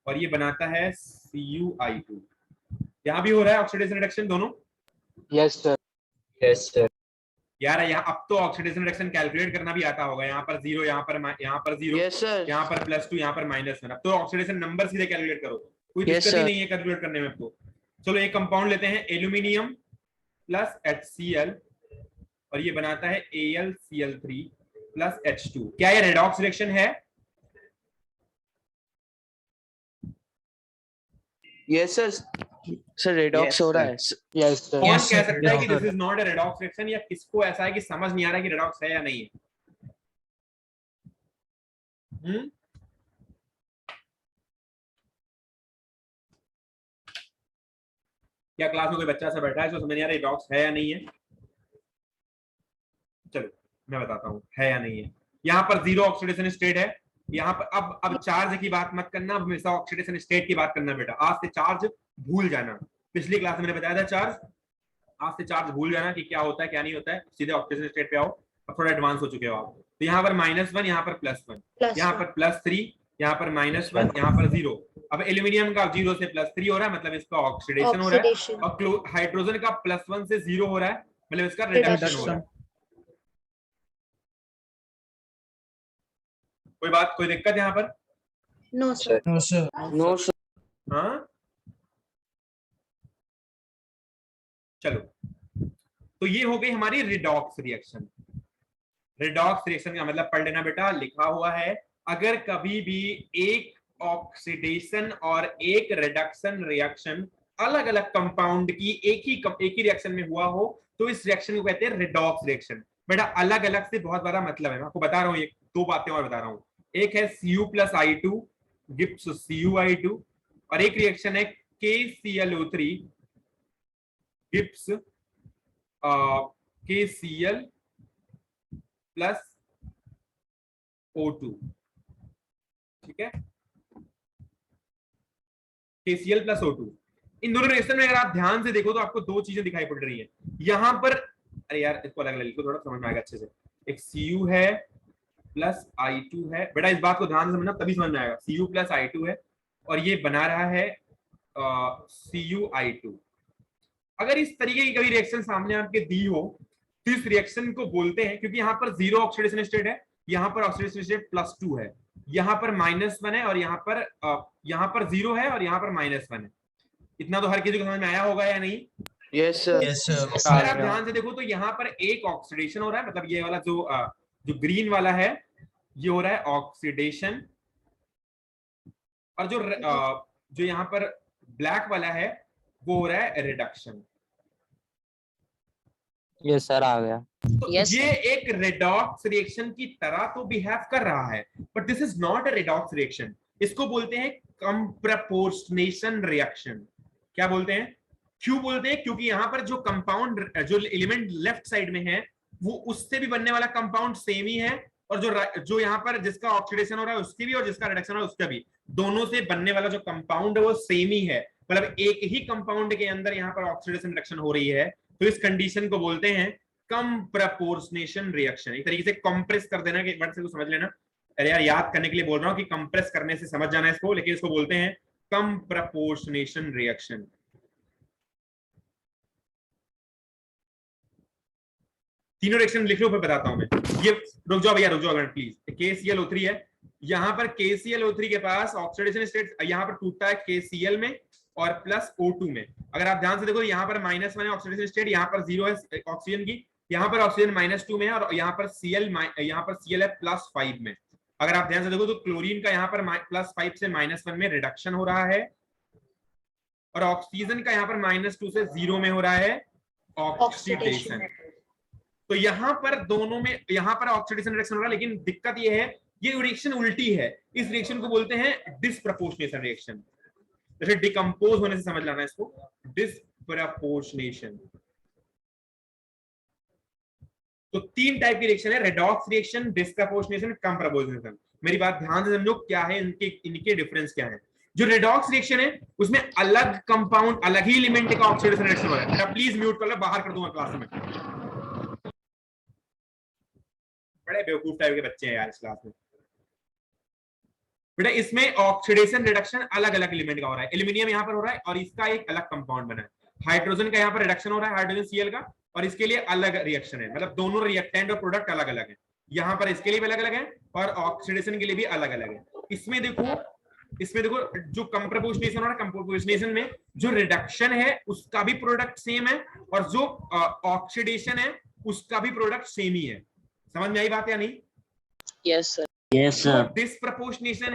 और ये बनाता है CuI2। यहाँ भी हो रहा है ऑक्सीडेशन रिडक्शन दोनों। Yes sir, yes sir. यार यहाँ अब तो ऑक्सीडेशन रिडक्शन कैलकुलेट करना भी आता होगा। यहाँ पर 0, यहाँ पर 0, यहाँ पर +2, यहाँ पर -1। अब तो ऑक्सीडेशन नंबर सीधे कैलकुलेट करो, कोई दिक्कत ही नहीं है कैलकुलेट करने में। तो चलो एक कंपाउंड लेते हैं एल्यूमिनियम प्लस HCl और ये बनाता है AlCl3 प्लस H2। क्या ये रेडॉक्स रिएक्शन है? यस सर, सर रेडॉक्स हो रहा है। Yes sir. कौन कह सकता है कि this is not a redox reaction, या किसको ऐसा है कि समझ नहीं आ रहा है कि रेडॉक्स है या नहीं है? क्या क्लास में कोई बच्चा सा बैठा है जो समझ नहीं आ रहा है रेडॉक्स है या नहीं है? चलो मैं बताता हूँ है या नहीं है। यहाँ पर 0 ऑक्सीडेशन स्टेट है। यहाँ पर अब चार्ज की बात मत करना, हमेशा ऑक्सीडेशन स्टेट की बात करना बेटा। आज से चार्ज भूल जाना, पिछली क्लास में मैंने बताया था चार्ज, आज से चार्ज भूल जाना कि क्या होता है क्या नहीं होता है, सीधे ऑक्सीडेशन स्टेट पे आओ। अब थोड़ा एडवांस हो चुके हो आप। तो यहाँ पर -1, यहाँ पर +1, यहाँ पर +3, यहाँ पर -1, यहाँ पर 0। अब एल्यूमिनियम का 0 से +3 हो रहा है, मतलब इसका ऑक्सीडेशन हो रहा है। और हाइड्रोजन का +1 से 0 हो रहा है, मतलब इसका रिडक्शन हो रहा है। कोई बात, कोई दिक्कत यहाँ पर? No sir. No sir. No sir. हाँ चलो, तो ये हो गई हमारी रिडॉक्स रिएक्शन। रिडॉक्स रिएक्शन का मतलब पढ़ लेना बेटा, लिखा हुआ है अगर कभी भी एक ऑक्सीडेशन और एक रिडक्शन रिएक्शन अलग अलग कंपाउंड की एक ही रिएक्शन में हुआ हो तो इस रिएक्शन को कहते हैं रिडॉक्स रिएक्शन। बेटा अलग अलग से बहुत बड़ा मतलब है, मैं आपको बता रहा हूँ, दो बातें और बता रहा हूँ। एक है Cu plus I2 gives CuI2 और एक रिएक्शन है KClO3 gives KCl plus O2। ठीक है, KCl प्लस O2। इन दोनों रिएक्शन में अगर आप ध्यान से देखो तो आपको दो चीजें दिखाई पड़ रही है यहां पर। अरे यार इसको अलग अलग लिखो, थोड़ा समझ में आएगा अच्छे से। एक Cu है प्लस I2 है, बेटा इस बात को ध्यान से समझना तभी समझ में आएगा। Cu प्लस I2 है और ये बना रहा है CuI2। अगर इस तरीके की कभी रिएक्शन सामने आपके दी हो तो इस रिएक्शन को बोलते हैं, क्योंकि यहाँ पर 0 ऑक्सीडेशन स्टेट है, यहाँ पर ऑक्सीडेशन स्टेट +2 है, यहाँ पर -1 है और यहाँ पर 0 है और यहाँ पर -1 है। इतना तो हर किसी को समझ में आया होगा या नहीं? Yes sir. अगर आप ध्यान से देखो तो यहाँ पर एक ऑक्सीडेशन हो रहा है, मतलब ये वाला जो ग्रीन वाला है ये हो रहा है ऑक्सीडेशन, और जो यहाँ पर ब्लैक वाला है वो हो रहा है रिडक्शन। ये सर आ गया। तो ये एक रेडॉक्स रिएक्शन की तरह तो बिहेव कर रहा है, but this is not a redox reaction. इसको बोलते हैं कंप्रपोर्शनेशन रिएक्शन। क्या बोलते हैं? क्यों बोलते हैं? क्योंकि यहाँ पर जो कंपाउंड, जो एलिमेंट लेफ्ट साइड में है वो उससे भी बनने वाला कंपाउंड सेम ही है, और जो यहाँ पर जिसका ऑक्सीडेशन हो रहा है उसके भी और जिसका रिडक्शन हो रहा है उसका भी, दोनों से बनने वाला जो कंपाउंड है वो सेम ही है। मतलब एक ही कंपाउंड के अंदर यहाँ पर ऑक्सीडेशन रिडक्शन हो रही है, तो इस कंडीशन को बोलते हैं कंप्रपोर्शनेशन रिएक्शन। एक तरीके से कंप्रेस कर देना, एक वर्ड से तो समझ लेना। अरे यार याद करने के लिए बोल रहा हूँ कि कंप्रेस करने से समझ जाना इसको, लेकिन इसको बोलते हैं कंप्रपोर्शनेशन रिएक्शन। तीनों रिएक्शन लिख लो फिर बताता हूं मैं। ये रुक जाओ भैया, रुक जाओ प्लीज। KClO3 है, यहाँ पर KClO3 के पास ऑक्सीडेशन स्टेट यहाँ पर टूटता है KCl में और प्लस O2 में। अगर आप ध्यान से देखो यहाँ पर -1 है ऑक्सीडेशन स्टेट, यहाँ पर 0 है ऑक्सीजन की, यहाँ पर ऑक्सीजन -2 में है और यहाँ पर Cl है +5 में। अगर आप ध्यान से देखो तो क्लोरीन का यहाँ पर +5 से -1 में रिडक्शन हो रहा है और ऑक्सीजन का यहाँ पर -2 से 0 में हो रहा है ऑक्सीडेशन। तो यहाँ पर दोनों में, यहाँ पर ऑक्सीडेशन रिएक्शन हो रहा है, लेकिन दिक्कत ये है ये रिएक्शन उल्टी है। इस रिएक्शन को बोलते हैं डिसप्रपोर्शनेशन रिएक्शन। जैसे डिकम्पोज होने से समझ लाना इसको, डिसप्रपोर्शनेशन। तो तीन टाइप की रिएक्शन है, रेडॉक्स रिएक्शन, डिसप्रपोर्शनेशन, कंप्रपोर्शनेशन। मेरी बात ध्यान से समझो, क्या है इनके डिफरेंस क्या है। जो रेडॉक्स रिएक्शन है उसमें अलग कंपाउंड, अलग ही एलिमेंट का ऑक्सीडेशन रिएक्शन हो रहा है। प्लीज म्यूट कर लो, बाहर कर दूंगा क्लास में। बड़े बेवकूफ टाइप के बच्चे हैं यार इस क्लास में। बेटा इसमें ऑक्सीडेशन रिडक्शन अलग अलग एलिमेंट का हो रहा है। एल्यूमिनियम यहाँ पर हो रहा है और इसका एक अलग कंपाउंड बना है। हाइड्रोजन का यहाँ पर रिडक्शन हो रहा है, हाइड्रोजन Cl का, और इसके लिए अलग रिएक्शन है, मतलब दोनों रिएक्टेंट और प्रोडक्ट अलग अलग है। यहाँ पर इसके लिए भी अलग अलग है और ऑक्सीडेशन के लिए भी अलग अलग है। इसमें देखो जो कंप्रोपोजिशन हो रहा है, कंप्रोपोजिशन में जो रिडक्शन है उसका भी प्रोडक्ट सेम है और जो ऑक्सीडेशन है उसका भी प्रोडक्ट सेम ही है। समझ में आई बात या नहीं? Yes sir. Yes sir. Disproportionation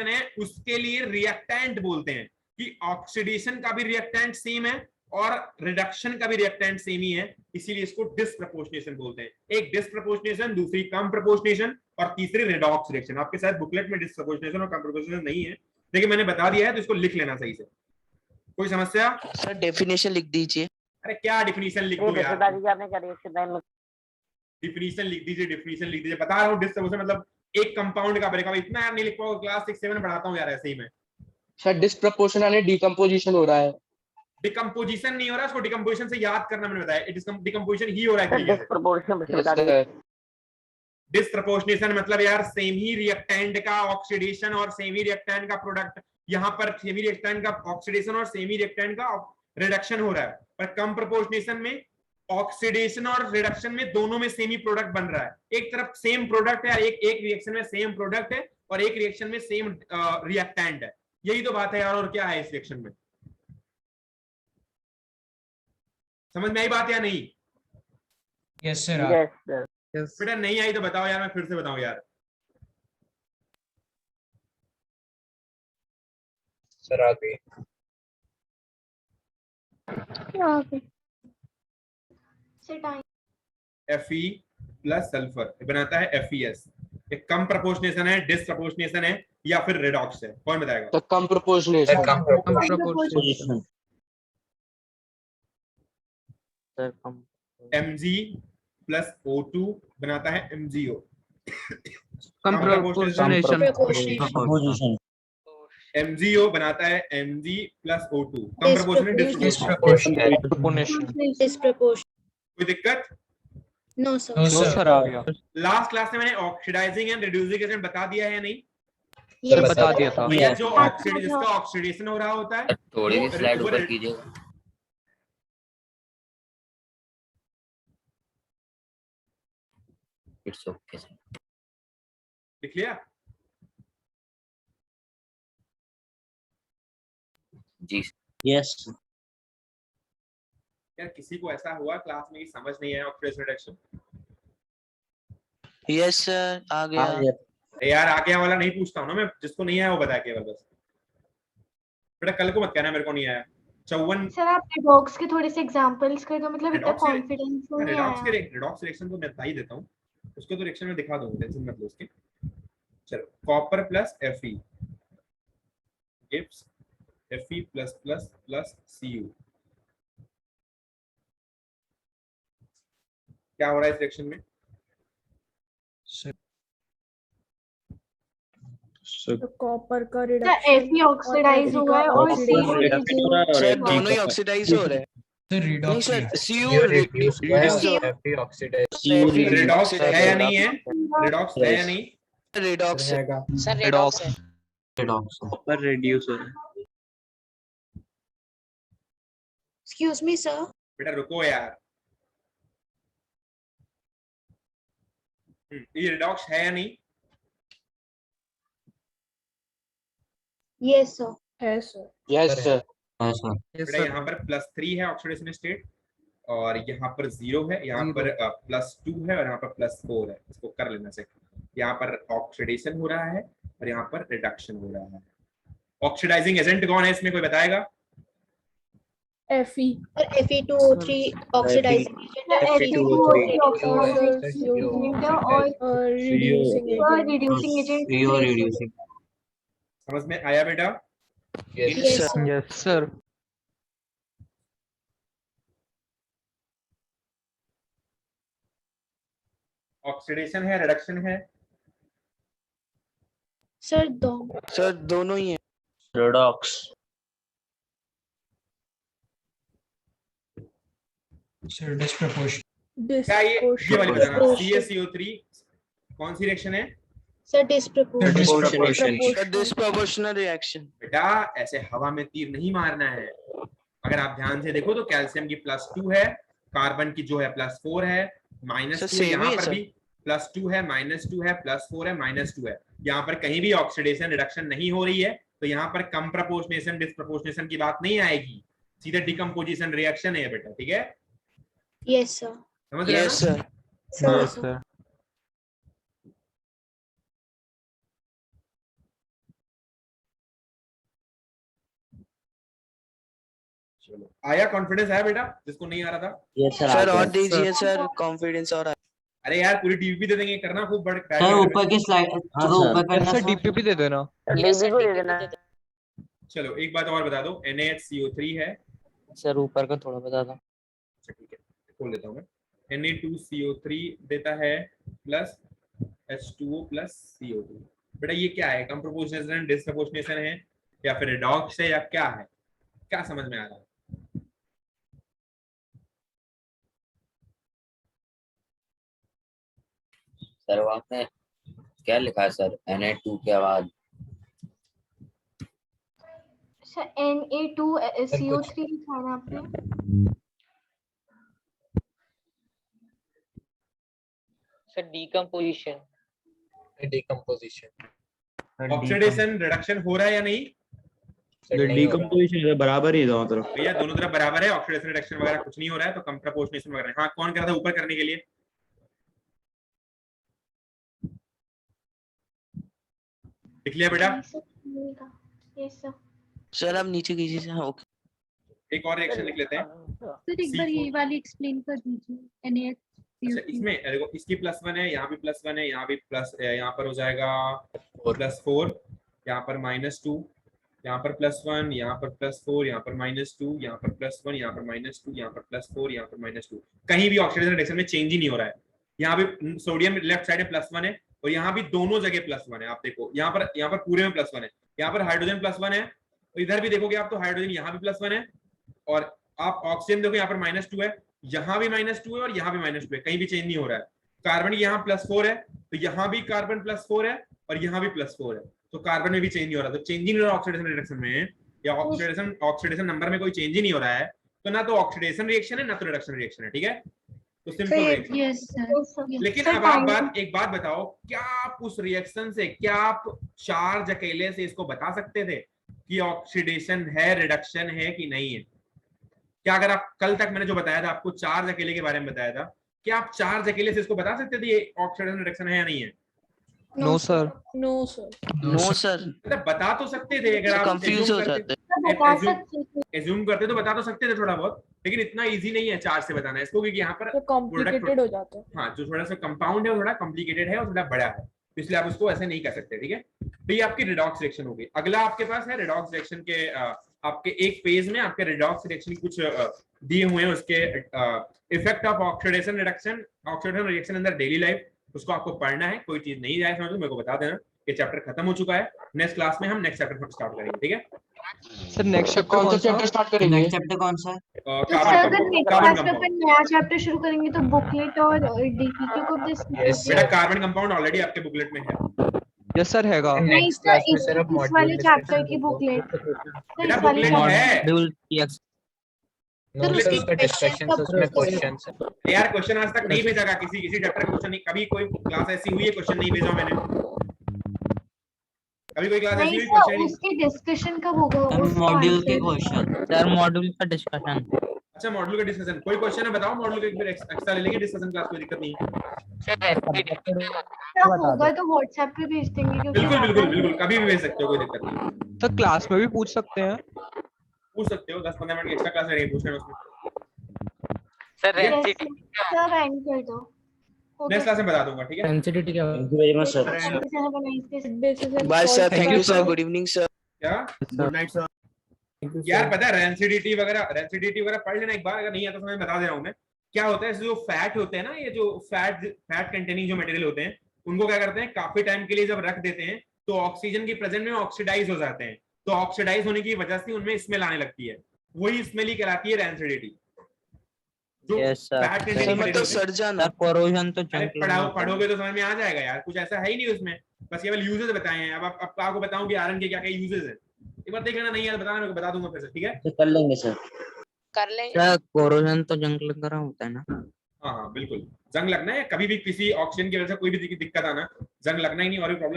है उसके लिए रिएक्टेंट बोलते हैं कि ऑक्सीडेशन का भी रिएक्टेंट सेम है और रिडक्शन का भी रिएक्टेंट सेम ही है, इसीलिए इसको डिस्प्रपोर्शनेशन बोलते हैं। एक डिस्प्रपोर्शनेशन, दूसरी कम प्रपोर्शनेशन और तीसरी रिडॉक्स रिएक्शन। आपके साथ बुकलेट में डिस्प्रपोर्शनेशन और कम प्रपोर्शनेशन नहीं है, लेकिन मैंने बता दिया है तो इसको लिख लेना सही से। कोई समस्या? सर डेफिनेशन लिख दीजिए। अरे क्या डिफिनेशन लिख दो यार, आपने डिफिनेशन लिख दीजिए। बता रहा हूँ डिस्प्रपोर्शन मतलब एक कंपाउंड का ब्रेकअप। इतना यार नहीं लिख पाओगे, क्लास 6 7 में पढ़ाता हूँ यार ऐसे ही मैं। सर डिस्प्रपोर्शन यानी डिकम्पोजिशन हो रहा है। डिकम्पोजिशन नहीं हो रहा, उसको डिकम्पोजिशन से याद करना मैंने बताया। डिकम्पोजिशन ही हो रहा है। डिस्प्रपोर्शनेशन मतलब यार सेम ही रिएक्टेंट का ऑक्सीडेशन और सेम ही रिएक्टेंट का प्रोडक्ट। यहाँ पर सेमी रिएक्टेंट का ऑक्सीडेशन और सेमी रिएक्टेंट का रिडक्शन हो रहा है, पर कम प्रोपोर्शनेशन में ऑक्सीडेशन और रिडक्शन में दोनों में सेमी प्रोडक्ट बन रहा है। एक तरफ सेम प्रोडक्ट है, एक रिएक्शन में सेम प्रोडक्ट है और एक रिएक्शन में सेम रिएक्टेंट है। यही तो बात है यार, और क्या है इस रिएक्शन में? समझ में आई बात या नहीं? Yes sir. बेटा नहीं आई तो बताओ यार, मैं फिर से बताऊं यार। सर आ गई। Fe प्लस सल्फर बनाता है FeS। एक कम प्रपोर्शनेशन है, डिस्प्रपोर्शनेशन है या फिर रिडॉक्स है? कौन बताएगा? तो कम प्रोपोर्शनेशन। Mg प्लस O2 बनाता है MgO। कम प्रपोर्शनेशन। MgO बनाता है Mg प्लस O2। कम प्रपोर्शनेशन, डिस्प्रपोर्शन। कोई दिक्कत? No sir. सर आ गया। लास्ट क्लास में मैंने ऑक्सीडाइजिंग एंड रिड्यूसिंग एजेंट बता दिया है नहीं? सर बता दिया था। भैया जो जिसका ऑक्सीडेशन हो रहा होता है थोड़ी सी स्लाइड ऊपर कीजिएगा। It's okay sir. लिख लिया? जी यस यार किसी को ऐसा हुआ क्लास में कि समझ नहीं आया ऑक्सीडेशन रिडक्शन? यस सर आ गया। यार आ गया वाला नहीं पूछता हूँ ना मैं, जिसको नहीं आया वो बताया केवल बस। बेटा कल को मत कहना मेरे को नहीं आया। 54 सर आप रिडॉक्स के थोड़े से एग्जांपल्स कर दो, मतलब इतना कॉन्फिडेंस नहीं आया। रिडॉक्स रिएक्शन तो मैं बता ही देता हूँ, उसको तो रिएक्शन में दिखा दूंगा, टेंशन मत लो उसके। चलो copper plus Fe gives Fe plus plus plus Cu। क्या हो रहा है इस रिएक्शन में? तो कॉपर का सर रिडक्शन Fe ऑक्सीडाइज हुआ है और Cu सर दोनों ही ऑक्सीडाइज हो रहे हैं। नहीं सर Cu रिडॉक्स है या नहीं है? रिडॉक्स है या नहीं? रिडॉक्स सर रिडॉक्स है। पर रिड्यूस हो रहा है। Excuse me sir. बेटा रुको यार, ये रिडॉक्स है या नहीं? Yes sir. है सर। Yes sir. बेटा यहाँ पर +3 है ऑक्सीडेशन स्टेट और यहाँ पर 0 है, यहाँ पर +2 है और यहाँ पर +4 है। इसको कर लेना चाहिए। यहाँ पर ऑक्सीडेशन हो रहा है और यहाँ पर रिडक्शन हो रहा है। ऑक्सीडाइजिंग एजेंट कौन है इसमें, कोई बताएगा? Fe और Fe2O3 ऑक्सीडाइजिंग और रिड्यूसिंग एजेंट। समझ में आया बेटा? Yes sir. ऑक्सीडेशन है, रिडक्शन है? सर दोनों ही है। Redox sir disproportion. क्या ये वाली बताना, CaCO3 कौन सी रिएक्शन है? Sir disproportional disproportional reaction. बेटा ऐसे हवा में तीर नहीं मारना है। अगर आप ध्यान से देखो तो कैल्शियम की +2 है, कार्बन की जो है +4 है, -2 है, यहाँ पर भी +2 है, -2 है, +4 है, -2 है। यहाँ पर कहीं भी ऑक्सीडेशन रिडक्शन नहीं हो रही है, तो यहाँ पर कम प्रपोर्शनेशन डिस्प्रोपोर्शनेशन की बात नहीं आएगी, सीधे डिकम्पोजिशन रिएक्शन है बेटा। ठीक है, यस सर, समझ रहे हैं ना? Yes sir. चलो, आया कॉन्फिडेंस आया बेटा जिसको नहीं आ रहा था? यस सर और दीजिए सर, कॉन्फिडेंस और। अरे यार पूरी डीपीपी दे देंगे, करना खूब बड़ सर ऊपर की स्लाइड थोड़ा ऊपर करना सर डीपीपी दे देना। चलो एक बात और बता दो, NaHCO3 है सर ऊपर का थोड़ा बता दो। ठीक है, खोल देता हूँ मैं। Na2CO3 देता है प्लस H2O प्लस CO2। बेटा ये क्या है, कम प्रोपोर्शनेशन डिस्प्रोपोर्शनेशन है या फिर रिडॉक्स है या क्या है, क्या समझ में आ रहा है? सर आपने क्या लिखा है सर Na2 के बाद? सर Na2CO3 लिखा है ना आपने? सर डीकम्पोजिशन ऑक्सीडेशन रिडक्शन हो रहा है या नहीं? डिकम्पोजिशन बराबर ही है दोनों तरफ। भैया दोनों तरफ बराबर है, ऑक्सीडेशन रिडक्शन वगैरह कुछ नहीं हो रहा है, तो कम प्रपोर्शनेशन वगैरह। हाँ कौन कह रहा था ऊपर करने के लिए? लिख लिया बेटा? Yes sir. सर आप नीचे कीजिए। हाँ ओके, एक और रिएक्शन लिख लेते हैं। सर एक बार ये वाली एक्सप्लेन कर दीजिए। NaHCO3 अच्छा, इसमें देखो इसकी +1 है, यहाँ भी +1 है, यहाँ भी प्लस, यहाँ पर हो जाएगा +4, यहाँ पर -2, यहाँ पर +1, यहाँ पर +4, यहाँ पर -2, यहाँ पर +1, यहाँ पर -2, यहाँ पर +4, यहाँ पर -2। कहीं भी ऑक्सीडेशन रिडक्शन में चेंज ही नहीं हो रहा है। यहाँ भी सोडियम लेफ्ट साइड में +1 है और यहाँ भी दोनों जगह +1 है। आप देखो यहाँ पर पूरे में +1 है, यहाँ पर हाइड्रोजन +1 है, और इधर भी देखोगे आप तो हाइड्रोजन यहाँ भी +1 है, और आप ऑक्सीजन देखो यहाँ पर -2 है, यहाँ भी -2 है और यहाँ भी -2 है, कहीं भी चेंज नहीं हो रहा है। कार्बन यहाँ +4 है, तो यहाँ भी कार्बन +4 है और यहाँ भी +4 है, तो कार्बन में भी चेंज नहीं हो रहा। तो चेंज ही नहीं हो रहा ऑक्सीडेशन रिडक्शन में, या ऑक्सीडेशन नंबर में कोई चेंज ही नहीं हो रहा है, तो ना तो ऑक्सीडेशन रिएक्शन है ना तो रिडक्शन रिएक्शन है। ठीक है, तो सिंपल रिएक्शन। लेकिन अब आप एक बात बताओ, क्या आप उस रिएक्शन से, क्या आप चार्ज अकेले से इसको बता सकते थे कि ऑक्सीडेशन है, रिडक्शन है कि नहीं है? क्या अगर आप कल तक मैंने जो बताया था आपको चार्ज अकेले के बारे में बताया था, क्या आप चार्ज अकेले से इसको बता सकते थे ये ऑक्सीडेशन रिडक्शन है या नहीं है? No sir. No sir. मतलब बता तो सकते थे, अगर आप कंफ्यूज हो जाते एज्यूम करते तो बता तो सकते थे थोड़ा बहुत, लेकिन इतना इजी नहीं है चार्ज से बताना इसको, क्योंकि यहाँ पर कॉम्प्लिकेटेड हो जाता है। हाँ, जो थोड़ा सा कंपाउंड है वो थोड़ा कॉम्प्लिकेटेड है और थोड़ा बड़ा है, इसलिए आप उसको ऐसे नहीं कर सकते। ठीक है, तो ये आपकी रिडॉक्स रिएक्शन होगी। अगला आपके पास है रिडॉक्स रिएक्शन के आपके एक पेज में आपके रिडॉक्स रिएक्शन कुछ दिए हुए हैं, उसके effect of oxidation reduction, oxidation reaction in the daily life, उसको आपको पढ़ना है। कोई चीज नहीं जाए समझ लो मेरे को बता देना। ये चैप्टर खत्म हो चुका है, नेक्स्ट क्लास में हम नेक्स्ट चैप्टर स्टार्ट करेंगे। ठीक है सर नेक्स्ट चैप्टर कौन सा चैप्टर स्टार्ट करेंगे? नेक्स्ट चैप्टर कौन सा है? तो सर अगर नेक्स्ट क्लास में अपन नया चैप्टर शुरू करेंगे तो बुकलेट और डीपीटी को डिस्कस। बेटा कार्बन कंपाउंड ऑलरेडी आपके बुकलेट में है। यस सर हैगा। नहीं सर, इस वाले चैप्टर की बुकलेट बेटा बुकलेट है यार। क्वेश्चन आज तक नहीं भेजा का किसी चैप्टर का क्वेश्चन नहीं, कभी कोई क्लास ऐसी हुई है क्वेश्चन नहीं भेजा मैंने? कभी कोई क्लास ऐसी हुई क्वेश्चन नहीं? उसके डिस्कशन कब होगा? मॉड्यूल के क्वेश्चन सर, मॉड्यूल का डिस्कशन। अच्छा मॉड्यूल का डिस्कशन, कोई क्वेश्चन है बताओ, मॉड्यूल का एक बार एक्स्ट्रा ले लेंगे डिस्कशन क्लास, कोई दिक्कत नहीं है। होगा तो व्हाट्सएप पे भेज देंगे। बिल्कुल बिल्कुल बिल्कुल, कभी भी भेज सकते हो, कोई दिक्कत नहीं। सर क्लास में भी पूछ सकते हैं? पूछ सकते हो, 10-15 मिनट की एक्स्ट्रा क्लास रहेगी, पूछना उसमें। सर एनसीटी सर एंड कर दो, नेक्स्ट क्लास में बता दूंगा। ठीक है, एनसीटी क्या? Thank you very much sir. Bye sir, thank you sir, good evening sir. क्या गुड नाइट सर। यार पता है रेंसिडिटी वगैरह पढ़ लेना एक बार, अगर नहीं आता तो मैं बता दे रहा हूँ मैं क्या होता है। जो फैट होते हैं ना, ये जो फैट कंटेनिंग जो मटेरियल होते हैं, उनको क्या करते हैं काफी टाइम के लिए जब रख देते हैं तो ऑक्सीजन की प्रेजेंस में ऑक्सीडाइज हो जाते हैं, तो ऑक्सीडाइज होने की वजह से उनमें स्मेल आने लगती है, वही स्मेल ही कहलाती है रेंसिडिटी। जो Yes, sir. fat के सर material मतलब होते हैं। सर जाना सर कोरोजन तो अरे जंक लगना होता है। पढ़ोगे तो समझ में आ जाएगा यार, कुछ ऐसा है ही नहीं उसमें, बस केवल यूजेस बताए हैं। अब आपको बताऊं कि आयरन के क्या क्या यूजेस है, एक बार देख लेना, नहीं यार बताना, मेरे को बता दूंगा फिर से, ठीक है? तो कर लेंगे सर। कर लेंगे। सर कोरोजन तो जंक लग रहा होता है ना? हाँ हाँ बिल्कुल, जंग लगना है, कभी भी किसी ऑक्सीजन की वजह से कोई भी दिक्कत आना, जंग लगना ही नहीं और भी प्रॉब्लम